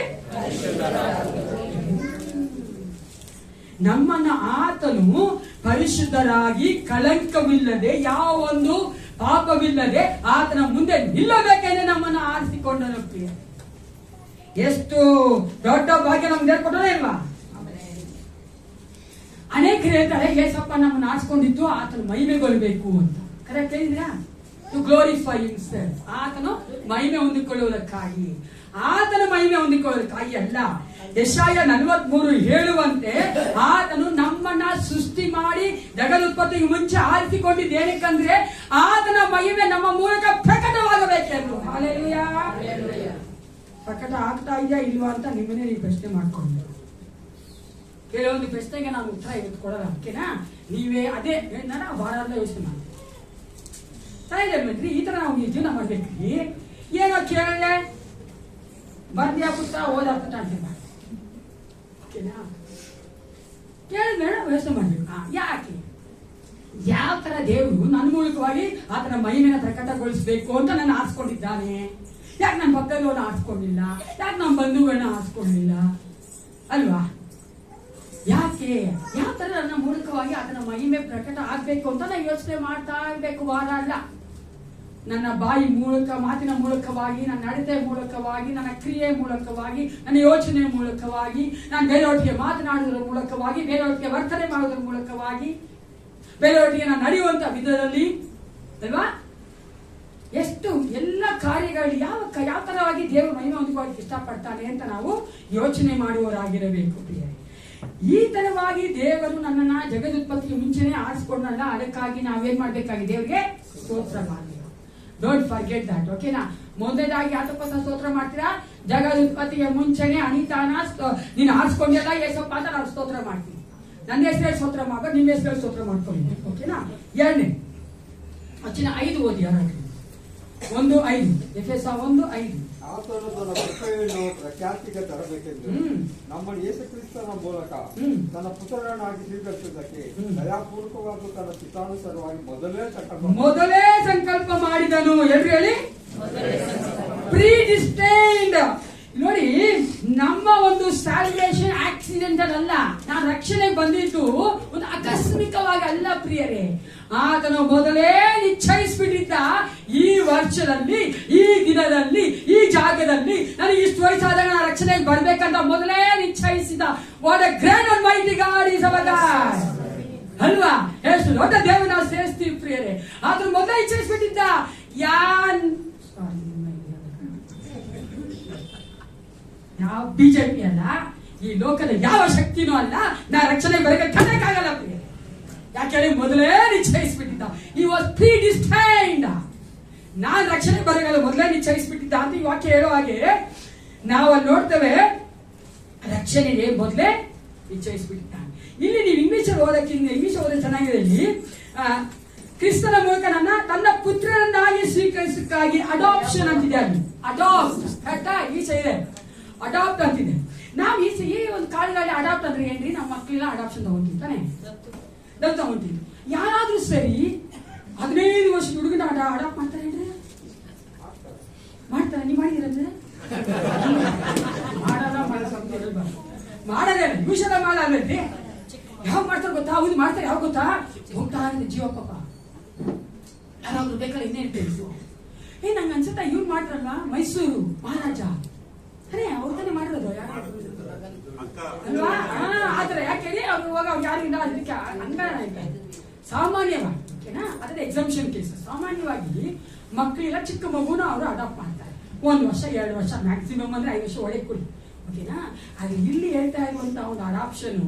ನಮ್ಮನ್ನ ಆತನು ಪರಿಶುದ್ಧರಾಗಿ ಕಳಂಕವಿಲ್ಲದೆ ಯಾವ ಒಂದು ಪಾಪವಿಲ್ಲದೆ ಆತನ ಮುಂದೆ ನಿಲ್ಲಬೇಕೆಂದೇ ನಮ್ಮನ್ನ ಆರಿಸಿಕೊಂಡನು. ಪ್ರಿಯ, ಎಷ್ಟು ದೊಡ್ಡ ಭಾಗ್ಯ ನಮ್ಗೆ ಹೇಳ್ಕೊಟ್ಟೋದೇ ಇಲ್ವಾ? ಅನೇಕರು ಹೇಳ್ತಾರೆ ಏಸಪ್ಪ ನಮ್ಮನ್ನ ಆರಿಸ್ಕೊಂಡಿದ್ದು ಆತನ ಮಹಿಮೆಗೊಳ್ಳಬೇಕು ಅಂತ. ಕರೆಕ್ಟ್ ಹೇಳಿದ್ರಾ? ಟು ಗ್ಲೋರಿಫೈ ಹಿಮ್ಸೆಲ್ಫ್, ಆತನು ಮಹಿಮೆ ಹೊಂದಿಕೊಳ್ಳುವುದಕ್ಕಾಗಿ, ಆತನ ಮಹಿಮೆ ಹೊಂದಿಕೊಳ್ಳುವುದಕ್ಕಾಗಿ ಅಲ್ಲ. ಯೆಶಾಯ 43 ಹೇಳುವಂತೆ ಆತನು ನಮ್ಮನ್ನ ಸೃಷ್ಟಿ ಮಾಡಿ ಜಗದುತ್ಪತ್ತಿಗೆ ಮುಂಚೆ ಆರಿಸಿಕೊಂಡಿದ್ದು ಏನಕ್ಕಂದ್ರೆ ಆತನ ಮಹಿಮೆ ನಮ್ಮ ಮೂಲಕ ಪ್ರಕಟವಾಗಬೇಕೆಂದು. ಹಲ್ಲೆಲೂಯಾ. ಪ್ರಕಟ ಆಗ್ತಾ ಇದೆಯಾ ಇಲ್ವಾ ಅಂತ ನಿಮ್ಮನ್ನೇ ನೀವು ಪ್ರಶ್ನೆ ಮಾಡ್ಕೊಂಡು, ಕೆಲವೊಂದು ಪ್ರಶ್ನೆಗೆ ನಾನು ಉತ್ತರ ಇವತ್ತು ಕೊಡಲ್ಲ. ಓಕೆನಾ? ನೀವೇ ಅದೇ ವಾರ ಯೋಚನೆ ಮಾಡಿ ತಾಯಿದ್ರಿ, ಈ ತರ ನಾವು ಜೀವನ ಮಾಡ್ಬೇಕ್ರಿ. ಏನೋ ಕೇಳಲೆ ಬರ್ದಿಯ ಪುತ್ರ ಓದ ಪುತ್ರ ಅಂತ ಓಕೆನಾ? ಕೇಳಿದ್ಮೇಲೆ ಯೋಚನೆ ಮಾಡ್ಬೇಕು. ಯಾಕೆ ಯಾವ ತರ ದೇವರು ನನ್ನ ಮೂಲಕವಾಗಿ ಆತನ ಮಹಿಮೆನ ಪ್ರಕಟಗೊಳಿಸಬೇಕು ಅಂತ ನನ್ನ ಆರಿಸ್ಕೊಂಡಿದ್ದಾನೆ. ಯಾಕೆ ನನ್ನ ಪಕ್ಕದವನ್ನ ಆರಿಸ್ಕೊಂಡಿಲ್ಲ? ಯಾಕೆ ನಮ್ಮ ಬಂಧುಗಳನ್ನ ಆರಿಸ್ಕೊಂಡಿಲ್ಲ ಅಲ್ವಾ? ಯಾಕೆ ಯಾವ ತರ ನನ್ನ ಮೂಲಕವಾಗಿ ಆತನ ಮಹಿಮೆ ಪ್ರಕಟ ಆಗ್ಬೇಕು ಅಂತ ನಾನು ಯೋಚನೆ ಮಾಡ್ತಾ ಇರ್ಬೇಕು. ವಾರ ಅಲ್ಲ, ನನ್ನ ಬಾಯಿ ಮೂಲಕ, ಮಾತಿನ ಮೂಲಕವಾಗಿ, ನನ್ನ ನಡತೆ ಮೂಲಕವಾಗಿ, ನನ್ನ ಕ್ರಿಯೆ ಮೂಲಕವಾಗಿ, ನನ್ನ ಯೋಚನೆ ಮೂಲಕವಾಗಿ, ನಾನು ಬೇರೆಯವರಿಗೆ ಮಾತನಾಡುವುದರ ಮೂಲಕವಾಗಿ, ಬೇರೆಯವರಿಗೆ ವರ್ತನೆ ಮಾಡುವುದರ ಮೂಲಕವಾಗಿ, ಬೇರೆಯವರಿಗೆ ನಾನು ನಡೆಯುವಂತ ವಿಧದಲ್ಲಿ ಅಲ್ವಾ, ಎಷ್ಟು ಎಲ್ಲ ಕಾರ್ಯಗಳಲ್ಲಿ ಯಾವ ತರವಾಗಿ ದೇವರು ಮಹಿಮೆ ಹೊಂದಿಕೊಳ್ಳಕ್ಕೆ ಇಷ್ಟಪಡ್ತಾನೆ ಅಂತ ನಾವು ಯೋಚನೆ ಮಾಡುವವರಾಗಿರಬೇಕು ಪ್ರಿಯರೇ. ಈ ತರವಾಗಿ ದೇವರು ನನ್ನನ್ನ ಜಗದುತ್ಪತ್ತಿಗೆ ಮುಂಚೆನೆ ಆರಿಸ್ಕೊಂಡಲ್ಲ, ಅದಕ್ಕಾಗಿ ನಾವೇನ್ ಮಾಡ್ಬೇಕಾಗಿ ದೇವರಿಗೆ ಸ್ತೋತ್ರ ಮಾಡಬೇಕು. ಡೋಂಟ್ ಫರ್ಗೆಟ್ ದಟ್, ಓಕೆನಾ? ಮೊದಲನೇದಾಗಿ ಯಾತಕ್ಕೋಸ್ಕರ ಸ್ತೋತ್ರ ಮಾಡ್ತೀರಾ? ಜಗದುತ್ಪತ್ತಿಗೆ ಮುಂಚೆನೆ ಅನಿತಾನ ನೀನು ಆರಿಸ್ಕೊಂಡಿಲ್ಲ ಏಸಪ್ಪ ಅಂತ ನಾವು ಸ್ತೋತ್ರ ಮಾಡ್ತೀವಿ. ನನ್ನ ಹೆಸರಲ್ಲಿ ಸ್ತೋತ್ರ ಮಾಡೋ, ನಿಮ್ಮ ಹೆಸರಲ್ಲಿ ಸ್ತೋತ್ರ ಮಾಡ್ಕೊಂಡಿದ್ದೆ, ಓಕೆನಾ? ಎರಡನೇ ವಚನ 5 ಓದಿ, 1:5, ಎಫೆಸ 1:5. ಆತನು ತನ್ನ ಕೃಪೆಯನ್ನು ಪ್ರಖ್ಯಾತಿಗೆ ತರಬೇಕೆಂದು ನಮ್ಮನ್ನು ಯೇಸು ಕ್ರಿಸ್ತನ ಮೂಲಕ ತನ್ನ ಪುತ್ರರನ್ನಾಗಿ ಸ್ವೀಕರಿಸುವುದಕ್ಕೆ ದಯಾಪೂರ್ವಕವಾಗಿ ತನ್ನ ಚಿತ್ತಾನುಸಾರವಾಗಿ ಮೊದಲೇ ಸಂಕಲ್ಪ ಮಾಡಿದನು. ಎಲ್ರು ಹೇಳಿ, ಪ್ರೀಡಿಸ್ಟೈನ್ಡ್. ನೋಡಿ, ನಮ್ಮ ಒಂದು ಸ್ಯಾಲ್ವೇಷನ್ ಆಕ್ಸಿಡೆಂಟಲ್ ಅಲ್ಲ. ನಾನು ರಕ್ಷಣೆಗೆ ಬಂದಿದ್ದು ಒಂದು ಆಕಸ್ಮಿಕವಾಗಿ ಅಲ್ಲ ಪ್ರಿಯರೇ. ಆತನು ಮೊದಲೇ ನಿಶ್ಚಯಿಸ್ಬಿಟ್ಟಿದ್ದ, ಈ ವರ್ಷದಲ್ಲಿ, ಈ ದಿನದಲ್ಲಿ, ಈ ಜಾಗದಲ್ಲಿ ನನಗೆ ಇಷ್ಟು ವಯಸ್ಸಾದಾಗ ನಾನು ರಕ್ಷಣೆಗೆ ಬರ್ಬೇಕಂತ ಮೊದಲೇ ನಿಶ್ಚಯಿಸಿದ. What a great and mighty God is our God ಅಲ್ವಾ? ಎಷ್ಟು ದೊಡ್ಡ ದೇವರು ನಾವು ಸೇರಿಸ್ತೀವಿ ಪ್ರಿಯರೇ. ಆತನು ಮೊದಲೇ ನಿಶ್ಚಯಿಸ್ಬಿಟ್ಟಿದ್ದ. ಯಾವ ಬಿಜೆಪಿ ಅಲ್ಲ, ಈ ಲೋಕದ ಯಾವ ಶಕ್ತಿನೂ ಅಲ್ಲ, ನಾ ರಕ್ಷಣೆಗೆ ಬರಕ್ಕೆ ಕನ್ನಕ್ಕಾಗಲ್ಲ ಪ್ರಿಯರೇ. ಯಾಕೆ ಮೊದಲೇ ನಿಶ್ಚಯಿಸ್ಬಿಟ್ಟಿದ್ದ. ಈ ವಾಸ್ ಪ್ರೀಡಿಸ್ಟೈನ್ಡ್. ನಾನ್ ರಕ್ಷಣೆ ಬರಗಲ್ಲ, ಮೊದಲೇ ನಿಶ್ಚಯಿಸ್ಬಿಟ್ಟಿದ್ದ ಅಂತ ಈ ವಾಕ್ಯ ಹೇಳೋ ಹಾಗೆ ನಾವು ಅಲ್ಲಿ ನೋಡ್ತೇವೆ, ರಕ್ಷಣೆಗೆ ಮೊದಲೇ ನಿಶ್ಚಯಿಸ್ಬಿಟ್ಟಿದ್ದಾನೆ. ಇಲ್ಲಿ ನೀವು ಇಂಗ್ಲಿಷ್ ಓದೋದ್ರೆ ಚೆನ್ನಾಗಿದೆ. ಇಲ್ಲಿ ಕ್ರಿಸ್ತನ ಮೂಲಕ ತನ್ನ ಪುತ್ರರನ್ನಾಗಿ ಸ್ವೀಕರಿಸಕ್ಕಾಗಿ ಅಡಾಪ್ಷನ್ ಅಂತಿದೆ. ಅಲ್ಲಿ ಅಡಾಪ್ಟ್ ಈಚೆ ಇದೆ, ಅಡಾಪ್ಟ್ ಅಂತಿದೆ. ನಾವು ಈ ಒಂದು ಕಾಲದಲ್ಲಿ ಅಡಾಪ್ಟ್ ಅಂದ್ರೆ ಏನ್ರಿ? ನಮ್ಮ ಮಕ್ಕಳೆಲ್ಲ ಅಡಾಪ್ಷನ್ ತಗೊಂತೀವಿ ತಾನೆ, ತಗೊಂತೀವಿ. ಯಾರಾದ್ರೂ ಸರಿ 15 ವರ್ಷದ ಹುಡುಗನ ಅಡಾಪ್ಟ್ ಮಾಡ್ತಾರೇನ್ರಿ? ಮಾಡ್ತಾರೆ. ನೀವು ಮಾಡಿದಿರಂದ್ರೆ ಮಾಡಲ್ಲ, ವಿಷಯದ ಮಾಡಲ್ರಿ. ಯಾವ ಮಾಡ್ತಾರೆ ಗೊತ್ತಾ? ಹೌದು ಮಾಡ್ತಾರೆ. ಯಾವ ಗೊತ್ತಾ? ಹೋಗ್ತಾ ಇದ್ರೆ ಜೀವ ಪಾಪ ಯಾರಾದ್ರೂ ಬೇಕಲ್ಲ, ಇನ್ನೇನು ತಿಳಿಸು. ನಂಗೆ ಅನ್ಸುತ್ತಾ ಇವ್ರು ಮಾಡ್ತಾರಲ್ಲ, ಮೈಸೂರು ಮಹಾರಾಜ ಅರೇ ಅವ್ರು ತಾನೇ ಮಾಡಿರೋದು ಅಲ್ವಾ? ಆತರ ಯಾಕೆ ಹೇಳಿ, ಅವ್ರು ಇವಾಗ ಅವ್ರು ಯಾರಿಗಿಲ್ಲ, ಅದಕ್ಕೆ ಅಂಗಾರ ಸಾಮಾನ್ಯವಾಗಿ, ಓಕೆನಾ? ಅದೇ ಎಕ್ಸಾಮಿಷನ್ ಕೇಸ್. ಸಾಮಾನ್ಯವಾಗಿ ಮಕ್ಕಳೆಲ್ಲ ಚಿಕ್ಕ ಮಗುನ ಅವರು ಅಡಾಪ್ಟ್ ಮಾಡ್ತಾರೆ. 1 ವರ್ಷ 2 ವರ್ಷ ಮ್ಯಾಕ್ಸಿಮಮ್ ಅಂದ್ರೆ 5 ವರ್ಷ ಒಳಗೆ ಕೊಡಿ, ಓಕೆನಾ? ಆದ್ರೆ ಇಲ್ಲಿ ಹೇಳ್ತಾ ಇರುವಂತ ಒಂದು ಅಡಾಪ್ಷನ್,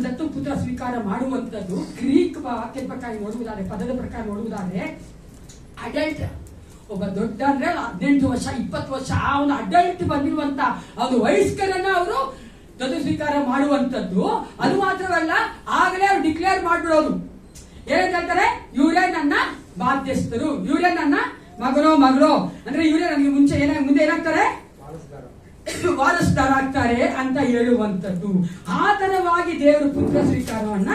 ದತ್ತು ಪುತ್ರ ಸ್ವೀಕಾರ ಮಾಡುವಂತದ್ದು ಗ್ರೀಕ್ ವಾಕ್ಯದ ಪ್ರಕಾರ ನೋಡುವುದಾದ್ರೆ, ಪದದ ಪ್ರಕಾರ ನೋಡುವುದಾದ್ರೆ, ಅಡಲ್ಟ್ ಒಬ್ಬ ದೊಡ್ಡ ಅಂದ್ರೆ 18 ವರ್ಷ 20 ವರ್ಷ ಆ ಒಂದು ಅಡಲ್ಟ್ ಬಂದಿರುವಂತ ಒಂದು ವಯಸ್ಕರನ್ನ ಅವರು ದತ್ತು ಸ್ವೀಕಾರ ಮಾಡುವಂತದ್ದು. ಅದು ಮಾತ್ರವಲ್ಲ, ಆಗಲೇ ಅವ್ರು ಡಿಕ್ಲೇರ್ ಮಾಡ್ಬಿಡೋದು. ಏನ್ ಹೇಳ್ತಾರೆ? ಇವರೇ ನನ್ನ ಬಾಧ್ಯಸ್ಥರು, ಇವರೇ ನನ್ನ ಮಗನೋ ಅಂದ್ರೆ ಇವರೇ ನನಗೆ ಮುಂದೆ ಏನಾಗ್ತಾರೆ? ವಾರಸ್ದಾರ ಆಗ್ತಾರೆ ಅಂತ ಹೇಳುವಂತದ್ದು. ಆ ತರವಾಗಿ ದೇವರು ಪುತ್ರ ಸ್ವೀಕಾರವನ್ನ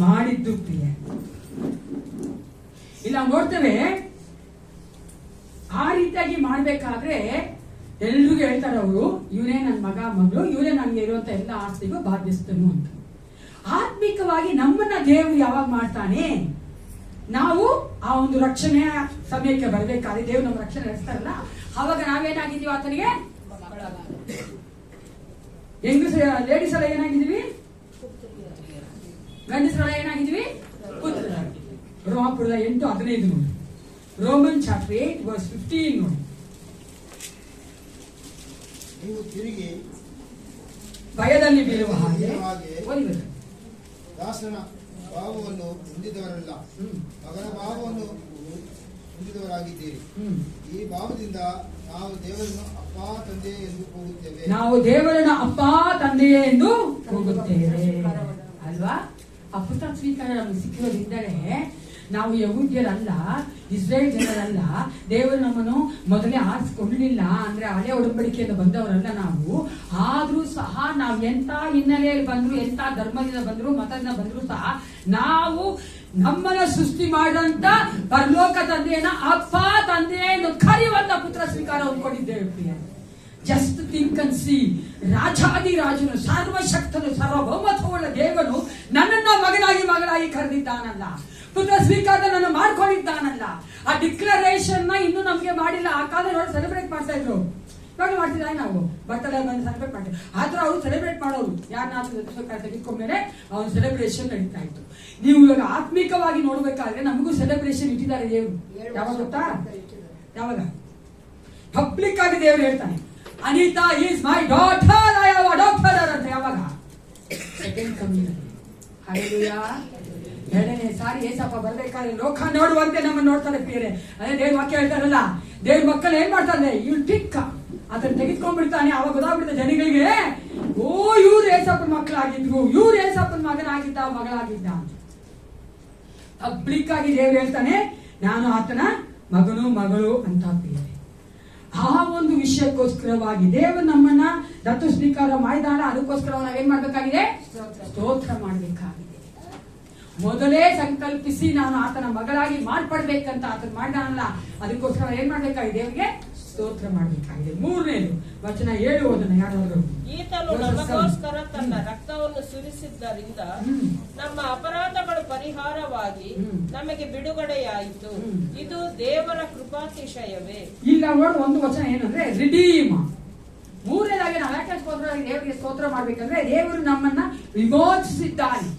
ಮಾಡಿದ್ದು ಪ್ರಿಯ. ಇಲ್ಲ ನೋಡ್ತೇವೆ, ಆ ರೀತಿಯಾಗಿ ಮಾಡ್ಬೇಕಾದ್ರೆ ಎಲ್ರಿಗೂ ಹೇಳ್ತಾರೆ ಅವರು, ಇವನೇ ನನ್ನ ಮಗಳು, ಇವನೇ ನನಗೆ ಇರುವಂತ ಎಲ್ಲ ಆಸ್ತಿಗೂ ಬಾಧ್ಯಸ್ಥನು ಅಂತ. ಆತ್ಮಿಕವಾಗಿ ನಮ್ಮನ್ನ ದೇವರು ಯಾವಾಗ ಮಾಡ್ತಾನೆ? ನಾವು ಆ ಒಂದು ರಕ್ಷಣೆಯ ಸಮಯಕ್ಕೆ ಬರಬೇಕಾದ್ರೆ, ದೇವರು ನಮ್ಮ ರಕ್ಷಣೆ ನಡೆಸ್ತಾರಲ್ಲ, ಅವಾಗ ನಾವೇನಾಗಿದ್ದೀವಿ? ಆತನಿಗೆ ಲೇಡೀಸ್ ಎಲ್ಲ ಏನಾಗಿದ್ದೀವಿ? ಗಂಡಸರೆಲ್ಲ ಏನಾಗಿದ್ದೀವಿ? ಪುತ್ರರಾಗಿದ್ದೀವಿ. ರೋಮಾಪುರದ 8:15 ನೋಡಿ. ರೋಮನ್ ಚಾಪ್ಟರ್ 8 verse 15 ನೋಡಿ. ನೀವು ತಿರುಗಿ ಭಯದಲ್ಲಿ ಬೀಳುವ ಹಾಗೆ ದಾಸನ ಭಾವವನ್ನು ಹೊಂದಿದವರಲ್ಲ, ಮಗನ ಭಾವವನ್ನು ಹೊಂದಿದವರಾಗಿದ್ದೀರಿ. ಈ ಭಾವದಿಂದ ನಾವು ದೇವರನ್ನು ಅಪ್ಪ ತಂದೆಯೇ ಎಂದು ಕೂಗುತ್ತೇವೆ. ಅಲ್ವಾ? ಆ ಪುತ್ರ ಸ್ವೀಕಾರ ನಮ್ಗೆ ಸಿಕ್ಕಿರೋದ್ರಿಂದಲೇ ನಾವು ಯಹೂದ್ಯರಲ್ಲ, ಇಸ್ರೇಲ್ ಜನರಲ್ಲ, ದೇವರು ನಮ್ಮನ್ನು ಮೊದಲೇ ಆರಿಸಿಕೊಳ್ಳಲಿಲ್ಲ. ಅಂದ್ರೆ ಹಳೆ ಒಡಂಬಡಿಕೆಯಿಂದ ಬಂದವರಲ್ಲ ನಾವು. ಆದ್ರೂ ಸಹ ನಾವು ಎಂತ ಹಿನ್ನೆಲೆಯಲ್ಲಿ ಬಂದ್ರು, ಎಂತ ಧರ್ಮದಿಂದ ಬಂದ್ರು, ಮತದಿಂದ ಬಂದ್ರು ಸಹ ನಾವು ನಮ್ಮನ್ನ ಸೃಷ್ಟಿ ಮಾಡಿದಂತ ಪರಲೋಕ ತಂದೆಯನ್ನ ಅಪ್ಪ ತಂದೆ ಎಂದು ಕರೆಯುವಂತ ಪುತ್ರ ಸ್ವೀಕಾರ ಹೊಂದ್ಕೊಂಡಿದ್ದೇವೆ ಪ್ರಿಯ. ಜಸ್ಟ್ ಥಿಂಕ್ ಅಂಡ್ ಸಿ, ರಾಜಾದಿರಾಜನು, ಸರ್ವಶಕ್ತನು, ಸಾರ್ವಭೌಮತ್ವವುಳ್ಳ ದೇವನು ನನ್ನನ್ನ ಮಗನಾಗಿ ಕರೆದಿದ್ದಾನಲ್ಲ, ಪುತ್ರ ಸ್ವೀಕಾರವನ್ನು ಮಾಡ್ಕೊಂಡಿದ್ದಾನಲ್ಲ. ಆ ಡಿಕ್ಲರೇಷನ್ ನ ಇನ್ನೂ ನಮ್ಗೆ ಮಾಡಿಲ್ಲ. ಆ ಕಾಲದಲ್ಲಿ ಸೆಲೆಬ್ರೇಟ್ ಮಾಡ್ತಾ ಇದ್ರು, ಇವಾಗ ಮಾಡ್ತಿದ್ದ ನಾವು ಬರ್ತಡೇ ಬಂದು ಸೆಲೆಬ್ರೇಟ್ ಮಾಡ್ತೀವಿ. ಆದ್ರೆ ಅವರು ಸೆಲೆಬ್ರೇಟ್ ಮಾಡೋರು ಯಾರನ್ನಾದ್ರೂ ತೆಗೆದುಕೊಂಡ್ಮೇಲೆ ಅವನ ಸೆಲೆಬ್ರೇಷನ್ ನಡೀತಾ ಇತ್ತು. ನೀವು ಇವಾಗ ಆತ್ಮಿಕವಾಗಿ ನೋಡ್ಬೇಕಾದ್ರೆ ನಮಗೂ ಸೆಲೆಬ್ರೇಷನ್ ಇಟ್ಟಿದ್ದಾರೆ ದೇವರು. ಯಾವಾಗ ಗೊತ್ತಾ? ಯಾವಾಗ ಪಬ್ಲಿಕ್ ಆಗಿ ದೇವರು ಹೇಳ್ತಾನೆ, Anita is my daughter, I have adopted her ಅಂತ. ಯಾವಾಗ? Second coming. ಹಲ್ಲೆಲೂಯಾ. ಎರಡನೇ ಸಾರಿ ಏಸಪ್ಪ ಬರ್ಬೇಕಾದ್ರೆ ಲೋಕ ನೋಡುವಂತೆ ನಮ್ಮನ್ನು ನೋಡ್ತಾರೆ ಪ್ರಿಯರೇ. ಅದೇ ದೇವ್ರ ವಾಕ್ಯ ಹೇಳ್ತಾರಲ್ಲ, ದೇವ್ರ ಮಕ್ಕಳು ಏನ್ ಮಾಡ್ತಾರೆ, ಇವ್ರು ಟಿಕ್ಕ ಅದನ್ನ ತೆಗೆದುಕೊಂಡ್ಬಿಡ್ತಾನೆ. ಅವಾಗ ಗೊತ್ತಾಗ್ಬಿಡುತ್ತೆ ಜನಗಳಿಗೆ, ಓ ಇವ್ರು ಏಸಪ್ಪನ ಮಕ್ಕಳಾಗಿದ್ರು, ಇವ್ರು ಏಸಪ್ಪನ ಮಗನಾಗಿದ್ದ, ಮಗಳಾಗಿದ್ದ. ಪಬ್ಲಿಕ್ ಆಗಿ ದೇವ್ರು ಹೇಳ್ತಾನೆ, ನಾನು ಆತನ ಮಗನು ಮಗಳು ಅಂತ ಪ್ರಿಯರೇ. ಆ ಒಂದು ವಿಷಯಕ್ಕೋಸ್ಕರವಾಗಿ ದೇವರು ನಮ್ಮನ್ನ ದತ್ತು ಸ್ವೀಕಾರ ಮಾಡಿದಾನ. ಅದಕ್ಕೋಸ್ಕರ ನಾವೇನ್ ಮಾಡ್ಬೇಕಾಗಿದೆ? ಸ್ತೋತ್ರ ಮಾಡ್ಬೇಕಾಗಿದೆ. ಮೊದಲೇ ಸಂಕಲ್ಪಿಸಿ ನಾನು ಆತನ ಮಗಳಾಗಿ ಮಾರ್ಪಡ್ಬೇಕಂತ ಆತನ ಮಾಡಿದಾನಲ್ಲ, ಅದಕ್ಕೋಸ್ಕರ ಏನ್ ಮಾಡ್ಬೇಕಾಗಿದೆ? ದೇವರಿಗೆ ಸ್ತೋತ್ರ ಮಾಡ್ಬೇಕಾಗಿದೆ. ಮೂರನೇದು ವಚನ 7 ಓದೋಣ ಯಾರಾದ್ರೂ. ಈತನು ನಮಗೋಸ್ಕರ ತನ್ನ ರಕ್ತವನ್ನು ಸುರಿಸಿದ್ದರಿಂದ ನಮ್ಮ ಅಪರಾಧಗಳು ಪರಿಹಾರವಾಗಿ ನಮಗೆ ಬಿಡುಗಡೆಯಾಯಿತು. ಇದು ದೇವರ ಕೃಪಾತಿಶಯವೇ. ಇಲ್ಲ ನೋಡಿ, ಒಂದು ವಚನ ಏನಂದ್ರೆ ರಿಡೀಮ್. ಮೂರನೇದಾಗಿ ನಾವು ಯಾಕೆ ದೇವರಿಗೆ ಸ್ತೋತ್ರ ಮಾಡ್ಬೇಕಂದ್ರೆ ದೇವರು ನಮ್ಮನ್ನ ವಿಮೋಚಿಸಿದ್ದಾನೆ.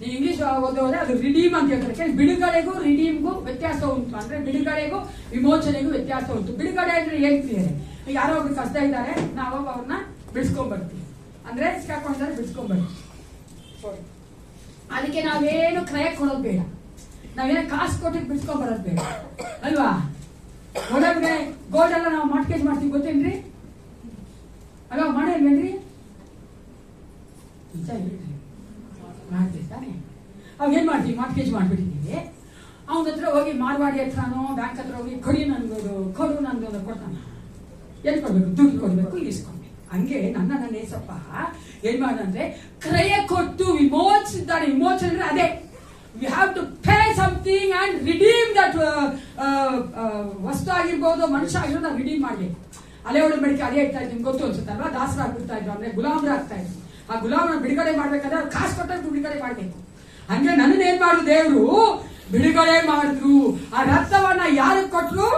ನೀವು ಇಂಗ್ಲಿಷ್ ಓದೋದ್ರೆ ಅದು ರಿಡೀಮ್ ಅಂತ ಹೇಳ್ತಾರೆ. ಬಿಡುಗಡೆಗೂ ರಿಡೀಮ್ಗೂ ವ್ಯತ್ಯಾಸ ಉಂಟು. ಅಂದ್ರೆ ಬಿಡುಗಡೆಗೂ ವಿಮೋಚನೆಗೂ ವ್ಯತ್ಯಾಸ ಉಂಟು. ಬಿಡುಗಡೆ ಅಂದ್ರೆ ಹೇಳ್ತಿದ್ದಾರೆ, ಯಾರೋ ಒಬ್ರು ಕಷ್ಟ ಇದ್ದಾರೆ, ನಾವು ಅವ್ರನ್ನ ಬಿಡಿಸ್ಕೊಂಡ್ ಬರ್ತೀವಿ. ಅಂದ್ರೆ ಸಿಕ್ಕಾಕೊಂಡಿದ್ದಾರೆ, ಬಿಡಿಸ್ಕೊಂಡ್ ಬರ್ತೀವಿ. ಅದಕ್ಕೆ ನಾವೇನು ಕ್ರಯ ಕೊಡೋದು ಬೇಡ, ನಾವೇನೋ ಕಾಸು ಕೊಟ್ಟಿದ್ದು ಬಿಡಿಸ್ಕೊಂಡ್ ಬರೋದು ಬೇಡ ಅಲ್ವಾ? ಒಳಗಡೆ ಗೋಲ್ಡ್ ಎಲ್ಲ ನಾವು ಮಾರ್ಟ್ಗೇಜ್ ಮಾಡ್ತೀವಿ, ಗೊತ್ತೇನ್ರಿ? ಅಲ್ವಾ? ಮಾಡೇನ್ರಿ? ನಿಜ ಹೇಳ್ರಿ, ಮಾಡ್ತೀವಿ ತಾನೆ. ಅವಾಗ ಏನ್ ಮಾಡ್ತೀವಿ? ಮಾರ್ಟ್ಗೇಜ್ ಮಾಡ್ಬಿಟ್ಟಿದ್ದೀವಿ. ಅವನ ಹತ್ರ ಹೋಗಿ ಮಾರ್ವಾಡಿ ಹತ್ರನೋ ಬ್ಯಾಂಕ್ ಹತ್ರ ಹೋಗಿ ಕೊಡು ನಂದು ಕೊಡ್ತಾನ. ಏನ್ ಕೊಡ್ಬೇಕು? ದುಡ್ಡು ಕೊಡ್ಬೇಕು, ಇಸ್ಕೊಡ್ಬೇಕು. ಹಂಗೆ ನನ್ನ ನೇಸಪ್ಪ ಏನ್ ಮಾಡಂದ್ರೆ ಕ್ರಯ ಕೊಟ್ಟು ವಿಮೋಚಿಸಿದ್ದಾನೆ. ವಿಮೋಚನೆ ಅಂದ್ರೆ ಅದೇ, we have to pay something and redeem that. ವಸ್ತು ಆಗಿರ್ಬೋದು, ಮನುಷ್ಯ ಆಗಿರೋದು ನಾವು ರಿಡೀಮ್ ಮಾಡ್ಬೇಕು. ಅಲೆ ಒಳಗಡೆ ಅದೇ ಹೇಳ್ತಾ ಇದ್ದೀನಿ, ಗೊತ್ತು ಅನ್ಸುತ್ತಲ್ವಾ? ದಾಸರಾಗ್ಬಿಡ್ತಾ ಇದ್ರು, ಅಂದ್ರೆ ಗುಲಾಮರಾಗ್ತಾ ಇದ್ರು. ಆ ಗುಲಾಮನ ಬಿಡುಗಡೆ ಮಾಡ್ಬೇಕಾದ್ರೆ ಅವ್ರು ಕಾಸು ಕೊಟ್ಟು ಬಿಡುಗಡೆ ಮಾಡ್ಬೇಕು. ಹಂಗೆ ನನ್ನ ಏನ್ ಮಾಡುದು? ದೇವರು ಬಿಡುಗಡೆ ಮಾಡಿದ್ರು. ಆ ರಕ್ತವನ್ನ ಯಾರು ಕೊಟ್ರು?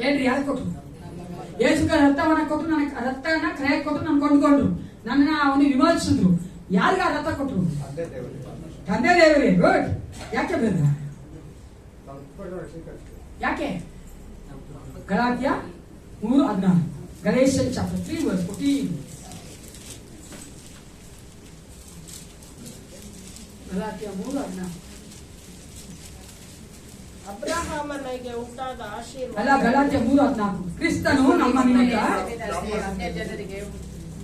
ಏನ್ರಿ, ಯಾರು ಕೊಟ್ರು? ಯೇಸುಗ ರಕ್ತವನ್ನ ಕೊಟ್ಟು, ನನಗೆ ರಕ್ತವನ್ನ ಕ್ರಯ ಕೊಟ್ಟು ನಾನು ಕೊಂಡ್ಕೊಂಡ್ರು, ನನ್ನ ಅವನು ವಿಮೋಚಿಸಿದ್ರು. ಯಾರಿಗ ರಕ್ತ ಕೊಟ್ರು? ತಂದೆ ದೇವರೇ. ಗುಡ್. ಯಾಕೆ ಬೇಡ? ಯಾಕೆ? ಗಲಾತ್ಯ 3:16, ಗಲೇಷಿಯನ್ ಚಾಪ್ಟರ್ 3:14. ಗಲಾತ್ಯ 3:16. ಅಬ್ರಹಾಮನಿಗೆ ಉಂಟಾದ ಆಶೀರ್ವಾದ. ಅಲ್ಲ, ಗಲಾತ್ಯ 3:14. ಕ್ರಿಸ್ತನು ನಮ್ಮ ನಿಮಿತ್ತ ಜನರಿಗೆ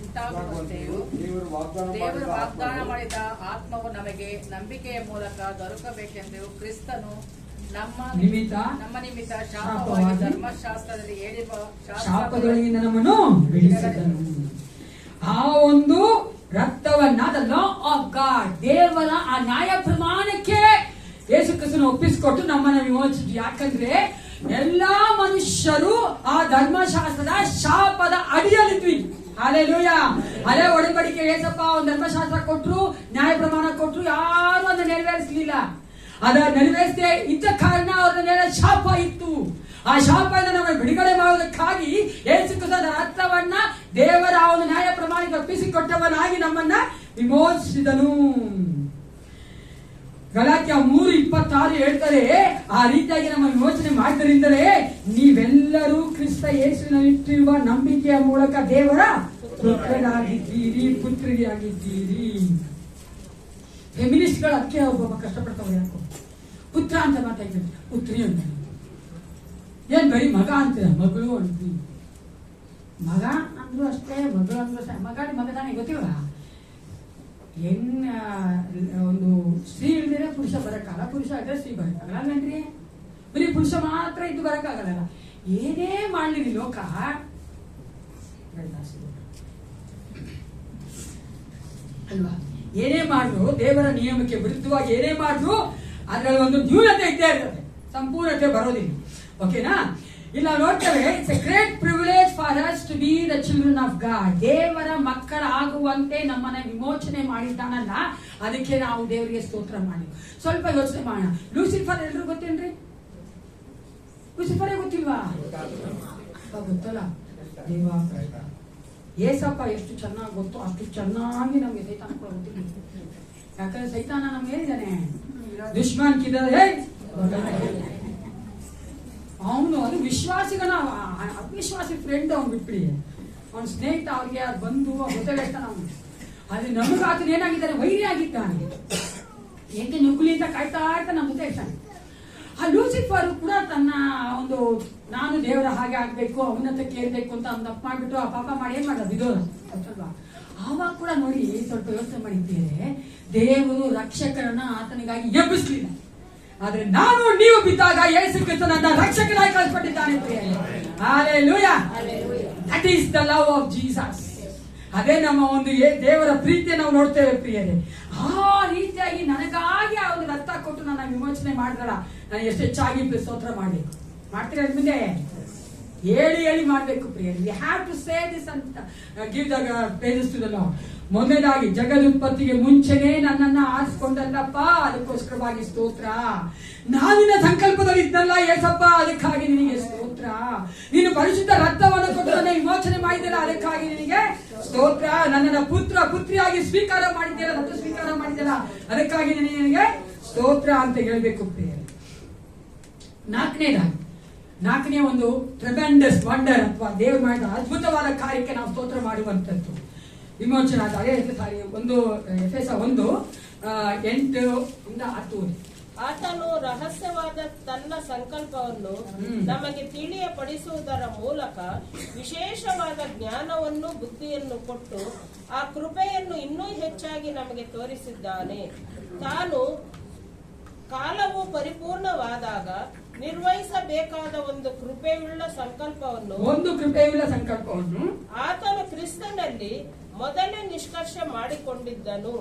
ಉಂಟಾಗುವಂತೆಯೂ ದೇವರು ವಾಗ್ದಾನ ಮಾಡಿದ ಆತ್ಮವು ನಮಗೆ ನಂಬಿಕೆಯ ಮೂಲಕ ದೊರಕಬೇಕೆಂದು ಕ್ರಿಸ್ತನು ನಮ್ಮ ನಿಮಿತ್ತ ಶಾಪವಾಗಿ ಧರ್ಮಶಾಸ್ತ್ರದಲ್ಲಿ ಹೇಳಿರುವ ಶಾಪದೊಳಗಿಂದ ನಮ್ಮನ್ನು ಬಿಡಿಸಿದನು. ಆ ಒಂದು ರಕ್ತವನ್ನ, ದ ಲಾ ಆಫ್ ಗಾಡ್, ದೇವರ ಆ ನ್ಯಾಯ ಪ್ರಮಾಣಕ್ಕೆ ಯೇಸು ಕ್ರಿಸ್ತನ ಒಪ್ಪಿಸಿಕೊಟ್ಟು ನಮ್ಮನ್ನ ವಿಮೋಚಿಸಿದ್ರು. ಯಾಕಂದ್ರೆ ಎಲ್ಲಾ ಮನುಷ್ಯರು ಆ ಧರ್ಮಶಾಸ್ತ್ರದ ಶಾಪದ ಅಡಿಯಲ್ಲಿದ್ವಿ. ಹಲ್ಲೆಲೂಯಾ. ಹಳೆ ಒಡಂಬಡಿಕೆ ಏಸಪ್ಪ ಒಂದು ಧರ್ಮಶಾಸ್ತ್ರ ಕೊಟ್ರು, ನ್ಯಾಯ ಪ್ರಮಾಣ ಕೊಟ್ರು, ಯಾರು ಅದನ್ನ ನೆರವೇರಿಸಲಿಲ್ಲ. ಅದ ನೆರವೇರಿಸದೆ ಇದ್ದ ಕಾರಣ ಅವರ ಮೇಲೆ ಶಾಪ ಇತ್ತು. ಆ ಶಾಪದಿಂದ ನಮ್ಮ ಬಿಡುಗಡೆ ಮಾಡುವುದಕ್ಕಾಗಿ ಯೇಸು ಕ್ರಿಸ್ತನ ರಕ್ತವನ್ನ ದೇವರ ಒಂದು ನ್ಯಾಯ ಪ್ರಮಾಣಕ್ಕೆ ಒಪ್ಪಿಸಿಕೊಟ್ಟವನಾಗಿ ನಮ್ಮನ್ನ ವಿಮೋಚಿಸಿದನು. ಗಲಾತ್ಯ 3:26 ಹೇಳ್ತಾರೆ, ಆ ರೀತಿಯಾಗಿ ನಮ್ಮ ವಿಮೋಚನೆ ಮಾಡಿದರಿಂದಲೇ ನೀವೆಲ್ಲರೂ ಕ್ರಿಸ್ತ ಯೇಸುವಿನಲ್ಲಿಟ್ಟಿರುವ ನಂಬಿಕೆಯ ಮೂಲಕ ದೇವರ ಪುತ್ರರಾಗಿದ್ದೀರಿ, ಪುತ್ರಿಯಾಗಿದ್ದೀರಿ. ಫೆಮಿನಿಸ್ಟ್ಗಳು ಅದಕ್ಕೆ ಒಬ್ಬ ಕಷ್ಟಪಡ್ತಾವೆ. ಯಾಕೋ ಪುತ್ರ ಅಂತ ಮಾತಾಡ್ತಾರೆ, ಪುತ್ರಿ ಅಂತ ಏನ್ ಬರೀ ಮಗ ಅಂತೀರ? ಮಗಳು ಅಂತೀವಿ. ಮಗ ಅಂದ್ರು ಅಷ್ಟೇ, ಮಗಳು ಅಂದ್ರು ಅಷ್ಟೇ. ಮಗದಾನೆ ಗೊತ್ತಿಲ್ಲ. ಒಂದು ಸ್ತ್ರೀ ಇಳಿದ್ರೆ ಪುರುಷ ಬರಕ್ಕಾಗಲ್ಲ, ಪುರುಷ ಇದ್ರೆ ಸ್ತ್ರೀ ಬರಕ್ಕಾಗಲ್ಲ ಅಲ್ವೇನ್ರಿ? ಬರೀ ಪುರುಷ ಮಾತ್ರ ಇದ್ದು ಬರಕ್ಕಾಗಲ್ಲ. ಏನೇ ಮಾಡ್ಲಿರಿ ಲೋಕ ಅಲ್ವಾ? ಏನೇ ಮಾಡಿದ್ರು ದೇವರ ನಿಯಮಕ್ಕೆ ವಿರುದ್ಧವಾಗಿ ಏನೇ ಮಾಡಿದ್ರು ಅದರಲ್ಲಿ ಒಂದು ನ್ಯೂನತೆ ಇದ್ದೇ ಇರ್ತದೆ, ಸಂಪೂರ್ಣತೆ ಬರೋದಿಲ್ಲ. ಓಕೆನಾ? ಇಲ್ಲ ನೋಡ್ತೇವೆ, it's a great privilege for us to be the children of God. ದೇವರ ಮಕ್ಕಳಾಗುವಂತೆ ನಮ್ಮನ್ನ ವಿಮೋಚನೆ ಮಾಡಿದ್ದಾನಲ್ಲ, ಅದಕ್ಕೆ ನಾವು ದೇವರಿಗೆ ಸ್ತೋತ್ರ ಮಾಡಿ. ಸ್ವಲ್ಪ ಯೋಚನೆ ಮಾಡೋಣ. ಲೂಸಿಫರ್ ಎಲ್ರು ಗೊತ್ತೇನ್ರಿ? ಲೂಸಿಫರೇ ಗೊತ್ತಿಲ್ವಾ? ಗೊತ್ತಲ್ಲ. ದೇವ ಏಸಪ್ಪ ಎಷ್ಟು ಚೆನ್ನಾಗಿ ಗೊತ್ತು, ಅಷ್ಟು ಚೆನ್ನಾಗಿ ನಮ್ಗೆ ಸೈತಾನ ಕೂಡ ಗೊತ್ತಿಲ್ಲ. ಯಾಕಂದ್ರೆ ಸೈತಾನ ನಮ್ಗೆ ಹೇಳಿದ್ದಾನೆ, ದುಶ್ಮನ್ ಕಿದರೆ ಅವನು ಅದು ವಿಶ್ವಾಸಿಗನ ಅವಿಶ್ವಾಸಿ ಫ್ರೆಂಡ್ ಅವ್ನು ಬಿಟ್ಬಿಡಿ, ಅವನ ಸ್ನೇಹಿತ. ಅವ್ರಿಗೆ ಅದು ಬಂದು ಗೊತ್ತಾಗ್ತಾನ ಅವನು. ಆದ್ರೆ ನಮಗ ಆತನ ಏನಾಗಿದ್ದಾನೆ, ವೈರಿ ಆಗಿದ್ದಾನೆ. ಏಕೆ ನುಗ್ಗುಲಿ ಅಂತ ಕಾಯ್ತಾ ಇರ್ತಾನೆ, ನಮ್ಮ ಜೊತೆ ಇರ್ತಾನೆ. ಆ ಲೂಸಿಫರ್ ಕೂಡ ತನ್ನ ಒಂದು ನಾನು ದೇವರ ಹಾಗೆ ಆಗ್ಬೇಕು, ಅವನತ್ತಕ್ಕೆ ಏರ್ಬೇಕು ಅಂತ ಅವ್ನು ತಪ್ಪು ಮಾಡ್ಬಿಟ್ಟು ಆ ಪಾಪ ಮಾಡಿ ಏನ್ ಮಾಡೋದು ಬಿಡೋಲ್ಲ ಅಲ್ವಾ? ಆವಾಗ ಕೂಡ ನೋಡಿ, ಸ್ವಲ್ಪ ಯೋಚನೆ ಮಾಡಿದ್ದೇವೆ, ದೇವರು ರಕ್ಷಕರನ್ನ ಆತನಿಗಾಗಿ ಎಬ್ಬಿಸ್ಲಿಲ್ಲ. ಆದ್ರೆ ನಾನು ನೀವು ಬಿದ್ದಾಗ ಯೇಸು ಕ್ರಿಸ್ತನನ್ನ ರಕ್ಷಕನಾಗಿ ಕಳಿಸ್ಕೊಟ್ಟಿದ್ದಾನೆ. Hallelujah. That is the love of Jesus. ಅದೇ ನಮ್ಮ ಒಂದು ದೇವರ ಪ್ರೀತಿಯನ್ನು ನಾವು ನೋಡ್ತೇವೆ ಪ್ರಿಯರೇ. ಆ ರೀತಿಯಾಗಿ ನನಗಾಗಿ ಆ ಒಂದು ರಕ್ತ ಕೊಟ್ಟು ನನ್ನ ವಿಮೋಚನೆ ಮಾಡಿದಳ, ನಾನು ಎಷ್ಟು ಹೆಚ್ಚಾಗಿ ಸ್ತೋತ್ರ ಮಾಡ್ಬೇಕು. ಮಾಡ್ತೀರ ಮುಂದೆ ಹೇಳಿ ಹೇಳಿ ಮಾಡ್ಬೇಕು ಪ್ರಿಯರೇ. We have to say this ಅಂತ give the praises to the Lord. ಮೊದಲನೇದಾಗಿ ಜಗದುತ್ಪತ್ತಿಗೆ ಮುಂಚೆನೆ ನನ್ನನ್ನ ಆರಿಸಿಕೊಂಡಲ್ಲಪ್ಪ, ಅದಕ್ಕೋಸ್ಕರವಾಗಿ ಸ್ತೋತ್ರ. ನಾನಿನ ಸಂಕಲ್ಪದಲ್ಲಿ ಇದ್ದಲ್ಲ ಏಸಪ್ಪ, ಅದಕ್ಕಾಗಿ ನಿನಗೆ ಸ್ತೋತ್ರ. ನೀನು ಪರಿಶುದ್ಧ ರಕ್ತವನ್ನು ಕೊಟ್ಟು ನನ್ನ ವಿಮೋಚನೆ ಮಾಡಿದ್ದಲ್ಲ, ಅದಕ್ಕಾಗಿ ನಿನಗೆ ಸ್ತೋತ್ರ. ನನ್ನನ್ನ ಪುತ್ರ ಪುತ್ರಿಯಾಗಿ ಸ್ವೀಕಾರ ಮಾಡಿದ್ದಲ್ಲ, ಮತ್ತು ಸ್ವೀಕಾರ ಮಾಡಿದ್ದಲ್ಲ, ಅದಕ್ಕಾಗಿ ನಿನಗೆ ಸ್ತೋತ್ರ ಅಂತ ಹೇಳ್ಬೇಕು ಪ್ರಿಯರೇ. ನಾಲ್ಕನೇ ಒಂದು ಟ್ರೆಮೆಂಡಸ್ ವಂಡರ್ ಅಥವಾ ದೇವರು ಮಾಡಿದ ಅದ್ಭುತವಾದ ಕಾರ್ಯಕ್ಕೆ ನಾವು ಸ್ತೋತ್ರ ಮಾಡುವಂತದ್ದು ವಿಮೋಚನೆ. ಅದೇ ಸಾರಿ, ಒಂದು ಎಫೆಸ 1:8-10. ಆತನು ರಹಸ್ಯವಾದ ತನ್ನ ಸಂಕಲ್ಪವನ್ನು ನಮಗೆ ತಿಳಿಯಪಡಿಸುವುದರ ಮೂಲಕ ವಿಶೇಷವಾದ ಜ್ಞಾನವನ್ನು ಬುದ್ಧಿಯನ್ನು ಕೊಟ್ಟು ಆ ಕೃಪೆಯನ್ನು ಇನ್ನೂ ಹೆಚ್ಚಾಗಿ ನಮಗೆ ತೋರಿಸಿದ್ದಾನೆ. ತಾನು ಕಾಲವು ಪರಿಪೂರ್ಣವಾದಾಗ ನಿರ್ವಹಿಸಬೇಕಾದ ಒಂದು ಕೃಪೆಯುಳ್ಳ ಸಂಕಲ್ಪವನ್ನು ಆತನು ಕ್ರಿಸ್ತನಲ್ಲಿ ಮೊದಲೇ ನಿಷ್ಕರ್ಷ ಮಾಡಿಕೊಂಡಿದ್ದನು.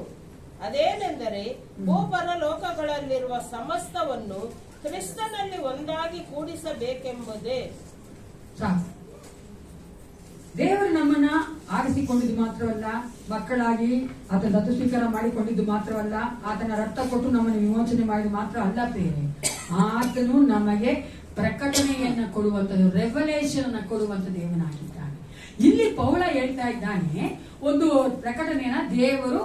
ಅದೇನೆಂದರೆ ಭೂಪರಲೋಕಗಳಲ್ಲಿರುವ ಸಮಸ್ತವನ್ನು ಕ್ರಿಸ್ತನಲ್ಲಿ ಒಂದಾಗಿ ಕೂಡಿಸಬೇಕೆಂಬುದೇ. ದೇವರು ನಮ್ಮನ್ನ ಆರಿಸಿಕೊಂಡಿದ್ದು ಮಾತ್ರವಲ್ಲ, ಮಕ್ಕಳಾಗಿ ಆತನ ದತ್ತು ಸ್ವೀಕಾರ ಮಾಡಿಕೊಂಡಿದ್ದು ಮಾತ್ರವಲ್ಲ, ಆತನ ರಕ್ತ ಕೊಟ್ಟು ನಮ್ಮನ್ನು ವಿಮೋಚನೆ ಮಾಡಿದ್ದು ಮಾತ್ರ ಅಲ್ಲ ಪ್ರಿಯರೇ, ಆತನು ನಮಗೆ ಪ್ರಕಟಣೆಯನ್ನ ಕೊಡುವಂಥದ್ದು, ರೆವಲೇಷನ್ ಅನ್ನ ಕೊಡುವಂತ ದೇವನಾಗಿದ್ದಾನೆ. ಇಲ್ಲಿ ಪೌಲ ಹೇಳ್ತಾ ಇದ್ದಾನೆ, ಒಂದು ಪ್ರಕಟಣೆಯನ್ನ ದೇವರು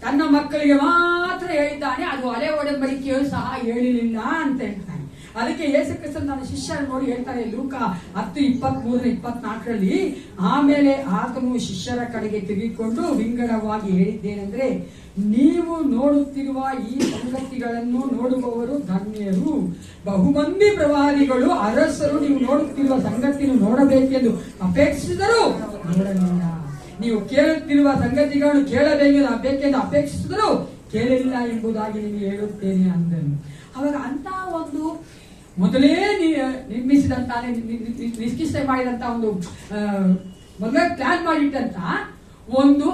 ತನ್ನ ಮಕ್ಕಳಿಗೆ ಮಾತ್ರ ಹೇಳಿದ್ದಾನೆ, ಅದು ಹಳೆ ಒಡಂಬಡಿಕೆಯೂ ಸಹ ಹೇಳಿರಲಿಲ್ಲ ಅಂತ ಹೇಳ್ತಾನೆ. ಅದಕ್ಕೆ ಯೇಸು ಕ್ರಿಸ್ತನ ತನ್ನ ಶಿಷ್ಯರು ನೋಡಿ ಹೇಳ್ತಾರೆ, ಲೂಕ 10:23-24 ಆಮೇಲೆ ಆತನು ಶಿಷ್ಯರ ಕಡೆಗೆ ತಿರುಗಿಕೊಂಡು ವಿಂಗಡವಾಗಿ ಹೇಳಿದ್ದೇನೆಂದ್ರೆ, ನೀವು ನೋಡುತ್ತಿರುವ ಈ ಸಂಗತಿಗಳನ್ನು ನೋಡುವವರು ಧನ್ಯರು. ಬಹುಮಂದಿ ಪ್ರವಾದಿಗಳು ಅರಸರು ನೀವು ನೋಡುತ್ತಿರುವ ಸಂಗತಿಯನ್ನು ನೋಡಬೇಕೆಂದು ಅಪೇಕ್ಷಿಸಿದರು, ನೋಡಲಿಲ್ಲ. ನೀವು ಕೇಳುತ್ತಿರುವ ಸಂಗತಿಗಳನ್ನು ಕೇಳಬೇಕೆಂದು ಅಪೇಕ್ಷಿಸಿದರು, ಕೇಳಲಿಲ್ಲ ಎಂಬುದಾಗಿ ನಿಮಗೆ ಹೇಳುತ್ತೇನೆ ಅಂದನು. ಅವಾಗ ಅಂತ ಒಂದು ಮೊದಲೇ ನಿರ್ಮಿಸಿದಂತ ನಿಷ್ಕಿಷ್ಟೆ ಮಾಡಿದಂತ ಒಂದು ಮೊದಲೇ ಪ್ಲಾನ್ ಮಾಡಿಟ್ಟಂತ ಒಂದು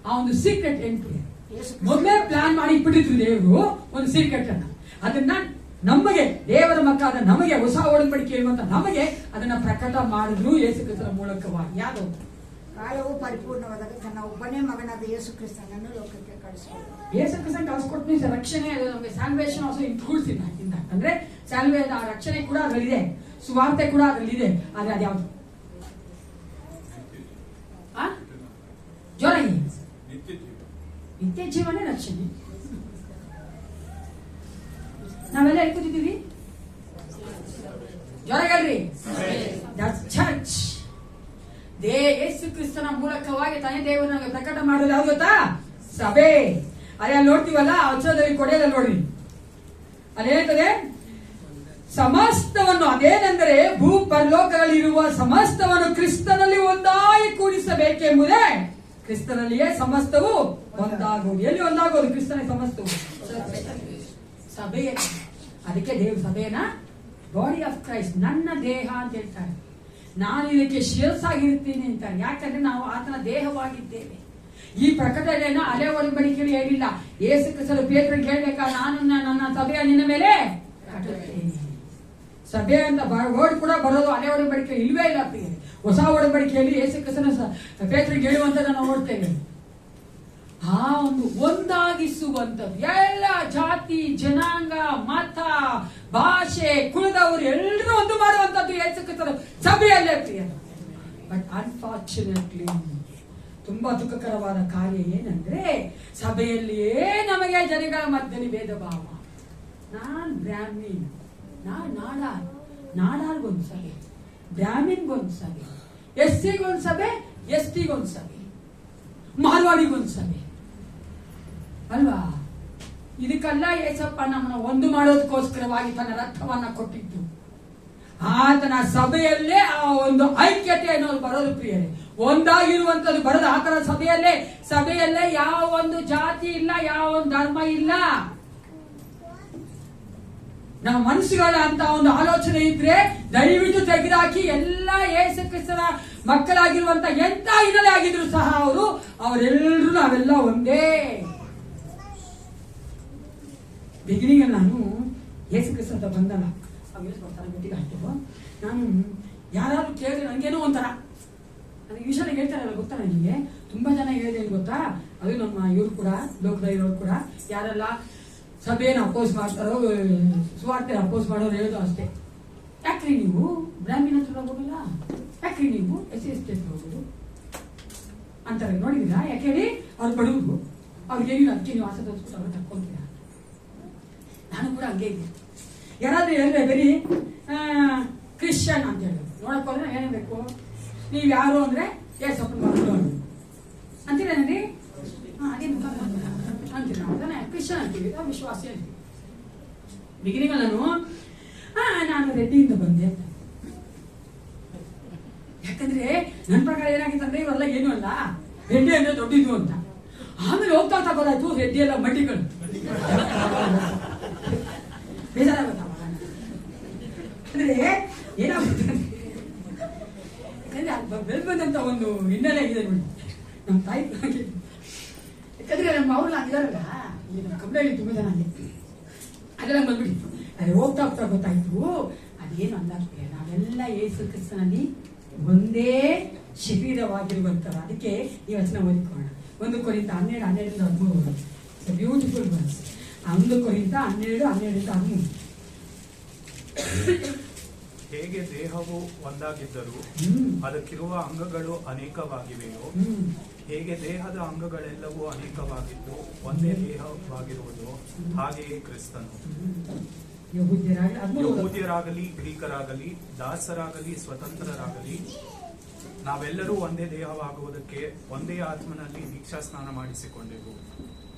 ಆ ಒಂದು ಸೀಕ್ರೆಟ್ ಎಂಟ್ರಿ ಮೊದಲೇ ಪ್ಲಾನ್ ಮಾಡಿ ಇಟ್ಬಿಟ್ಟಿದ್ರು ದೇವರು ಒಂದು ಸೀಕ್ರೆಟ್ ಅನ್ನ. ಅದನ್ನ ನಮಗೆ ದೇವರ ಮಕ್ಕಳಾದ ನಮಗೆ ಹೊಸ ಒಡಂಬಡಿಕೆ ಇರುವಂತ ನಮಗೆ ಅದನ್ನ ಪ್ರಕಟ ಮಾಡಿದ್ರು ಯೇಸು ಕ್ರಿಸ್ತನ ಮೂಲಕವಾಗಿ. ಯಾವುದು ಕಾಲವು ಪರಿಪೂರ್ಣವಾದಾಗ ತನ್ನ ಒಬ್ಬನೇ ಮಗನಾದ ಯೇಸು ಕ್ರಿಸ್ತನನ್ನು ಲೋಕಕ್ಕೆ ಕಳಿಸಿಕೊಟ್ಟನು. ಯೇಸು ಕ್ರಿಸ್ತನ ಕಳಿಸ್ಕೊಟ್ಟು ರಕ್ಷಣೆ, ಅದು ನಮಗೆ ಸ್ಯಾಲ್ವೇಷನ್ ಆಲ್ಸೋ ಇನ್ಕ್ಲೂಡ್ಸ್ ಇನ್ ಅಂದ್ರೆ ಸ್ಯಾಲ್ವೇಷನ್ ರಕ್ಷಣೆ ಕೂಡ ಅದರಲ್ಲಿದೆ, ಸುವಾರ್ತೆ ಕೂಡ ಅದರಲ್ಲಿದೆ. ಆದ್ರೆ ಅದ್ಯಾವುದು ಜೋರಾಗಿ ನಿತ್ಯ ಜೀವನೇ ರಕ್ಷಣೆ. ನಾವೆಲ್ಲ ಹೇಳ್ಕೊತಿದ್ದೀವಿ ಜೋರಾಗಲ್ರಿ, ಚರ್ಚ್. ಯೇಸು ಕ್ರಿಸ್ತನ ಮೂಲಕವಾಗಿ ತಂದೆ ದೇವರು ನಮಗೆ ಪ್ರಕಟ ಮಾಡೋದು ಯಾವ್ದು ಗೊತ್ತಾ? ಸಭೆ. ಅದೇ ನೋಡ್ತೀವಲ್ಲ ವಚನದಲ್ಲಿ ಕೊಡೆಯಲ್ಲಿ ನೋಡ್ರಿ, ಅದೇಳ್ತದೆ ಸಮಸ್ತವನ್ನು, ಅದೇನೆಂದರೆ ಭೂ ಪರಲೋಕದಲ್ಲಿರುವ ಸಮಸ್ತವನ್ನು ಕ್ರಿಸ್ತನಲ್ಲಿ ಒಂದಾಗಿ ಕೂಡಿಸಬೇಕೆಂಬುದೇ. ಕ್ರಿಸ್ತನಲ್ಲಿಯೇ ಸಮಸ್ತವು ಒಂದಾಗುವುದು. ಎಲ್ಲಿ ಒಂದಾಗೋದು? ಕ್ರಿಸ್ತನ ಸಮಸ್ತವು ಸಭೆಯಲ್ಲಿ. ಅದಕ್ಕೆ ದೇವ್ರ ಸಭೆಯನ್ನ ಬಾಡಿ ಆಫ್ ಕ್ರೈಸ್ಟ್, ನನ್ನ ದೇಹ ಅಂತ ಹೇಳ್ತಾರೆ. ನಾನು ಇದಕ್ಕೆ ಶಿರಸ್ಸಾಗಿರ್ತೀನಿ ಅಂತಾರೆ. ಯಾಕಂದ್ರೆ ನಾವು ಆತನ ದೇಹವಾಗಿದ್ದೇವೆ. ಈ ಪ್ರಕಟಣೆಯನ್ನು ಹಳೆ ಒಡಂಬಡಿಕೆಯಲ್ಲಿ ಹೇಳಿಲ್ಲ. ಯೇಸು ಕ್ರಿಸ್ತರು ಪೇತ್ರನಿಗೆ ಹೇಳ್ಬೇಕಾ, ನಾನು ನನ್ನ ಸಭೆಯ ನಿನ್ನ ಮೇಲೆ ಕಟ್ಟುತ್ತೇನೆ. ಸಭೆ ಅಂತ ವರ್ಡ್ ಕೂಡ ಬರೋದು ಹಳೆ ಒಡಂಬಡಿಕೆ ಇಲ್ವೇ ಇಲ್ಲ ಪ್ರಿಯರೇ. ಹೊಸ ಒಡಂಬಡಿಕೆಯಲ್ಲಿ ಯೇಸು ಕ್ರಿಸ್ತನ ಪೇತ್ರನಿಗೆ ಹೇಳುವಂತದ್ದು ನಾವು ನೋಡ್ತೇವೆ. ಆ ಒಂದು ಒಂದಾಗಿಸುವಂಥದ್ದು, ಎಲ್ಲ ಜಾತಿ, ಜನಾಂಗ, ಮತ, ಭಾಷೆ, ಕುಲದವರು ಎಲ್ಲರೂ ಒಂದು ಮಾಡುವಂತದ್ದು ಯೇಸು ಕ್ರಿಸ್ತನ ಸಭೆಯಲ್ಲೇ ಪ್ರಿಯರೇ. ಬಟ್ ಅನ್ಫಾರ್ಚುನೇಟ್ಲಿ ತುಂಬಾ ದುಃಖಕರವಾದ ಕಾರ್ಯ ಏನಂದ್ರೆ, ಸಭೆಯಲ್ಲಿಯೇ ನಮಗೆ ಜನಗಳ ಮಧ್ಯದಲ್ಲಿ ಭೇದ ಭಾವ. ನಾನ್ ಬ್ರಾಹ್ಮೀನ್, ನಾಡಾರ್ಗೊಂದು ಸಭೆ, ಬ್ರಾಹ್ಮಿನ್ಗೊಂದು ಸಭೆ, ಎಸ್ಸಿಗೊಂದು ಸಭೆ, ಎಸ್ಟಿಗೊಂದು ಸಭೆ, ಮಾರ್ವಾಡಿಗೊಂದು ಸಭೆ ಅಲ್ವಾ? ಇದಕ್ಕೆಲ್ಲ ಏಸಪ್ಪ ನಮ್ಮನ್ನ ಒಂದು ಮಾಡೋದಕ್ಕೋಸ್ಕರವಾಗಿ ತನ್ನ ರಕ್ತವನ್ನ ಕೊಟ್ಟಿದ್ದು. ಆತನ ಸಭೆಯಲ್ಲೇ ಆ ಒಂದು ಐಕ್ಯತೆ ಅನ್ನೋದು ಬರೋದು ಪ್ರಿಯರೇ, ಒಂದಾಗಿರುವಂತದ್ದು ಬರೋದು ಆತನ ಸಭೆಯಲ್ಲೇ ಯಾವ ಒಂದು ಜಾತಿ ಇಲ್ಲ, ಯಾವ ಒಂದು ಧರ್ಮ ಇಲ್ಲ. ನಮ್ಮ ಮನಸ್ಸುಗಳ ಅಂತ ಒಂದು ಆಲೋಚನೆ ಇದ್ರೆ ದಯವಿಟ್ಟು ತೆಗೆದುಹಾಕಿ. ಎಲ್ಲ ಯೇಸು ಕ್ರಿಸ್ತನ ಮಕ್ಕಳಾಗಿರುವಂತ ಎಂತ ಹಿನ್ನೆಲೆ ಆಗಿದ್ರು ಸಹ ಅವರೆಲ್ಲರೂ ನಾವೆಲ್ಲ ಒಂದೇ. ಬಿಗಿನಿಂಗ್ ನಾನು ಯೇಸು ಕ್ರಿಸ್ತ ಅಂತ ಬಂದಲ್ಲ, ಗಟ್ಟಿಗೆ ಆಯ್ತು. ನಾನು ಯಾರಾದ್ರೂ ಕೇಳಿದ್ರೆ ನನಗೇನೋ ಒಂಥರ, ನನಗೆ ವಿಷಯ ಹೇಳ್ತಾರಲ್ಲ ಗೊತ್ತಾ, ನನಗೆ ತುಂಬಾ ಜನ ಹೇಳಿದೆ ಗೊತ್ತಾ. ಅದು ನಮ್ಮ ಇವ್ರು ಕೂಡ, ಲೋಕದ ಇರೋರು ಕೂಡ, ಯಾರೆಲ್ಲ ಸಭೆಯನ್ನು ಅಪೋಸ್ ಮಾಡ್ತಾರೋ, ಸುವಾರ್ತೆ ಅಪೋಸ್ ಮಾಡೋರು ಹೇಳೋದು ಅಷ್ಟೇ. ಯಾಕ್ರಿ ನೀವು ಬ್ರಾಹ್ಮಣ ಹತ್ರ ಹೋಗಲ್ಲ, ಯಾಕ್ರಿ ನೀವು SC ಹೋಗೋದು ಅಂತಾರೆ. ನೋಡಿದಿರಾ? ಯಾಕೆ ಹೇಳಿ, ಅವ್ರು ಬಡವರು, ಅವ್ರಿಗೇನಿಲ್ಲ, ಅದಕ್ಕೆ ನೀವು ಆಸೆ ತೋರಿಸ್ಬಿಟ್ಟು ಅವ್ರು ತಕ್ಕೊಂತೀರಾ. ನಾನು ಕೂಡ ಹಂಗೆ ಇದ್ದೆ. ಯಾರಾದ್ರೂ ಹೇಳಿದ್ರೆ ಬರೀ ಕ್ರಿಶ್ಚಿಯನ್ ಅಂತ ಹೇಳೋದು. ನೋಡಕ್ ಹೋದ್ರೆ ಏನ್ಬೇಕು, ನೀವ್ ಯಾರು ಅಂದ್ರೆ ಏಸಪ್ಪನ ಮಕ್ಕಳು ಅಂತೀರೇನ್ರಿ? ಅದೇ ಅಂತೀರ, ಅದನ್ನ ಕ್ರಿಶ್ಚಿಯನ್ ಅಂತೀವಿ, ವಿಶ್ವಾಸಿ ಅಂತೀವಿ. ಬಿಗಿನಿಂಗ್ ನಾನು ರೆಡ್ಡಿಯಿಂದ ಬಂದೆ ಅಂತ. ಯಾಕಂದ್ರೆ ನನ್ನ ಪ್ರಕಾರ ಏನಾಗಿತ್ತು ಅಂದ್ರೆ, ಇವರೆಲ್ಲ ಏನು ಅಲ್ಲ, ರೆಡ್ಡಿ ಅಂದ್ರೆ ದೊಡ್ಡಿದ್ದು ಅಂತ. ಆಮೇಲೆ ಹೋಗ್ತಾ ಗೊತ್ತಾಯ್ತು ರೆಡ್ಡಿ ಎಲ್ಲ ಮಡ್ಡಿಗಳು. ಬೇಜಾರಾಗುತ್ತ ಅಂದ್ರೆ ಏನಾಗುತ್ತೆ ಯಾಕಂದ್ರೆ ಬೆಲ್ ಬಂದಂತ ಒಂದು ಹಿನ್ನೆಲೆ ಇದೆ ನೋಡಿ ನಮ್ಮ ತಾಯಿ. ಯಾಕಂದ್ರೆ ನಮ್ಮ ಅವ್ರಲ್ಲ ಆಗಿದಾರಲ್ಲ, ಇಲ್ಲಿ ನಮ್ಮ ಕಂಬಳಿ ತುಂಬಾ ಜನ ಅಲ್ಲಿ ಅದೆಲ್ಲ ಬಂದ್ಬಿಡಿ. ಅದೇ ಹೋಗ್ತಾ ಗೊತ್ತಾಯ್ತು ಅದೇನು ಅಲ್ಲ, ನಾವೆಲ್ಲ ಯೇಸು ಕ್ರಿಸ್ತನಲ್ಲಿ ಒಂದೇ ಶರೀರವಾಗಿರುವಂತರ. ಅದಕ್ಕೆ ಈ ವಚನ ಓದಿಕೊಳ್ಳೋಣ. 1 ಕೊರಿಂಥ 12:12-13 ಬ್ಯೂಟಿಫುಲ್ ವರ್ಸ್. 1 ಕೊರಿಂಥ 12:12-13. ಹೇಗೆ ದೇಹವು ಒಂದಾಗಿದ್ದರೂ ಅದಕ್ಕಿರುವ ಅಂಗಗಳು ಅನೇಕವಾಗಿವೆಯೋ, ಹೇಗೆ ದೇಹದ ಅಂಗಗಳೆಲ್ಲವೂ ಅನೇಕವಾಗಿದ್ದು ಒಂದೇ ದೇಹವಾಗಿರುವುದು, ಹಾಗೆಯೇ ಕ್ರಿಸ್ತನು. ಯಹೂದ್ಯರಾಗಲಿ ಗ್ರೀಕರಾಗಲಿ, ದಾಸರಾಗಲಿ ಸ್ವತಂತ್ರರಾಗಲಿ, ನಾವೆಲ್ಲರೂ ಒಂದೇ ದೇಹವಾಗುವುದಕ್ಕೆ ಒಂದೇ ಆತ್ಮನಲ್ಲಿ ದೀಕ್ಷಾ ಸ್ನಾನ ಮಾಡಿಸಿಕೊಂಡೆವು.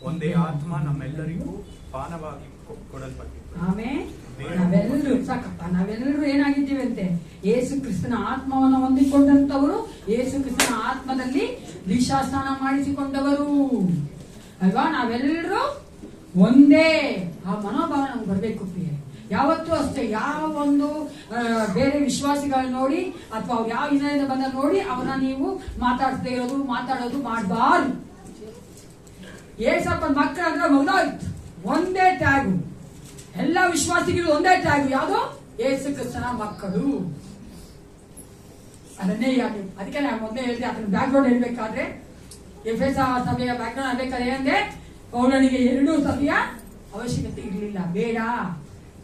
ಒಂದೇ ಆತ್ಮ ನಮ್ಮೆಲ್ಲರಿಗೂ ಪಾನವಾಗಿ ಕೊಡಲ್ಪಟ್ಟಿತ್ತು. ನಾವೆಲ್ಲರೂ ಏನಾಗಿದ್ದೀವಿ ಅಂತೆ, ಯೇಸು ಕ್ರಿಸ್ತನ ಆತ್ಮವನ್ನು ಹೊಂದಿಕೊಂಡಂತವರು, ಯೇಸು ಕ್ರಿಸ್ತನ ಆತ್ಮದಲ್ಲಿ ದೀಕ್ಷಾ ಸ್ನಾನ ಮಾಡಿಸಿಕೊಂಡವರು ಅಲ್ವಾ? ನಾವೆಲ್ಲರೂ ಒಂದೇ. ಆ ಮನೋಭಾವ ನಮ್ಗೆ ಬರ್ಬೇಕು ಪ್ರಿಯ. ಯಾವತ್ತೂ ಅಷ್ಟೇ, ಯಾವ ಒಂದು ಬೇರೆ ವಿಶ್ವಾಸಿಗಳನ್ನ ನೋಡಿ ಅಥವಾ ಅವ್ರು ಯಾವ ಹಿನ್ನೆಲೆಯಿಂದ ಬಂದ ನೋಡಿ ಅವನ್ನ ನೀವು ಮಾತಾಡದೇ ಇರೋದು, ಮಾತಾಡೋದು ಮಾಡಬಾರ್ದು. ಏಸಪ್ಪನ ಮಕ್ಕಳು ಅಂದ್ರೆ ಮೊದಲಾಯ್ತು ಒಂದೇ ಟ್ಯಾಗು, ಎಲ್ಲ ವಿಶ್ವಾಸಿಗಳು ಒಂದೇ ಟ್ಯಾಗು, ಯಾವುದು? ಯೇಸು ಕ್ರಿಸ್ತನ ಮಕ್ಕಳು. ಅದನ್ನೇ ಅದಕ್ಕೆ ನಾನು ಮೊದಲೇ ಹೇಳಿದೆ, ಅದನ್ನ ಬ್ಯಾಕ್ ಗ್ರೌಂಡ್ ಹೇಳ್ಬೇಕಾದ್ರೆ, ಎಫೆಸ ಸಭೆಯ ಬ್ಯಾಕ್ ಗ್ರೌಂಡ್ ಹೇಳ್ಬೇಕಾದ್ರೆ ಏನಂದ್ರೆ, ಪೌಲನಿಗೆ 2 ಸಭೆಯ ಅವಶ್ಯಕತೆ ಇರಲಿಲ್ಲ, ಬೇಡ.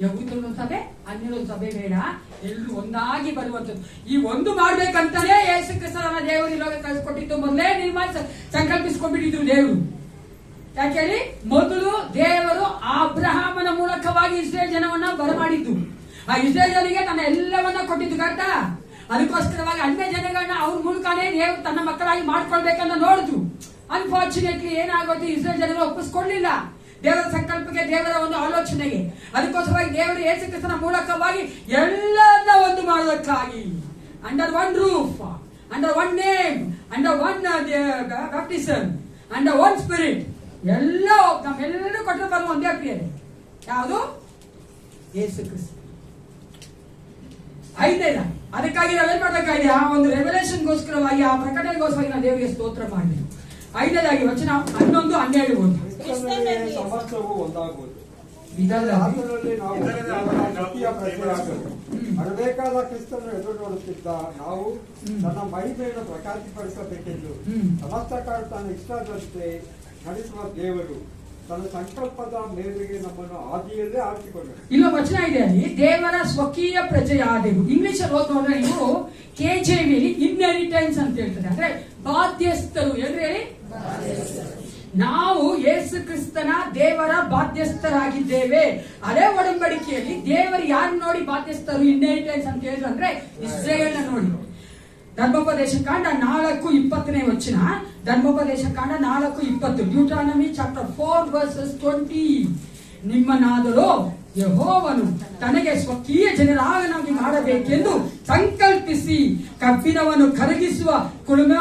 ಯಹೂದ್ಯರೊಂದು ಸಭೆ, ಅನ್ಯರೊಂದು ಸಭೆ ಬೇಡ, ಎಲ್ಲರೂ ಒಂದಾಗಿ ಬರುವಂತದ್ದು. ಈ ಒಂದು ಮಾಡ್ಬೇಕಂತಾನೆ ಯೇಸು ಕ್ರಿಸ್ತನ ದೇವರು ಇವಾಗ ಕಳಿಸ್ಕೊಟ್ಟಿದ್ದು. ಮೊದಲೇ ನಿರ್ಮಾಣ ಸಂಕಲ್ಪಿಸಿಕೊಂಡ್ಬಿಟ್ಟಿದ್ರು ದೇವರು. ಯಾಕೆ ಹೇಳಿ, ಮೊದಲು ದೇವರು ಅಬ್ರಹಾಮನ ಮೂಲಕವಾಗಿ ಇಸ್ರೇಲ್ ಜನವನ್ನ ಬರಮಾಡಿದ್ದು. ಆ ಇಸ್ರೇಲ್ ಜನರಿಗೆ ತನ್ನ ಎಲ್ಲವನ್ನ ಕೊಟ್ಟಿದ್ದು ಕರೆಕ್ಟ. ಅದಕ್ಕೋಸ್ಕರವಾಗಿ ಅನ್ಯ ಜನಗಳನ್ನ ಅವ್ರ ಮೂಲಕನೇ ದೇವರು ತನ್ನ ಮಕ್ಕಳಾಗಿ ಮಾಡ್ಕೊಳ್ಬೇಕಂತ ನೋಡಿದ್ರು. ಅನ್ಫಾರ್ಚುನೇಟ್ಲಿ ಏನಾಗೋದು, ಇಸ್ರೇಲ್ ಜನರು ಒಪ್ಪಿಸ್ಕೊಳ್ಳಿಲ್ಲ ದೇವರ ಸಂಕಲ್ಪಕ್ಕೆ, ದೇವರ ಒಂದು ಆಲೋಚನೆಗೆ. ಅದಕ್ಕೋಸ್ಕರವಾಗಿ ದೇವರು ಯೇಸು ಕ್ರಿಸ್ತನ ಮೂಲಕವಾಗಿ ಎಲ್ಲರನ್ನ ಒಂದು ಮಾಡೋದಕ್ಕಾಗಿ, under one roof, under one name, under one baptism, under one spirit, ಎಲ್ಲ ನಮ್ಮೆಲ್ಲರೂ ಕೊಟ್ಟರು ಬರುವ ಒಂದೇ ಪ್ರಿಯರೇ. ಯಾವುದು? ಯೇಸು ಕ್ರಿಸ್ತ. 5ನೇದ ಅದಕ್ಕಾಗಿ ನಾವೇನ್ ಮಾಡ್ಬೇಕಾಗಿದೆ, ಆ ಒಂದು ರೆವಲ್ಯೂಷನ್ಗೋಸ್ಕರವಾಗಿ, ಆ ಪ್ರಕಟಣೆಗೋಸ್ಕರವಾಗಿ ನಾವು ದೇವರಿಗೆ ಸ್ತೋತ್ರ ಮಾಡಬೇಕು. ಐದನೇದಾಗಿ ವಚನ 11-12 ಓದಿ. ಕ್ರಿಸ್ತನಲ್ಲಿ ಸಮಸ್ತವು ಒಂದಾಗುವುದು. ಇದಲ್ಲದೆ ಆತನಲ್ಲಿ ನಾವು ದೇವರ ಶಕ್ತಿಯ ಪ್ರಜೆಯಾಗಲು ಬರಬೇಕಾದ ಕ್ರಿಸ್ತನು ಎದುರು ನೋಡುತ್ತಿದ್ದ ನಾವು ತನ್ನ ಮಹಿಮೆಯನ್ನು ಪ್ರಕಾಶಪಡಿಸಬೇಕೆಂದು ಸಮಸ್ತ ಕಾಲ ತನ್ನ ಇಷ್ಟದಂತೆ ನಡೆಸುವ ದೇವರು ತನ್ನ ಸಂಕಲ್ಪದ ಮೇರೆಗೆ ನಮ್ಮನ್ನು ಆದಿಯಲ್ಲೇ ಆರಿಸಿಕೊಂಡರು. ಇಲ್ಲೊಂದು ವಚನ ಇದೆ ಅಲ್ಲಿ, ದೇವರ ಸ್ವಕೀಯ ಪ್ರಜೆಯಾದೆವು. ಇಂಗ್ಲಿಷ್ ಅಲ್ಲಿ ಓದ್ ನೋಡ್ರೆ ನೀವು KJV ಇನ್ಹೆರಿಟೆನ್ಸ್ ಅಂತ ಹೇಳ್ತಾರೆ, ಅಂದ್ರೆ ಬಾಧ್ಯಸ್ಥರು. ಏನ್ರಿ ಹೇಳಿ? ನಾವು ಯೇಸು ಕ್ರಿಸ್ತನ ದೇವರ ಬಾಧ್ಯಸ್ಥರಾಗಿದ್ದೇವೆ. ಹಳೆ ಒಡಂಬಡಿಕೆಯಲ್ಲಿ ದೇವರು ಯಾರು ನೋಡಿ ಬಾಧ್ಯಸ್ಥರು ಇನ್ಹೆರಿಟೆನ್ಸ್ ಅಂತ ಹೇಳಿದ್ರು ಅಂದ್ರೆ ಇಸ್ರೇಲ್ ನೋಡಿ. ಧರ್ಮೋಪದೇಶ ಕಾಂಡ 4:20 ವಚನ, ಧರ್ಮೋಪದೇಶ ಕಾಂಡ 4:20, ಡ್ಯೂಟ್ರಾನಮಿ ಚಾಪ್ಟರ್ 4:20. ನಿಮ್ಮನಾದರೂ ಯೆಹೋವನು ತನಗೆ ಸ್ವಕೀಯ ಜನರಾಗಿ ಮಾಡಬೇಕೆಂದು ಸಂಕಲ್ಪಿಸಿ ಕಬ್ಬಿಣವನ್ನು ಕರಗಿಸುವ ಕುಳುಮ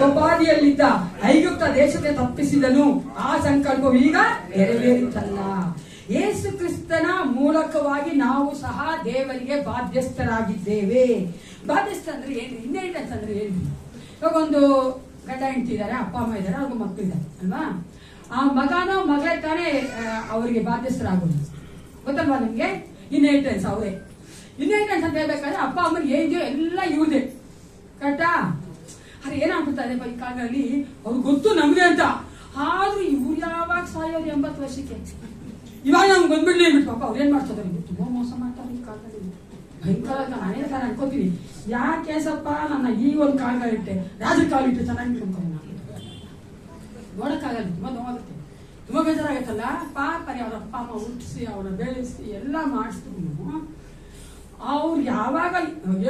ಉಪಾಧಿಯಲ್ಲಿದ್ದ ಐಗುಪ್ತ ದೇಶಕ್ಕೆ ತಪ್ಪಿಸಿದನು. ಆ ಸಂಕಲ್ಪವು ಈಗ ನೆರವೇರಿತಲ್ಲ. ಯೇಸು ಕ್ರಿಸ್ತನ ಮೂಲಕವಾಗಿ ನಾವು ಸಹ ದೇವರಿಗೆ ಬಾಧ್ಯಸ್ಥರಾಗಿದ್ದೇವೆ. ಬಾಧ್ಯಸ್ಥ ಅಂದ್ರೆ ಏನು? ಇನ್ಹೆರಿಟೆನ್ಸ್ ಅಂದ್ರೆ ಏನು? ಇವಾಗ ಒಂದು ಗಂಡ ಹೆಂಡತಿ ಇದ್ದಾರೆ, ಅಪ್ಪ ಅಮ್ಮ ಇದ್ದಾರೆ, ಅವ್ರಿಗೂ ಮಕ್ಕಳು ಇದ್ದಾರೆ ಅಲ್ವಾ? ಆ ಮಗನೋ ಮಗಳೇ ತಾನೇ ಅವರಿಗೆ ಬಾಧ್ಯಸ್ಥರಾಗೋದು. ಗೊತ್ತಲ್ವಾ ನಿಮ್ಗೆ? ಇನ್ಹೆರಿಟೆನ್ಸ್ ಅವರೇ. ಇನ್ಹೆರಿಟೆನ್ಸ್ ಅಂತ ಹೇಳ್ಬೇಕಾದ್ರೆ ಅಪ್ಪ ಅಮ್ಮನ ಏನಿದೆಯೋ ಎಲ್ಲ ಇವ್ರದೇ. ಕರೆಕ್ಟಾ? ಅರೆ ಏನಾಗ್ಬಿಡ್ತಾರೆ ಈ ಕಾಲದಲ್ಲಿ, ಅವ್ರಿಗೆ ಗೊತ್ತು ನಮ್ಗೆ ಅಂತ, ಆದ್ರೂ ಇವ್ರು ಯಾವಾಗ ಸಾಯೋದು 80 ವರ್ಷಕ್ಕೆ. ಇವಾಗ ನಮ್ಗೆ ಬಂದ್ಬಿಡ್ಲಿ ಬಿಟ್ಟು ಪಾಪ ಅವ್ರು ಏನ್ ಮಾಡ್ತಾರೆ ತುಂಬಾ ಮೋಸ ಮಾಡ್ತಾರೆ ಈ ಕಾಲದಲ್ಲಿ. ಭಯಂಕರ. ನಾನೇ ತರ ಅನ್ಕೋತೀನಿ, ಯಾಕೆ ಸಪ್ಪ ನನ್ನ ಈ ಒಂದು ಕಾಲಗಳಿಟ್ಟೆ ರಾಜರ ಕಾಲಿಟ್ಟು ಚೆನ್ನಾಗಿ ನೋಡಕ್ಕಾಗಲ್ಲ. ತುಂಬಾ ನೋವಾಗುತ್ತೆ, ತುಂಬಾ ಬೇಜಾರಾಗತ್ತಲ್ಲ. ಪಾಪರಿ ಅವ್ರ ಅಪ್ಪ ಅಮ್ಮ ಹುಟ್ಟಿಸಿ ಅವರ ಬೆಳೆಸಿ ಎಲ್ಲ ಮಾಡಿಸಿದ್ರು ಅವ್ರು ಯಾವಾಗ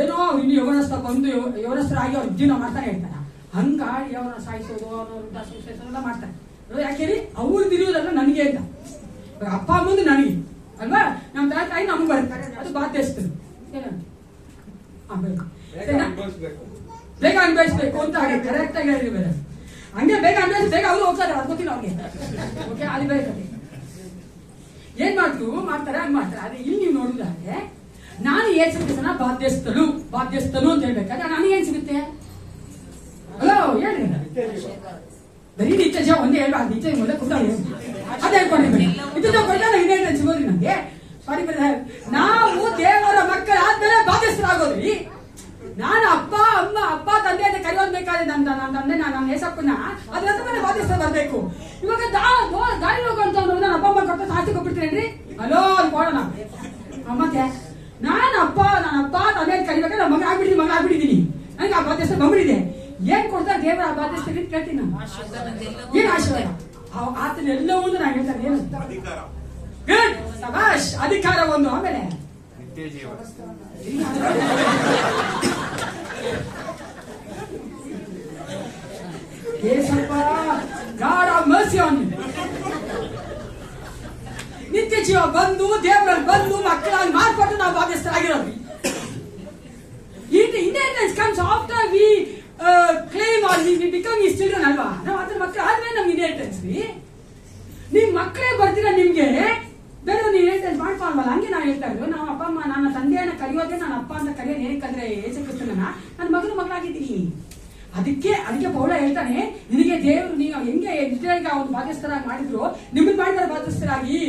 ಏನೋ ಅವ್ರು ಇನ್ನು ಯವನಸ್ಥ ಬಂದು ಯವನಸ್ಥರಾಗಿ ಅವ್ರು ಜೀವನ ಮಾಡ್ತಾನೆ ಇರ್ತಾರ. ಹಂಗಾಗಿ ಅವರ ಸಾಯಿಸೋದು ಎಲ್ಲ ಮಾಡ್ತಾರೆ. ಯಾಕೆ ಅವ್ರು ತಿರುವುದಲ್ಲ ನನಗೆ ಅಂತ. ಅಪ್ಪ ಅಮ್ಮಂದು ನನಗೆ ಅಲ್ವಾ? ನಮ್ ತಾಯಿ ನಮ್ಗೆ ಬರ್ತಾರೆ, ಅದು ಬಾಧ್ಯಸ್ಥರು. ಬೇಗ ಅನ್ಭವಿಸ್ಬೇಕು ಅಂತ ಕರೆಕ್ಟ್ ಆಗಿ ಹೇಳಿದ್ರೆ ಹಂಗೆ ಬೇಗ ಅನ್ಭವಿಸಿ ಬೇಗ ಅವರು ಹೋಗ್ತಾರೆ. ಅದು ಗೊತ್ತಿಲ್ಲ ಅವ್ರಿಗೆ. ಓಕೆ, ಅದು ಬೇರೆ ಕತೆ. ಏನ್ ಮಾಡ್ತಾರೆ ಹಂಗ್ ಮಾಡ್ತಾರೆ. ಅದೇ ಇಲ್ಲಿ ನೀವು ನೋಡುದಾದ್ರೆ ನಾನು ಯೇಸು ಕ್ರಿಸ್ತನ ಬಾಧ್ಯಸ್ಥನು ಅಂತ ಹೇಳ್ಬೇಕಾದ್ರೆ ನನಗೇನ್ ಸಿಗುತ್ತೆ? ಹಲೋ ಹೇಳ್ರಿ, ಬರೀ ನಿತ್ಯ ಜೀವ ಒಂದೇ ಹೇಳ್ಬಾರ್ದು. ನಿತ್ಯ ಮೊದಲೇ ಕೂಡ ಅದೇ ಹೇಳ್ಕೊಂಡಿದ್ದೀನಿ. ನಿತ್ಯ ಜೀವ ಕೊಟ್ಟಾಗ ಇನ್ಹೆರಿಟೆನ್ಸ್ ಸಿಗೋದ್ರಿ ನಮ್ಗೆ. ಸಾರಿ ಬ್ರದರ್, ನಾವು ದೇವರ ಮಕ್ಕಳಾದ್ಮೇಲೆ ಬಾಧ್ಯಸ್ಥರಾಗೋದ್ರಿ. ನಾನು ಅಪ್ಪ ತಂದೆ ಅಂತ ಕರೆಯೋದ್ ಬೇಕಾದ್ರೆ ನನ್ನ ತಂದೆ ನನ್ನ ಹೆಸಪ್ಪನ್ನ ಅದ್ರ ಮೇಲೆ ಬಾಧ್ಯಸ್ಥ ಬರ್ಬೇಕು. ಇವಾಗ ದಾರಿ ಹೋಗುವಂತ ನನ್ನ ಅಪ್ಪ ಅಮ್ಮ ಕೊಟ್ಟು ಸಾಸ್ತಿ ಕೊಟ್ಬಿಡ್ತೀರೇನ್ರಿ? ಹಲೋ ಅದು ಕೊಡೋಣ. ಮತ್ತೆ ನಾನು ಅಪ್ಪ ತಂದೆ ಕರಿಬೇಕಾದ್ರೆ ಮಗ ಆಗ್ಬಿಟ್ಟಿದ್ದೀನಿ. ನನಗೆ ಆ ಬಾಧ್ಯಸ್ಥ ಬಂದ್ಬಿಟ್ಟಿದೆ. ಏನ್ ಕೊಡ್ತಾರೆ ದೇವರ ಆ ಬಾಧ್ಯಸ್ಥ ಕೇಳ್ತೀನಿ ನಾನು. ಏನ್ ಆಶೀರ್ವಾದ? ಆತನ ಎಲ್ಲವೂ ನಾನು ಹೇಳ್ತಾರೆ. ಏನು ಗುಡ್ ಸಬಾಷ್, ಅಧಿಕಾರ ಒಂದು. ಆಮೇಲೆ God have mercy on you. ನಿತ್ಯ ಜೀವ ಬಂದು ದೇವರಲ್ಲಿ ಬಂದು ಮಕ್ಕಳಾಗಿ ಮಾರ್ಪಟ್ಟು ನಾವು ಬಾಧ್ಯಸ್ಥರಾಗಿರೋದು. Inheritance comes after we claim or we become his children ಅಲ್ವಾ? ನಾವು ಅದರ ಮಕ್ಕಳು ಆದ್ಮೇಲೆ ನಮ್ಗೆ ಇನ್ಹೆರಿಟೆನ್ಸ್ ರೀ. ನಿಮ್ ಮಕ್ಕಳೇ ಬರ್ತೀರಾ ನಿಮ್ಗೆ ಬೇರೆ ಒಂದು ಇನ್ಹೆರಿಟೆನ್ಸ್ ಮಾಡ್ಕೊಳ್ವಲ್ಲ. ಹಂಗೆ ನಾವು ಹೇಳ್ತಾ ಇದ್ರು, ನಾವು ಅಪ್ಪ ಅಮ್ಮ ನನ್ನ ತಂದೆಯನ್ನ ಕರೆಯೋದೇ ನಾನು ಅಪ್ಪ ಅಂತ ಕರೆಯೋದು ಏನಕ್ಕಂದ್ರೆ ಯೇಸು ಕ್ರಿಸ್ತನನ್ನ ನನ್ನ ಮಗಳಾಗಿದ್ದೀನಿ. ಅದಕ್ಕೆ ಪೌಲ ಹೇಳ್ತಾನೆ, ನಿನಗೆ ದೇವರು ನೀವು ಹೆಂಗೆ ಇಸ್ರಾಯೇಲ್ಗೆ ಒಂದು ಬಾಧ್ಯಸ್ಥರಾಗಿ ಮಾಡಿದ್ರು, ನಿಮ್ಮನ್ನ ಮಾಡಿದಾರೆ ಬಾಧ್ಯಸ್ಥರಾಗಿ.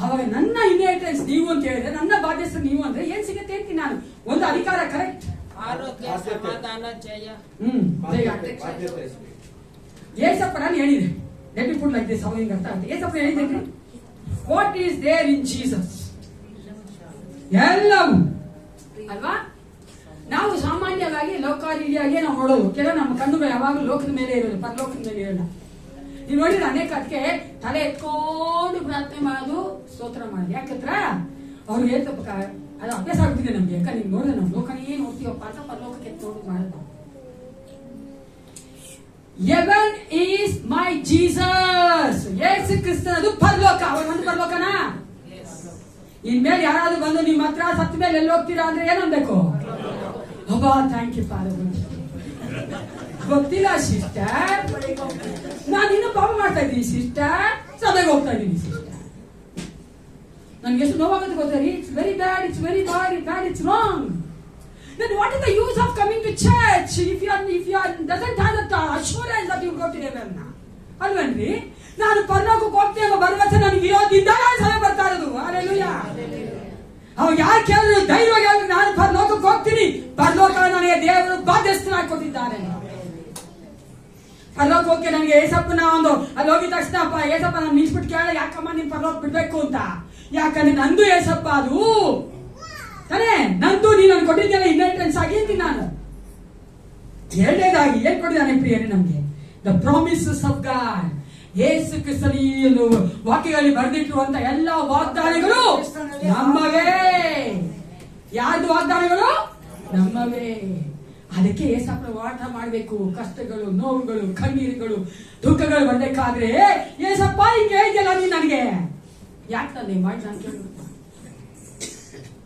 ಅವಾಗ ನನ್ನ ಇನ್ಹೆರಿಟೆನ್ಸ್ ನೀವು ಅಂತ ಹೇಳಿದ್ರೆ, ನನ್ನ ಬಾಧ್ಯಸ್ಥರು ನೀವು ಅಂದ್ರೆ ಏನ್ ಸಿಗುತ್ತೆ ಅಂತೀನಿ ನಾನು. ಒಂದು ಅಧಿಕಾರ, ಕರೆಕ್ಟ್. ಆರೋಗ್ಯ, ಸಮಾಧಾನ, ಜಯ. ಏಸಪ್ಪ ನಾನು ಹೇಳಿದೆ, let me put like this, ಅವಾಗ ಅರ್ಥ ಆಗುತ್ತೆ. ಏಸಪ್ಪ ಹೇಳಿದ್ದೇನೆ, what is there in Jesus? ಎಲ್ಲವೂ ಅಲ್ವಾ? ನಾವು ಸಾಮಾನ್ಯವಾಗಿ ಲೋಕಾರಿಯಾಗಿ ನಾವು ನೋಡೋದು, ಕೆಲವು ನಮ್ಮ ಕಣ್ಣುಗಳು ಯಾವಾಗಲೂ ಲೋಕದ ಮೇಲೆ ಇರೋದು, ಪರಲೋಕದ ಮೇಲೆ ಇರೋಲ್ಲ. ನೀವು ನೋಡಿದ್ರೆ ಅನೇಕ ಅದಕ್ಕೆ ತಲೆ ಎತ್ಕೊಂಡು ಪ್ರಾರ್ಥನೆ ಮಾಡೋದು, ಸ್ತೋತ್ರ ಮಾಡೋದು. ಯಾಕಂದ್ರ ಅವ್ರಿಗೆ ಅದು ಅಭ್ಯಾಸ ಆಗ್ಬಿಟ್ಟಿದೆ ನಮ್ಗೆ. ಯಾಕಂದ್ರೆ ನೀವು ನೋಡಿದ್ರೆ ನಾವು ಲೋಕನೇ ನೋಡ್ತೀವಪ್ಪ ಅಂತ ಪರಲೋಕಕ್ಕೆ ಎತ್ಕೊಂಡು ಮಾಡೋದು. Heaven is my Jesus. ಯೇಸು ಕ್ರಿಸ್ತನದು ಪರಲೋಕ. ಅವನೊಂದು ಪರಲೋಕನಾ? ಇನ್ಮೇಲೆ ಯಾರಾದ್ರೂ ಬಂದು ನಿಮ್ಮ ಹತ್ರ ಸತ್ತ ಮೇಲೆ ಎಲ್ಲಿ ಹೋಗ್ತೀರಾ ಅಂದ್ರೆ ಏನನ್ಬೇಕು? ಅಬ್ಬಾ ಥ್ಯಾಂಕ್ ಯು ಫಾದರ್. ಗೊತ್ತಿಲ್ಲ ಸಿಸ್ಟರ್, ನಾನು ಇನ್ನೂ ಪಾಪ ಮಾಡ್ತಾ ಇದ್ದೀನಿ ಸಿಸ್ಟರ್, ಸಭೆಗೆ ಹೋಗ್ತಾ ಇದ್ದೀನಿ ಸಿಸ್ಟರ್. ನನ್ಗೆ ಎಷ್ಟು ನೋವಾಗುತ್ತೆ ಗೊತ್ತಾ? It's very bad, it's very bad, it's wrong. Then what is the use of coming to church if you doesn't have the assurance ಅದು ಕೊಟ್ಟಿದೆ ನನ್ನ ಅಲ್ವೇನ್ರಿ? ನಾನು ಪರಲೋಕಕ್ಕೆ ಹೋಗ್ತೀನಿ ಎಂಬ ಭರವಸೆ ನನಗೆ ಇರೋದ್ರಿಂದ ಸಮಯ ಬರ್ತಾ ಇರೋದು. ಹಲ್ಲೆಲೂಯಾ. ಅವ್ ಯಾರು ಕೇಳಿದ್ರು ಧೈರ್ಯವಾಗಿ ನಾನು ಪರಲೋಕಕ್ಕೆ ಹೋಗ್ತೀನಿ, ಪರಲೋಕ ನನಗೆ ದೇವರು ಬಾಧ್ಯಸ್ಥನಾಗಿ ಕೊಟ್ಟಿದ್ದಾನೆ. ಪರಲೋಕ ಹೋಗಿ ನನಗೆ ಏಸಪ್ಪನ ಒಂದು ಅಲ್ಲಿ ಹೋಗಿದ ತಕ್ಷಣ ಏಸಪ್ಪ ನಾನು ನಿಲ್ಸ್ಬಿಟ್ಟು ಕೇಳ ಯಾಕಮ್ಮ ನೀನ್ ಪರಲೋಕ ಬಿಡ್ಬೇಕು ಅಂತ. ಯಾಕಂದ್ರೆ ನಂದು ಏಸಪ್ಪ ಅದು ತಾನೇ, ನಂದು ನೀನು ನನ್ಗೆ ಕೊಟ್ಟಿದ್ದೇನೆ ಇನ್ಹೆರಿಟೆನ್ಸ್ ಆಗಿ ಅಂತೀನಿ ನಾನು. ಎರಡನೇದಾಗಿ ಏನ್ ಕೊಟ್ಟಿದ್ದಾನೆ ಪ್ರಿಯರೇ ನಮ್ಗೆ? The promises of God. Yesu ಕ್ರಿಸ್ತನ ಈ ಒಂದು ವಾಕ್ಯಗಳಲ್ಲಿ ಬರೆದಿಟ್ಟಿರುವಂತ ಎಲ್ಲ ವಾಗ್ದಾನಗಳು ನಮ್ಮವೇ. ಯಾರ್ದು ವಾಗ್ದಾನಗಳು? ನಮ್ಮವೇ. ಅದಕ್ಕೆ ಏಸಪ್ಪ ಹೋರಾಟ ಮಾಡಬೇಕು. ಕಷ್ಟಗಳು, ನೋವುಗಳು, ಕಣ್ಣೀರುಗಳು, ದುಃಖಗಳು ಬರ್ಬೇಕಾದ್ರೆ ಏಸಪ್ಪ ಹಿಂಗೆ ಇದೆಯಲ್ಲ ನೀನ್ ನನಗೆ ಯಾಕೆ ತಂದೆ ಮಾಡಿ ನಾನು ಕೇಳ.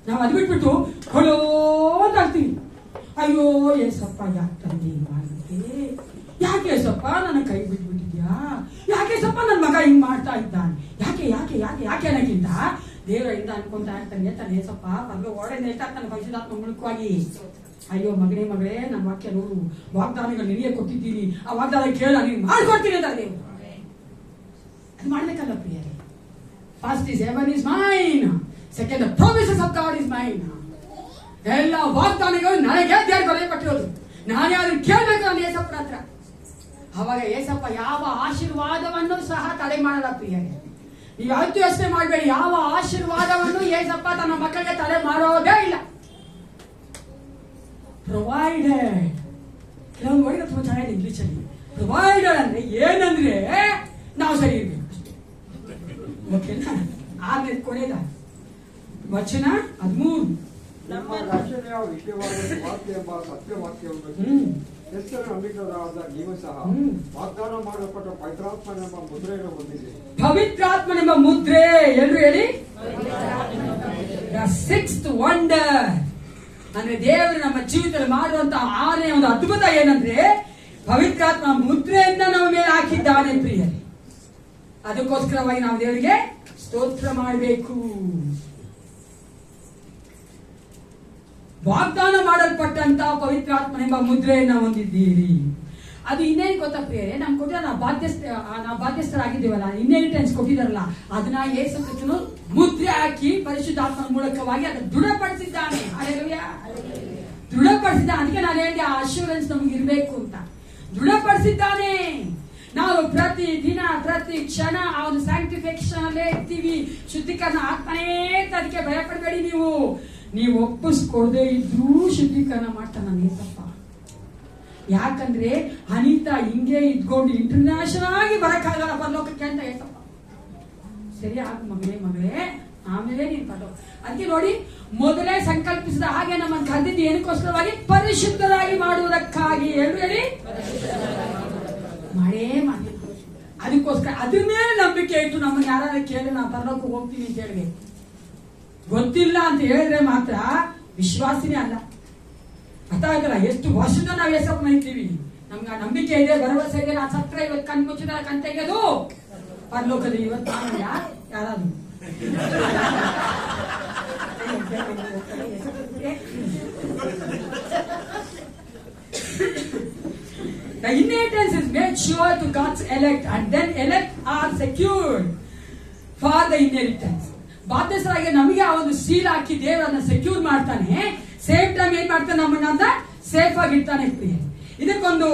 ನಾವು ಅದು ಬಿಟ್ಬಿಟ್ಟು ಹೊಳೋ ಅಂತ ಆಗ್ತೀವಿ. ಅಯ್ಯೋ ಏಸಪ್ಪ ಯಾಕೆ ತಂದೆ ಮಾಡಿದ್ದೆ, ಯಾಕೆ ಏಸಪ್ಪ ನನ್ನ ಕೈ ಬಿಟ್ಬಿಟ್ಟಿದ್ಯಾ, ಯಾಕೆ ಸಪ್ಪ ನನ್ನ ಮಗ ಹಿಂಗ್ ಮಾಡ್ತಾ ಇದ್ದಾನೆ, ಯಾಕೆ ಯಾಕೆ ಯಾಕೆ ಯಾಕೆ ಅನ್ನಕ್ಕಿಂತ ದೇವರಿಂದ ಅನ್ಕೊಂತಾ ಇರ್ತಾನೆ ತಾನೆ ಏಸಪ್ಪ ಮಗ ಒಳ್ಳೆ ನೇತಾಡ್ತಾನೆ ಪರಿಶುದ್ಧಾತ್ಮ ಮೂಲಕವಾಗಿ. ಅಯ್ಯೋ ಮಗನೇ ಮಗಳೇ ನನ್ನ ವಾಕ್ಯ ನೋಡು, ವಾಗ್ದಾನಗಳು ನಿನಗೆ ಕೊಟ್ಟಿದ್ದೀನಿ, ಆ ವಾಗ್ದಾನ ಕೇಳ ನೀನು ಮಾಡ್ಕೊಡ್ತೀನಿ ಅಂತ ದೇವರು. ಅದು ಮಾಡ್ಬೇಕಲ್ಲ ಪ್ರಿಯರೇ. First is heaven is mine, second the promises of God is mine. ಎಲ್ಲ ವಾಗ್ದಾನಗಳು ನನಗೆ ದೇವರು ಕೊಟ್ಟಿರೋದು, ನಾನೇ ಅದನ್ನ ಕೇಳ್ಬೇಕು ನಾನು ಏಸಪ್ಪನ ಹತ್ರ. ಅವಾಗ ಏಸಪ್ಪ ಯಾವ ಆಶೀರ್ವಾದವನ್ನು ಸಹ ತಡೆ ಮಾಡಲ್ಲ ಪ್ರಿಯರೇ. ನೀವು ಯಾವತ್ತೂ ಯೋಚನೆ ಮಾಡಬೇಡಿ, ಯಾವ ಆಶೀರ್ವಾದವನ್ನು ಏಸಪ್ಪ ತನ್ನ ಮಕ್ಕಳಿಗೆ ತಡೆ ಮಾಡೋದೇ ಇಲ್ಲ. ಪ್ರೊವೈಡೆಡ್. ಕೆಲವೊಂದು ವರ್ಗ ತುಂಬಾ ಚೆನ್ನಾಗಿದೆ ಇಂಗ್ಲಿಷಲ್ಲಿ. ಪ್ರೊವೈಡೆಡ್ ಅಂದ್ರೆ ಏನಂದ್ರೆ ನಾವು ಸರಿ ಇರ್ಬೇಕು ಅಷ್ಟೇ. ಓಕೆನಾ? ಆದ್ರೆ ಕೊನೆಯದ ವಚನ 13. ನಮ್ಮ ರಕ್ಷಣೆಯ ವಿಷಯವಾದ ವಾಕ್ಯ ಎಂಬ ಸತ್ಯವಾಕ್ಯವನ್ನು ಹೆಸರು ನಂಬಿಕರಾದ ನೀವು ಸಹ ವಾಗ್ದಾನ ಮಾಡಲ್ಪಟ್ಟ ಪವಿತ್ರಾತ್ಮನೆಂಬ ಮುದ್ರೆಯನ್ನು ಹೊಂದಿದೆ. ಪವಿತ್ರಾತ್ಮನೆಂಬ ಮುದ್ರೆ ಎಲ್ಲರೂ ಹೇಳಿ. ಸಿಕ್ಸ್ತ್ ವಂಡರ್ ಅಂದ್ರೆ ದೇವರು ನಮ್ಮ ಜೀವಿತದಲ್ಲಿ ಮಾಡುವಂತಹ 6ನೇ ಒಂದು ಅದ್ಭುತ ಏನಂದ್ರೆ ಪವಿತ್ರಾತ್ಮ ಮುದ್ರೆಯನ್ನ ನಮ್ಮ ಮೇಲೆ ಹಾಕಿದ್ದಾನೆ ಪ್ರಿಯರೇ. ಅದಕ್ಕೋಸ್ಕರವಾಗಿ ನಾವು ದೇವರಿಗೆ ಸ್ತೋತ್ರ ಮಾಡಬೇಕು. ವಾಗ್ದಾನ ಮಾಡಲ್ಪಟ್ಟಂತ ಪವಿತ್ರಾತ್ಮನೆಂಬ ಮುದ್ರೆಯನ್ನ ಹೊಂದಿದ್ದೀರಿ. ಅದು ಇನ್ನೇನು ಗೊತ್ತಾ ಪ್ರಿಯರೇ, ನಮ್ಗೆ ಕೊಟ್ಟಿದ ನಾವು ಬಾಧ್ಯಸ್ಥರಾಗಿದ್ದೀವಲ್ಲ, ಇನ್ಹೆರಿಟೆನ್ಸ್ ಕೊಟ್ಟಿದಾರಲ್ಲ, ಅದನ್ನ ಯೇಸು ಕ್ರಿಸ್ತನು ಮುದ್ರೆ ಹಾಕಿ ಪರಿಶುದ್ಧಾತ್ಮನ ಮೂಲಕವಾಗಿ ಅದನ್ನು ದೃಢಪಡಿಸಿದ್ದಾನೆ. ಹಲ್ಲೆಲೂಯಾ. ದೃಢಪಡಿಸಿದ. ಅದಕ್ಕೆ ನಾನು ಹೇಳಿದೆ ಆ ಅಶ್ಯೂರೆನ್ಸ್ ನಮ್ಗೆ ಇರಬೇಕು ಅಂತ. ದೃಢಪಡಿಸಿದ್ದಾನೆ. ನಾವು ಪ್ರತಿ ದಿನ ಪ್ರತಿ ಕ್ಷಣ ಆ ಒಂದು ಸ್ಯಾಂಕ್ಟಿಫಿಕೇಶನ್ ಅಲ್ಲೇ ಇರ್ತೀವಿ. ಶುದ್ಧೀಕರಣ ಆಗ್ತಾನೇ. ಅದಕ್ಕೆ ಭಯ ಪಡಬೇಡಿ. ನೀವು ಒಪ್ಪಿಸ್ಕೊಡದೆ ಇದ್ರೂ ಶುದ್ಧೀಕರಣ ಮಾಡ್ತಾನೆ ನಾನು ಏಸಪ್ಪ. ಯಾಕಂದ್ರೆ ಅನಿತಾ ಹಿಂಗೆ ಇದ್ಕೊಂಡು ಇಂಟರ್ನ್ಯಾಷನಲ್ ಆಗಿ ಬರಕ್ಕಾಗಲ್ಲ ಪರಲೋಕಕ್ಕೆ ಅಂತ ಏಸಪ್ಪ. ಸರಿ ಆಗ ಮಗಳೇ ಆಮೇಲೆ ನೀನ್ ಪರಲೋಕ. ಅದಕ್ಕೆ ನೋಡಿ, ಮೊದಲೇ ಸಂಕಲ್ಪಿಸಿದ ಹಾಗೆ ನಮ್ಮನ್ನು ಕರೆದಿದ್ದು ಏನಕ್ಕೋಸ್ಕರವಾಗಿ? ಪರಿಶುದ್ಧರಾಗಿ ಮಾಡುವುದಕ್ಕಾಗಿ. ಹೇಳಿ ಮಾಡೇ ಮಾಡಿ. ಅದಕ್ಕೋಸ್ಕರ ಅದ್ರ ಮೇಲೆ ನಂಬಿಕೆ ಇಟ್ಟು ನಮ್ಮನ್ನು ಯಾರು ಕೇಳಿ ನಾವು ಪರಲೋಕ ಹೋಗ್ತೀವಿ ಅಂತ ಹೇಳ್ಬೇಕು. ಗೊತ್ತಿಲ್ಲ ಅಂತ ಹೇಳಿದ್ರೆ ಮಾತ್ರ ವಿಶ್ವಾಸಿನೇ ಅಲ್ಲ. ಅರ್ಥ ಆಗಲ್ಲ. ಎಷ್ಟು ವರ್ಷದ ನಾವು ಏಸಪ್ಪನ ಇರ್ತೀವಿ, ನಮ್ಗೆ ಆ ನಂಬಿಕೆ ಇದೆ, ಭರವಸೆ ಇದೆ. ನಾ ಸತ್ರ ಇವತ್ತು ಕಣ್ ಮುಚ್ಚಿದ ಕಣ್ ತೆಗೆದು ಪರಲೋಕದಲ್ಲಿ ಇವತ್ತು ಯಾರಾದ್ರು The inheritance is made sure to God's elect, and then elect are secured for the inheritance. ಬಾಧ್ಯಸ್ಥರಾಗಿ ನಮಗೆ ಆ ಒಂದು ಸೀಲ್ ಹಾಕಿ ದೇವರನ್ನ ಸೆಕ್ಯೂರ್ ಮಾಡ್ತಾನೆ. ಸೇಫ್ ಟೈಮ್ ಏನ್ ಮಾಡ್ತಾನೆ? ನಮ್ಮನ್ನ ಸೇಫ್ ಆಗಿ ಇಡ್ತಾನೆ. ಇದಕ್ಕೊಂದು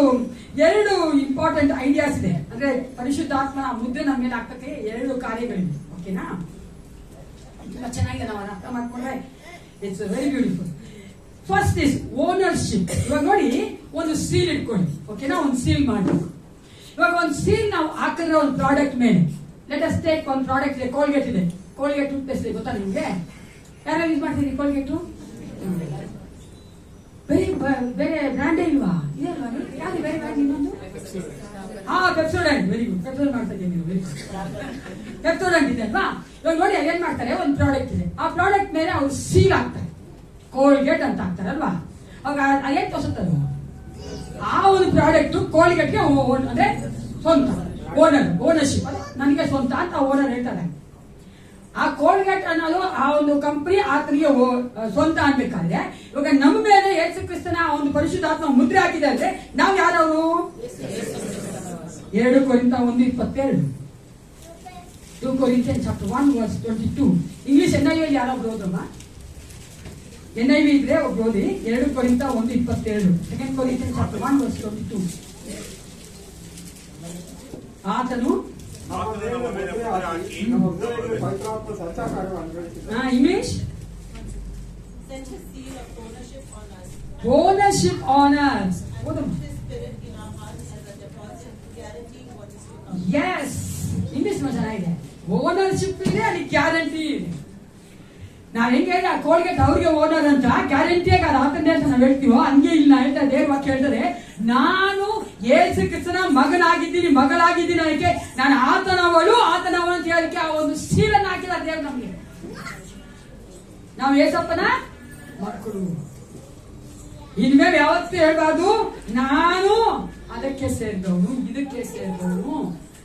2 ಇಂಪಾರ್ಟೆಂಟ್ ಐಡಿಯಾಸ್ ಇದೆ. ಅಂದ್ರೆ ಪರಿಶುದ್ಧಾತ್ಮನ ಮುದ್ರೆ ನಮ್ಮ ಮೇಲೆ ಹಾಕಕ್ಕೆ 2 ಕಾರ್ಯಗಳಿವೆ. ಓಕೆನಾ? ತುಂಬಾ ಚೆನ್ನಾಗಿದೆ. ನಾವು ಅರ್ಥ ಮಾಡ್ಕೊಂಡ್ರೆ it's very beautiful. First is ownership. ಇವಾಗ ನೋಡಿ, ಒಂದು ಸೀಲ್ ಇಟ್ಕೊಳ್ಳಿ. ಓಕೆನಾ? ಒಂದು ಸೀಲ್ ಮಾಡಬೇಕು. ಇವಾಗ ಒಂದು ಸೀಲ್ ನಾವು ಹಾಕಿದ್ರೆ ಒಂದು ಪ್ರಾಡಕ್ಟ್ ಮೇಲೆ, ಲೆಟ್ ಅಸ್ ಟೇಕ್ ಒಂದು ಪ್ರಾಡಕ್ಟ್ ಇದೆ. ಕೋಲ್ಗೇಟ್ ಇದೆ. ಕೋಲ್ಗೇಟ್ ಟೂತ್ ಪೇಸ್ಟ್ ಗೊತ್ತಾ ನಿಮ್ಗೆ? ಯಾರು ಯೂಸ್ ಮಾಡ್ತೀರಿ ಕೋಲ್ಗೇಟು? ಬೇರೆ ಬ್ರ್ಯಾಂಡೇ ಇಲ್ವಾ? ಯಾವ್ದು ಬೇರೆ ಬ್ರ್ಯಾಂಡ್ ಇನ್ನೊಂದು? ಪೆಪ್ಸೋಡೆಂಟ್. Very good. ಪೆಪ್ಸೋಡೆಂಟ್ ಮಾಡ್ತಾ ಇದ್ದೀನಿ ನೀವು. Very good. ಪೆಪ್ಸೋಡೆಂಟ್ ಇದೆ ಅಲ್ವಾ? ಇವಾಗ ನೋಡಿ, ಏನ್ ಮಾಡ್ತಾರೆ, ಒಂದು ಪ್ರಾಡಕ್ಟ್ ಇದೆ. ಆ ಪ್ರಾಡಕ್ಟ್ ಮೇಲೆ ಅವ್ರು ಸೀಲ್ ಹಾಕ್ತಾರೆ. ಕೋಲ್ಗೇಟ್ ಅಂತ ಹಾಕ್ತಾರಲ್ವಾ? ಅವಾಗ ಅದೇನ್ ತೋರಿಸುತ್ತದು? ಆ ಒಂದು ಪ್ರಾಡಕ್ಟ್ ಕೋಲ್ಗೇಟ್ಗೆ ಅಂದ್ರೆ ಸ್ವಂತ ಓನರ್ಶಿಪ್. ನನಗೆ ಸ್ವಂತ ಅಂತ ಓನರ್ ಹೇಳ್ತಾರೆ. ಆ ಕೋಲ್ಗೇಟ್ ಅನ್ನೋದು ಆ ಒಂದು ಕಂಪನಿ ಆತನಿಗೆ ಸ್ವಂತ ಅನ್ಬೇಕಾದ್ರೆ, ಇವಾಗ ನಮ್ಮ ಮೇಲೆ ಯೇಸು ಕ್ರಿಸ್ತನ ಒಂದು ಪರಿಶುದ್ಧಾತ್ಮ ಮುದ್ರೆ ಹಾಕಿದೆ ಅಂದ್ರೆ ನಾವು ಯಾರವರು? 2 ಕೊರಿಂಥ 1:22. 2 Corinthians chapter 1 verse 22. English NIV ಯಾರೋ ಓದಮ್ಮ? NIV ಇದ್ರೆ ಒಬ್ರು ಓದಿ. 2 ಕೊರಿಂಥ 1:22. 2 Corinthians chapter 1 verse 22. ಆತನು ನಮ್ಮ ಮೇಲೆ ಮುದ್ರೆ ಹಾಕಿ ನಮ್ಮ ಹೃದಯಕ್ಕೆ ಪವಿತ್ರಾತ್ಮ ಸಂಚಾರವನ್ನು ಅನುಗ್ರಹಿಸಿದ್ದಾನೆ. English ownership honours S English ಚೆನ್ನಾಗಿದೆ. ಓನರ್ಶಿಪ್ ಇದೆ, ಅಲ್ಲಿ ಗ್ಯಾರಂಟಿ ಇದೆ. ನಾವ್ ಹೆಂಗೆ ಹೇಳಿ ಆ ಕೋಲ್ಗೇಟ್ ಅವ್ರಿಗೆ ಓನರ್ ಅಂತ ಗ್ಯಾರಂಟಿಯಾಗಿ ಅದು ಆತಂದೆ ಅಂತ ನಾವ್ ಹೇಳ್ತೀವೋ ಹಂಗೆ ಇಲ್ಲ ಅಂತ ದೇವ್ರ ವಾಕ್ಯ ಹೇಳ್ತಾರೆ. ನಾನು ಯೇಸು ಕ್ರಿಸ್ತನ ಮಗನಾಗಿದ್ದೀನಿ, ಮಗಳಾಗಿದ್ದೀನಿ ಅದಕ್ಕೆ ನಾನು ಆತನವಳು ಆತನವಳು ಅಂತ ಹೇಳಲಿಕ್ಕೆ ಆ ಒಂದು ಸೀಲನ್ನು ಹಾಕಿದ ದೇವ್ರು ನಮ್ಗೆ. ನಾವು ಏಸಪ್ಪನ ಮಕ್ಕಳು. ಇನ್ಮೇಲೆ ಯಾವತ್ತೂ ಹೇಳ್ಬಾರ್ದು ನಾನು ಅದಕ್ಕೆ ಸೇರಿದವನು ಇದಕ್ಕೆ ಸೇರಿದವನು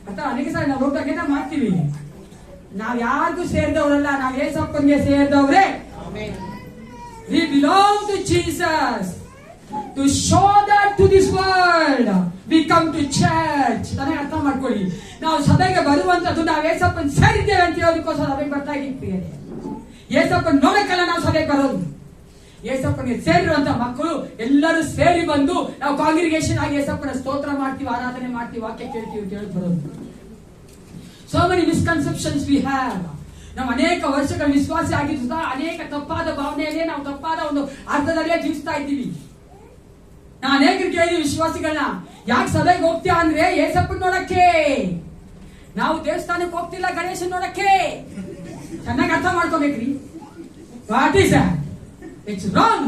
ಅಂತ. ಅನೇಕ ಸಾರಿ ನಾವು ಹೋಗ್ಬೇಕಂತ ಮಾಡ್ತೀವಿ. ನಾವ್ ಯಾರಿಗೂ ಸೇರಿದವರಲ್ಲ, ನಾವ್ ಏಸಪ್ಪನಿಗೆ ಸೇರಿದವ್ರೆ. We belong to Jesus to show that to this world. We come to church. ತಾನೇ ಅರ್ಥ ಮಾಡ್ಕೊಳ್ಳಿ. ನಾವು ಸಭೆಗೆ ಬರುವಂತದ್ದು ನಾವು ಏಸಪ್ಪನ್ ಸೇರಿದ್ದೇವೆ ಅಂತ ಹೇಳೋದಕ್ಕೋಸ್ಕರ ಸಭೆಗೆ ಬರ್ತಾ ಇದ್ದೀವಿ. ಏಸಪ್ಪನ್ ನೋಡಕ್ಕಲ್ಲ ನಾವು ಸಭೆಗೆ ಬರೋದು. ಏಸಪ್ಪನಿಗೆ ಸೇರಿರುವಂತ ಮಕ್ಕಳು ಎಲ್ಲರೂ ಸೇರಿ ಬಂದು ನಾವು ಕಾಂಗ್ರಿಗೇಷನ್ ಆಗಿ ಏಸಪ್ಪನ ಸ್ತೋತ್ರ ಮಾಡ್ತೀವಿ, ಆರಾಧನೆ ಮಾಡ್ತೀವಿ, ವಾಕ್ಯ ಕೇಳ್ತೀವಿ ಅಂತ ಹೇಳಿ ಬರೋದು. So many misconceptions we have. ನಾವು ಅನೇಕ ವರ್ಷಗಳ ವಿಶ್ವಾಸಿ ಆಗಿದ್ದು ಸಹ ಅನೇಕ ತಪ್ಪಾದ ಭಾವನೆಯಲ್ಲೇ ನಾವು ತಪ್ಪಾದ ಒಂದು ಅರ್ಥದಲ್ಲೇ ಜೀವಿಸ್ತಾ ಇದ್ದೀವಿ. ನಾವು ಅನೇಕರಿಗೆ ಕೇಳಿ ವಿಶ್ವಾಸಿಗಳನ್ನ ಯಾಕೆ ಸಭೆಗೆ ಹೋಗ್ತೀಯ ಅಂದ್ರೆ ಏಸಪ್ಪನ್ ನೋಡಕ್ಕೆ. ನಾವು ದೇವಸ್ಥಾನಕ್ಕೆ ಹೋಗ್ತಿಲ್ಲ ಗಣೇಶನ್ ನೋಡಕ್ಕೆ. ಚೆನ್ನಾಗಿ ಅರ್ಥ ಮಾಡ್ಕೋಬೇಕ್ರಿ. What is that? It's wrong.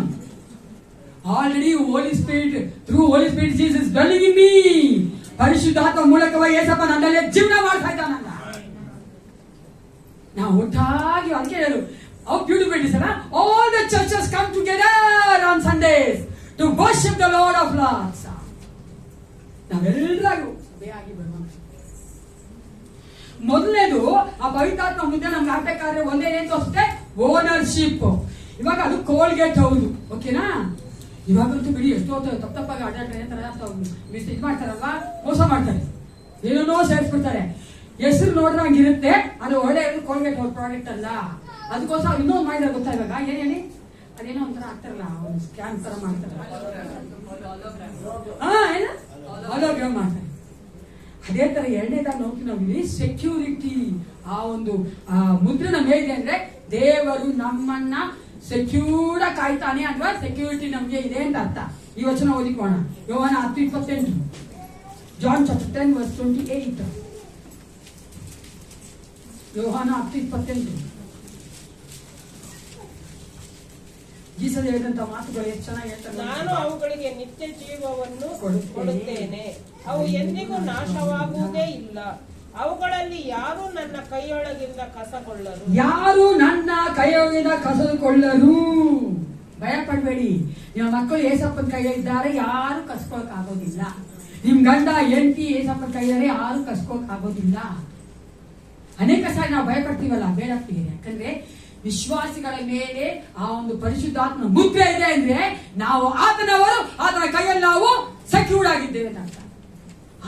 Already Holy Spirit, through Holy Spirit Jesus is dwelling in me. ಪರಿಶುದ್ಧಾತ್ಮ ಮೂಲಕವಾಗಿ ಏಸಪ್ಪ ನನ್ನಲ್ಲಿ ಜೀವನ ಮಾಡ್ತಾ ಇದ್ದಾನಲ್ಲ. ನಾವು ಒಟ್ಟಾಗಿ ಅದಕ್ಕೆ ಹೇಳು how beautiful it is, all the churches come together on Sundays to worship the Lord of Lords. ನಾವೆಲ್ಲರೂ ಸಭೆಯಾಗಿ ಬರೋಣ. ಮೊದಲನೇದು ಆ ಪವಿತ್ರಾತ್ಮ ಮುಂದೆ ನಮ್ಗೆ ಆಗ್ಬೇಕಾದ್ರೆ ಒಂದೇನೇನು ತೋರಿಸುತ್ತೆ? ಓನರ್ಶಿಪ್. ಇವಾಗ ಅದು ಕೋಲ್ಗೇಟ್ ಹೌದು, ಓಕೆನಾ? ಇವಾಗಂತೂ ಬಿಡಿ ಎಷ್ಟೋ ತಪ್ಪಾಗಿ ಅಡ್ಡಾಡ್ತಾರೆ ಇದು ಮಾಡ್ತಾರಲ್ವಾ, ಮೋಸ ಮಾಡ್ತಾರೆ, ಏನೇನೋ ಸೇರಿಸ್ಬಿಡ್ತಾರೆ. ಹೆಸರು ನೋಡ್ದಂಗಿರುತ್ತೆ, ಅದು ಒಳ್ಳೆ ಕೋಲ್ಗೇಟ್ ಅವ್ರ ಪ್ರಾಡಕ್ಟ್ ಅಲ್ಲ. ಅದಕ್ಕೋಸ್ಕರ ಇನ್ನೊಂದು ಮಾಡಿದ್ರೆ ಗೊತ್ತಾ ಇವಾಗ ಏನ್ ಹೇಳಿ, ಅದೇನೋ ಒಂಥರ ಆಗ್ತಾರಲ್ಲ, ಒಂದು ಸ್ಕ್ಯಾನ್ ತರ ಮಾಡ್ತಾರಲ್ಲ, ಆಲೋಗ್ರಾಮ್ ಮಾಡ್ತಾರೆ. ಅದೇ ತರ ಎರಡನೇದಾಗಿ ನೋಡ್ತೀವಿ ನಾವು ಇಲ್ಲಿ ಸೆಕ್ಯೂರಿಟಿ. ಆ ಒಂದು ಮುದ್ರೆ ನಮ್ಗೆ ಹೇಗಿದೆ ಅಂದ್ರೆ ದೇವರು ನಮ್ಮನ್ನ ಸೆಕ್ಯೂರ್ ಆಗಿ ಕಾಯ್ತಾನೆ ಅಥವಾ ಸೆಕ್ಯೂರಿಟಿ ನಮ್ಗೆ ಇದೆ ಅಂತ ಅರ್ಥ. ಈ ವಚನ ಓದಿಕೋಣ. ಯೋಹಾನ 10:28. John chapter 10 verse 28. ಯೋಹಾನ 10:28. ಜೀಸಸ್ ಹೇಳಿದಂತ ಮಾತುಗಳು ಎಷ್ಟು ಚೆನ್ನಾಗಿ ಹೇಳ್ತಾರೆ. ನಾನು ಅವುಗಳಿಗೆ ನಿತ್ಯ ಜೀವವನ್ನು ಕೊಡುತ್ತೇನೆ, ಅವು ಎಂದಿಗೂ ನಾಶವಾಗುವುದೇ ಇಲ್ಲ, ಅವುಗಳಲ್ಲಿ ಯಾರು ನನ್ನ ಕೈಯೊಳಗಿಂದ ಕಸಕೊಳ್ಳರು. ಯಾರು ನನ್ನ ಕೈಯೊಳಗಿಂದ ಕಸದುಕೊಳ್ಳರು. ಭಯ ಪಡಬೇಡಿ. ನಿಮ್ಮ ಮಕ್ಕಳು ಏಸಪ್ಪನ ಕೈಯಲ್ಲಿದ್ದಾರೆ, ಯಾರು ಕಸ್ಕೊಳಕ್ ಆಗೋದಿಲ್ಲ. ನಿಮ್ ಗಂಡ ಹೆಂಡತಿ ಏಸಪ್ಪನ ಕೈಯಲ್ಲಿ ಯಾರು ಕಸ್ಕೊಳಕ್ ಆಗೋದಿಲ್ಲ. ಅನೇಕ ಸಾರಿ ನಾವು ಭಯ ಪಡ್ತೀವಲ್ಲ, ಬೇಡ ಆಗ್ತೀವಿ. ಯಾಕಂದ್ರೆ ವಿಶ್ವಾಸಿಗಳ ಮೇಲೆ ಆ ಒಂದು ಪರಿಶುದ್ಧಾತ್ಮ ಮುದ್ರೆ ಇದೆ ಅಂದ್ರೆ ನಾವು ಆತನವರು, ಆತನ ಕೈಯಲ್ಲಿ ನಾವು ಸೆಕ್ಯೂರ್ಡ್ ಆಗಿದ್ದೇವೆ ಅಂತ.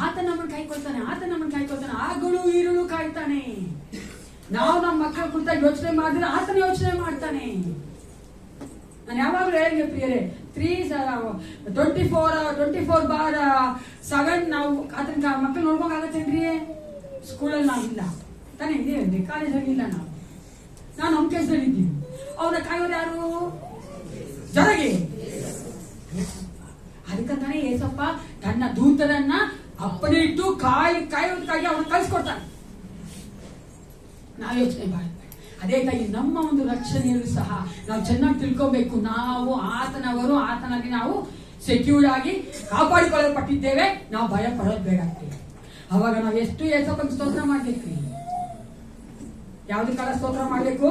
ಆತ ನಮ್ಮನ್ನು ಕಾಯ್ಕೊಳ್ತಾನೆ, ಆತ ನಮ್ಮನ್ನು ಕಾಯ್ಕೊಳ್ತಾನೆ, ಆಗಲು ಈರುಳು ಕಾಯ್ತಾನೆ. ನಾವು ನಮ್ಮ ಮಕ್ಕಳ ಕುರಿತ ಯೋಚನೆ ಮಾಡಿದ್ರೆ ಆತನ ಯೋಚನೆ ಮಾಡ್ತಾನೆ. ನಾನು ಯಾವಾಗಲೂ ಹೇಳಿದೆ ಪ್ರಿಯರೇ, 24/7 ನಾವು ಆತನ ಮಕ್ಕಳು ನೋಡ್ಬೇಕಾಗತ್ತೇನ್ರಿ? ಸ್ಕೂಲಲ್ಲಿ ನಾವಿಲ್ಲ ತಾನೇ, ಇದೆ ಕಾಲೇಜಲ್ಲಿ ಇಲ್ಲ, ನಾವು ನಮ್ಮ ಕೆಲಸದಲ್ಲಿ ಇದ್ದೀವಿ. ಅವರ ಕಾಯೋರು ಯಾರು? ಜೊರಗೆ. ಅದಕ್ಕಂತಾನೆ ಏಸಪ್ಪ ತನ್ನ ದೂತರನ್ನ ಅಪ್ಪಣೆ ಇಟ್ಟು ಕಾಯೋದಕ್ಕಾಗಿ ಅವ್ರನ್ನ ಕಳಿಸ್ಕೊಡ್ತಾನೆ. ನಾವು ಯೋಚನೆ ಮಾಡ್ಬೇಕು. ಅದೇ ತಾಯಿ ನಮ್ಮ ಒಂದು ರಕ್ಷಣೆಯಲ್ಲೂ ಸಹ ನಾವು ಚೆನ್ನಾಗಿ ತಿಳ್ಕೊಬೇಕು. ನಾವು ಆತನವರು, ಆತನಲ್ಲಿ ನಾವು ಸೆಕ್ಯೂರ್ ಆಗಿ ಕಾಪಾಡಿಕೊಳ್ಳಲ್ಪಟ್ಟಿದ್ದೇವೆ. ನಾವು ಭಯ ಪಡೋದು ಬೇಡ. ಅವಾಗ ನಾವು ಎಷ್ಟು ಏಸಪ್ಪನ ಸ್ತೋತ್ರ ಮಾಡ್ಬೇಕು. ಯಾವ್ದಕ್ಕಾಲ ಸ್ತೋತ್ರ ಮಾಡ್ಬೇಕು?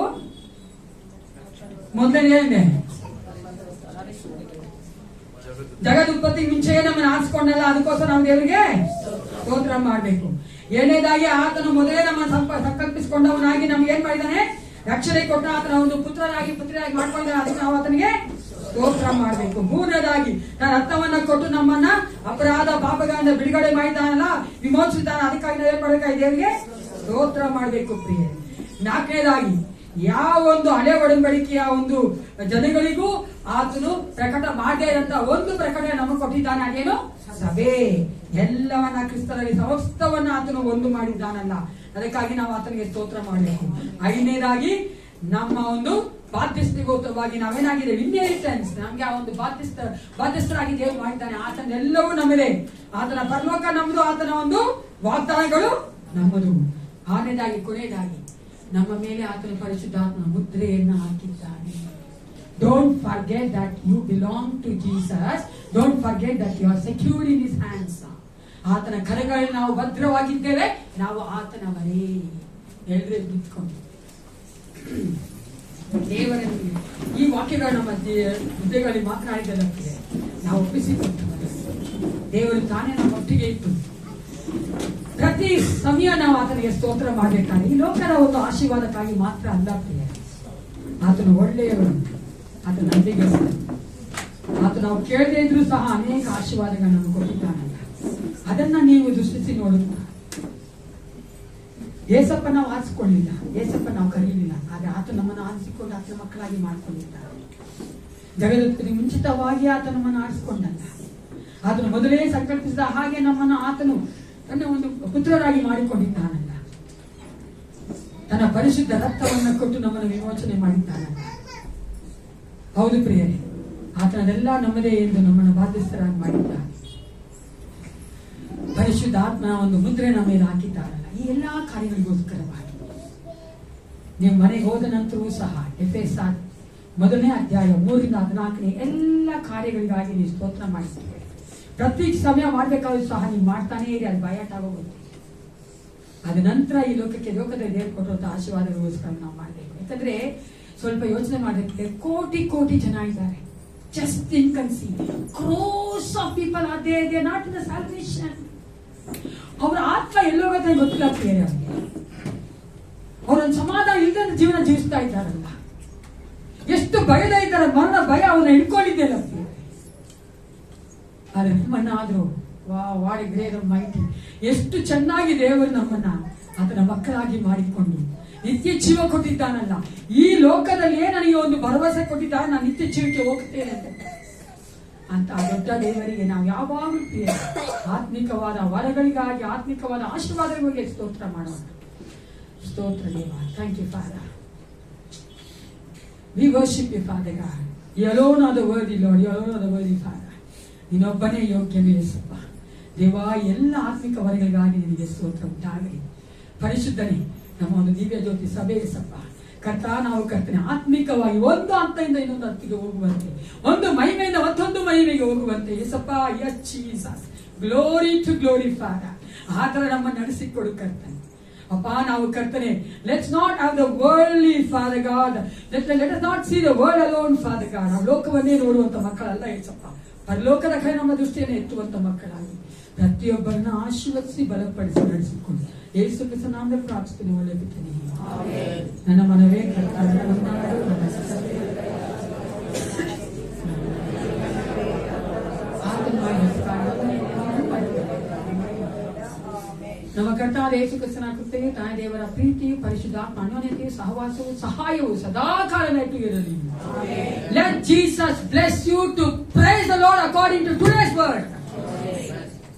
ಮೊದಲನೇ ಜಗದುತ್ಪತ್ತಿ ಮುಂಚೆಯೇ ನಮ್ಮನ್ನು ಆರಿಸ್ಕೊಂಡಲ್ಲ, ಅದಕ್ಕೋಸ್ಕರ ನಾವು ದೇವರಿಗೆ ಸ್ತೋತ್ರ ಮಾಡ್ಬೇಕು. ಏನೇದಾಗಿ ಆತನು ಮೊದಲೇ ನಮ್ಮನ್ನು ಸಂಕಲ್ಪಿಸಿಕೊಂಡವನಾಗಿ ನಮ್ಗೆ ಏನ್ ಮಾಡಿದಾನೆ? ರಕ್ಷಣೆ ಕೊಟ್ಟ ಆತನ ಒಂದು ಪುತ್ರರಾಗಿ ಮಾಡ್ಕೊಂಡ. ಅದಕ್ಕೆ ನಾವು ಆತನಿಗೆ ಸ್ತೋತ್ರ ಮಾಡಬೇಕು. ಮೂರನೇದಾಗಿ ತನ್ನ ರಕ್ತವನ್ನ ಕೊಟ್ಟು ನಮ್ಮನ್ನ ಅಪರಾಧ ಪಾಪಗಳಿಂದ ಬಿಡುಗಡೆ ಮಾಡಿದಾನಲ್ಲ, ವಿಮೋಚಿಸಿದಾನ. ಅದಕ್ಕಾಗಿ ನಾವು ಏನ್ ಮಾಡಬೇಕಾಗಿ ದೇವರಿಗೆ ಸ್ತೋತ್ರ ಮಾಡಬೇಕು ಪ್ರಿಯರೇ. ನಾಲ್ಕನೇದಾಗಿ ಯಾವ ಒಂದು ಹಳೆ ಒಡಂಬಡಿಕೆಯ ಒಂದು ಜನಗಳಿಗೂ ಆತನು ಪ್ರಕಟ ಮಾಡದೇ ಇರಂತ ಒಂದು ಪ್ರಕಟಣೆ ನಮಗೆ ಕೊಟ್ಟಿದ್ದಾನೆ. ಅದೇನು? ಸಭೆ. ಎಲ್ಲವನ್ನ ಕ್ರಿಸ್ತರಲ್ಲಿ ಸಮಸ್ತವನ್ನ ಆತನು ಒಂದು ಮಾಡಿದ್ದಾನಲ್ಲ, ಅದಕ್ಕಾಗಿ ನಾವು ಆತನಿಗೆ ಸ್ತೋತ್ರ ಮಾಡಬೇಕು. ಐದನೇದಾಗಿ ನಮ್ಮ ಒಂದು ಬಾಧ್ಯಸ್ಥಿಗೋತ್ತವಾಗಿ ನಾವೇನಾಗಿದೆ ಇನ್ಹೆರಿಟೆನ್ಸ್, ನಮ್ಗೆ ಆ ಒಂದು ಬಾಧ್ಯಸ್ಥರಾಗಿ ದೇವರು ಮಾಡಿದ್ದಾನೆ. ಆತನ ಎಲ್ಲವೂ ನಮ್ಮದೇ. ಆತನ ಪರಲೋಕ ನಮ್ಮದು, ಆತನ ಒಂದು ವಾಗ್ದಾನಗಳು ನಮ್ಮದು. ಆರನೇದಾಗಿ ಕೊನೆಯದಾಗಿ ನಮ್ಮ ಮೇಲೆ ಆತನ ಪರಿಶುದ್ಧಾತ್ಮ ಮುದ್ರೆಯನ್ನ ಹಾಕಿದ್ದಾನೆ. Don't forget that you belong to Jesus. Don't forget that you are secured in His hands. ಆತನ ಕರಗಳಲ್ಲಿ ನಾವು ಭದ್ರವಾಗಿದ್ದೇವೆ, ನಾವು ಆತನವರೇ. ಎಲ್ಲರೂ ನಿಂತ್ಕೊಂಡು ದೇವರಲ್ಲಿ ಈ ವಾಕ್ಯಗಳು ನಮ್ಮ ಹುದ್ದೆಗಳಲ್ಲಿ ಮಾತನಾಡಿದ್ದಕ್ಕೆ ನಾವು ಒಪ್ಪಿಸಿಕೊಟ್ಟವರು. ದೇವರು ತಾನೇ ನಮ್ಮ ಒಟ್ಟಿಗೆ ಇತ್ತು. ಪ್ರತಿ ಸಮಯ ನಾವು ಆತನಿಗೆ ಸ್ತೋತ್ರ ಮಾಡಬೇಕಾದ್ರೆ ಈ ಲೋಕದ ಒಂದು ಆಶೀರ್ವಾದಕ್ಕಾಗಿ ಮಾತ್ರ ಅಲ್ಲ ಪ್ರಿಯ. ಆತನು ಒಳ್ಳೆಯವರು, ಆತನ ನಂಬಿಕೆಗಳು. ಆತ ನಾವು ಕೇಳದೇ ಇದ್ರೂ ಸಹ ಅನೇಕ ಆಶೀರ್ವಾದಗಳನ್ನು ನಮಗೆ ಕೊಟ್ಟಿದ್ದಾನಲ್ಲ, ಅದನ್ನ ನೀವು ದೃಷ್ಟಿಸಿ ನೋಡುತ್ತ. ಏಸಪ್ಪ ನಾವು ಆರಿಸಿಕೊಳ್ಳಿಲ್ಲ, ಏಸಪ್ಪ ನಾವು ಕರೀಲಿಲ್ಲ, ಆದ್ರೆ ಆತ ನಮ್ಮನ್ನು ಆರಿಸಿಕೊಂಡು ಆತನ ಮಕ್ಕಳಾಗಿ ಮಾಡಿಕೊಂಡಿದ್ದಾರೆ. ಜಗತ್ತಿಗೆ ಮುಂಚಿತವಾಗಿ ಆತ ನಮ್ಮನ್ನು ಆರಿಸಿಕೊಂಡಲ್ಲ, ಆತನು ಮೊದಲೇ ಸಂಕಲ್ಪಿಸಿದ ಹಾಗೆ ನಮ್ಮನ್ನು ಆತನು ತನ್ನ ಒಂದು ಪುತ್ರರಾಗಿ ಮಾಡಿಕೊಂಡಿದ್ದಾನಲ್ಲ, ತನ್ನ ಪರಿಶುದ್ಧ ರಕ್ತವನ್ನು ಕೊಟ್ಟು ನಮ್ಮನ್ನು ವಿಮೋಚನೆ ಮಾಡಿದ್ದಾನಲ್ಲ. ಹೌದು ಪ್ರಿಯರೇ, ಆತನದೆಲ್ಲ ನಮ್ಮದೇ ಎಂದು ನಮ್ಮನ್ನು ಬಾಧ್ಯಸ್ಥರಾಗಿ ಮಾಡಿದ್ದಾನೆ. ಪರಿಶುದ್ಧ ಆತ್ಮನ ಒಂದು ಮುದ್ರೆ ನಮ್ಮ ಮೇಲೆ ಹಾಕಿದ್ದಾರಲ್ಲ, ಈ ಎಲ್ಲಾ ಕಾರ್ಯಗಳಿಗೋಸ್ಕರವಾಗಿ ನೀವು ಮನೆಗೆ ಹೋದ ನಂತರವೂ ಸಹ ಎಫೆಸರ್ 1ನೇ ಅಧ್ಯಾಯ 3-14 ಎಲ್ಲ ಕಾರ್ಯಗಳಿಗಾಗಿ ನೀವು ಸ್ತೋತ್ರ ಮಾಡಿದ್ದೀರಿ. ಪ್ರತಿ ಸಮಯ ಮಾಡ್ಬೇಕಾದ್ರೂ ಸಹ ನೀವು ಮಾಡ್ತಾನೇ ಇರಿ, ಅದು ಬಯಟಾಗೋಗುತ್ತೆ. ಅದ ನಂತರ ಈ ಲೋಕದಲ್ಲಿ ದೇವರು ಕೊಟ್ಟಿರುವಂತಹ ಆಶೀರ್ವಾದಗಳಿಗೋಸ್ಕರ ನಾವು ಮಾಡಬೇಕು. ಯಾಕಂದ್ರೆ ಸ್ವಲ್ಪ ಯೋಚನೆ ಮಾಡಬೇಕಿದೆ, ಕೋಟಿ ಕೋಟಿ ಜನ ಇದ್ದಾರೆ. Just think and see. Crores of people are there. They are not in the salvation. ಅವರ ಆತ್ಮ ಎಲ್ಲೋಗುತ್ತೆ ಗೊತ್ತಿಲ್ಲ ಪ್ರಿಯರೇ. ಅವರಿಗೆ ಅವರೊಂದು ಸಮಾಧಾನ ಇಲ್ಲದ ಜೀವನ ಜೀವಿಸ್ತಾ ಇದ್ದಾರಲ್ಲ, ಎಷ್ಟು ಭಯದ ಇದ್ದಾರೆ, ಮರಣ ಭಯ ಅವನ್ನ ಹಿಡ್ಕೊಂಡಿದ್ದೆಲ್ಲ ಪ್ರಿಯರೇ. ಆದ್ರೆ ನಮ್ಮನ್ನಾದ್ರೂ ವಾಡಿ ಗ್ರೇಟ್ ಮೈಟಿ, ಎಷ್ಟು ಚೆನ್ನಾಗಿ ದೇವರು ನಮ್ಮನ್ನ ಆತನ ಮಕ್ಕಳಾಗಿ ಮಾಡಿಕೊಂಡು ನಿತ್ಯ ಜೀವ ಕೊಟ್ಟಿದ್ದಾನಲ್ಲ. ಈ ಲೋಕದಲ್ಲಿ ನನಗೆ ಒಂದು ಭರವಸೆ ಕೊಟ್ಟಿದ್ದಾನೆ, ನಾನು ನಿತ್ಯ ಜೀವಕ್ಕೆ ಹೋಗ್ತೇನೆ ಅಂತ ದೊಡ್ಡ ದೇವರಿಗೆ ನಾವು ಯಾವಾಗಲೂ ಪ್ರಿಯ ಆತ್ಮಿಕವಾದ ವರಗಳಿಗಾಗಿ, ಆತ್ಮಿಕವಾದ ಆಶೀರ್ವಾದಗಳಿಗೆ ಸ್ತೋತ್ರ ಮಾಡೋಣ. ಸ್ತೋತ್ರ ದೇವ. Thank you father. We worship you father God. You alone are the worthy Lord, you alone are the worthy father. ನೀನೊಬ್ಬನೇ ಯೋಗ್ಯನು ಯೇಸಪ್ಪ. ದೇವ, ಎಲ್ಲ ಆತ್ಮಿಕ ವರಗಳಿಗಾಗಿ ನಿನಗೆ ಸ್ತೋತ್ರ ಉಂಟಾಗಲಿ. ಪರಿಶುದ್ಧನೇ, ನಮ್ಮ ಒಂದು ದಿವ್ಯ ಜ್ಯೋತಿ ಸಭೆ ಯೇಸಪ್ಪ ಕರ್ತ, ನಾವು ಕರ್ತನೆ ಆತ್ಮಿಕವಾಗಿ ಒಂದು ಹಂತದಿಂದ ಇನ್ನೊಂದು ಹಂತಕ್ಕೆ ಹೋಗುವಂತೆ, ಒಂದು ಮಹಿಮೆಯಿಂದ ಮತ್ತೊಂದು ಮಹಿಮೆಗೆ ಹೋಗುವಂತೆ ಯೇಸಪ್ಪ. Yes Jesus, glory to glory father. ಆ ತರ ನಮ್ಮ ನಡೆಸಿಕೊಡು ಕರ್ತನೆ. ಅಪ್ಪ, ನಾವು ಕರ್ತನೆ, let's not have the worldly father God, let us not see the world alone father God. ನಾವು ಲೋಕವನ್ನೇ ನೋಡುವಂತ ಮಕ್ಕಳಲ್ಲ ಯೇಸಪ್ಪ, ಪರಲೋಕದ ಕಡೆ ನಮ್ಮ ದೃಷ್ಟಿಯನ್ನು ಎತ್ತುವಂತ ಮಕ್ಕಳಾಗಿ ಪ್ರತಿಯೊಬ್ಬರನ್ನ ಆಶೀರ್ವದಿಸಿ ಬಲಪಡಿಸಿ ನಡೆಸಿಕೊಂಡು ಯೇಸು ಕ್ರಿಸ್ತನ ನಾಮದಲ್ಲಿ ಪ್ರಾರ್ಥಿಸುತ್ತೇನೆ. ಒಳ್ಳೆ ಬಿತ್ತನೆ ನನ್ನ ಮನವೇ ನಮ್ಮ ಕರ್ತಾದ ಯೇಸು ಕ್ರಿಸ್ತನ ಕೃಪೆಯು, ತಾಯಿ ದೇವರ ಪ್ರೀತಿಯು, ಪರಿಶುದ್ಧಾತ್ಮ ಅನ್ಯೋನ್ಯತೆಯು, ಸಹವಾಸವು, ಸಹಾಯವು ಸದಾಕಾಲ ನೆಟ್ಟು ಇರಲಿ. Let Jesus bless you to praise the Lord according to today's word.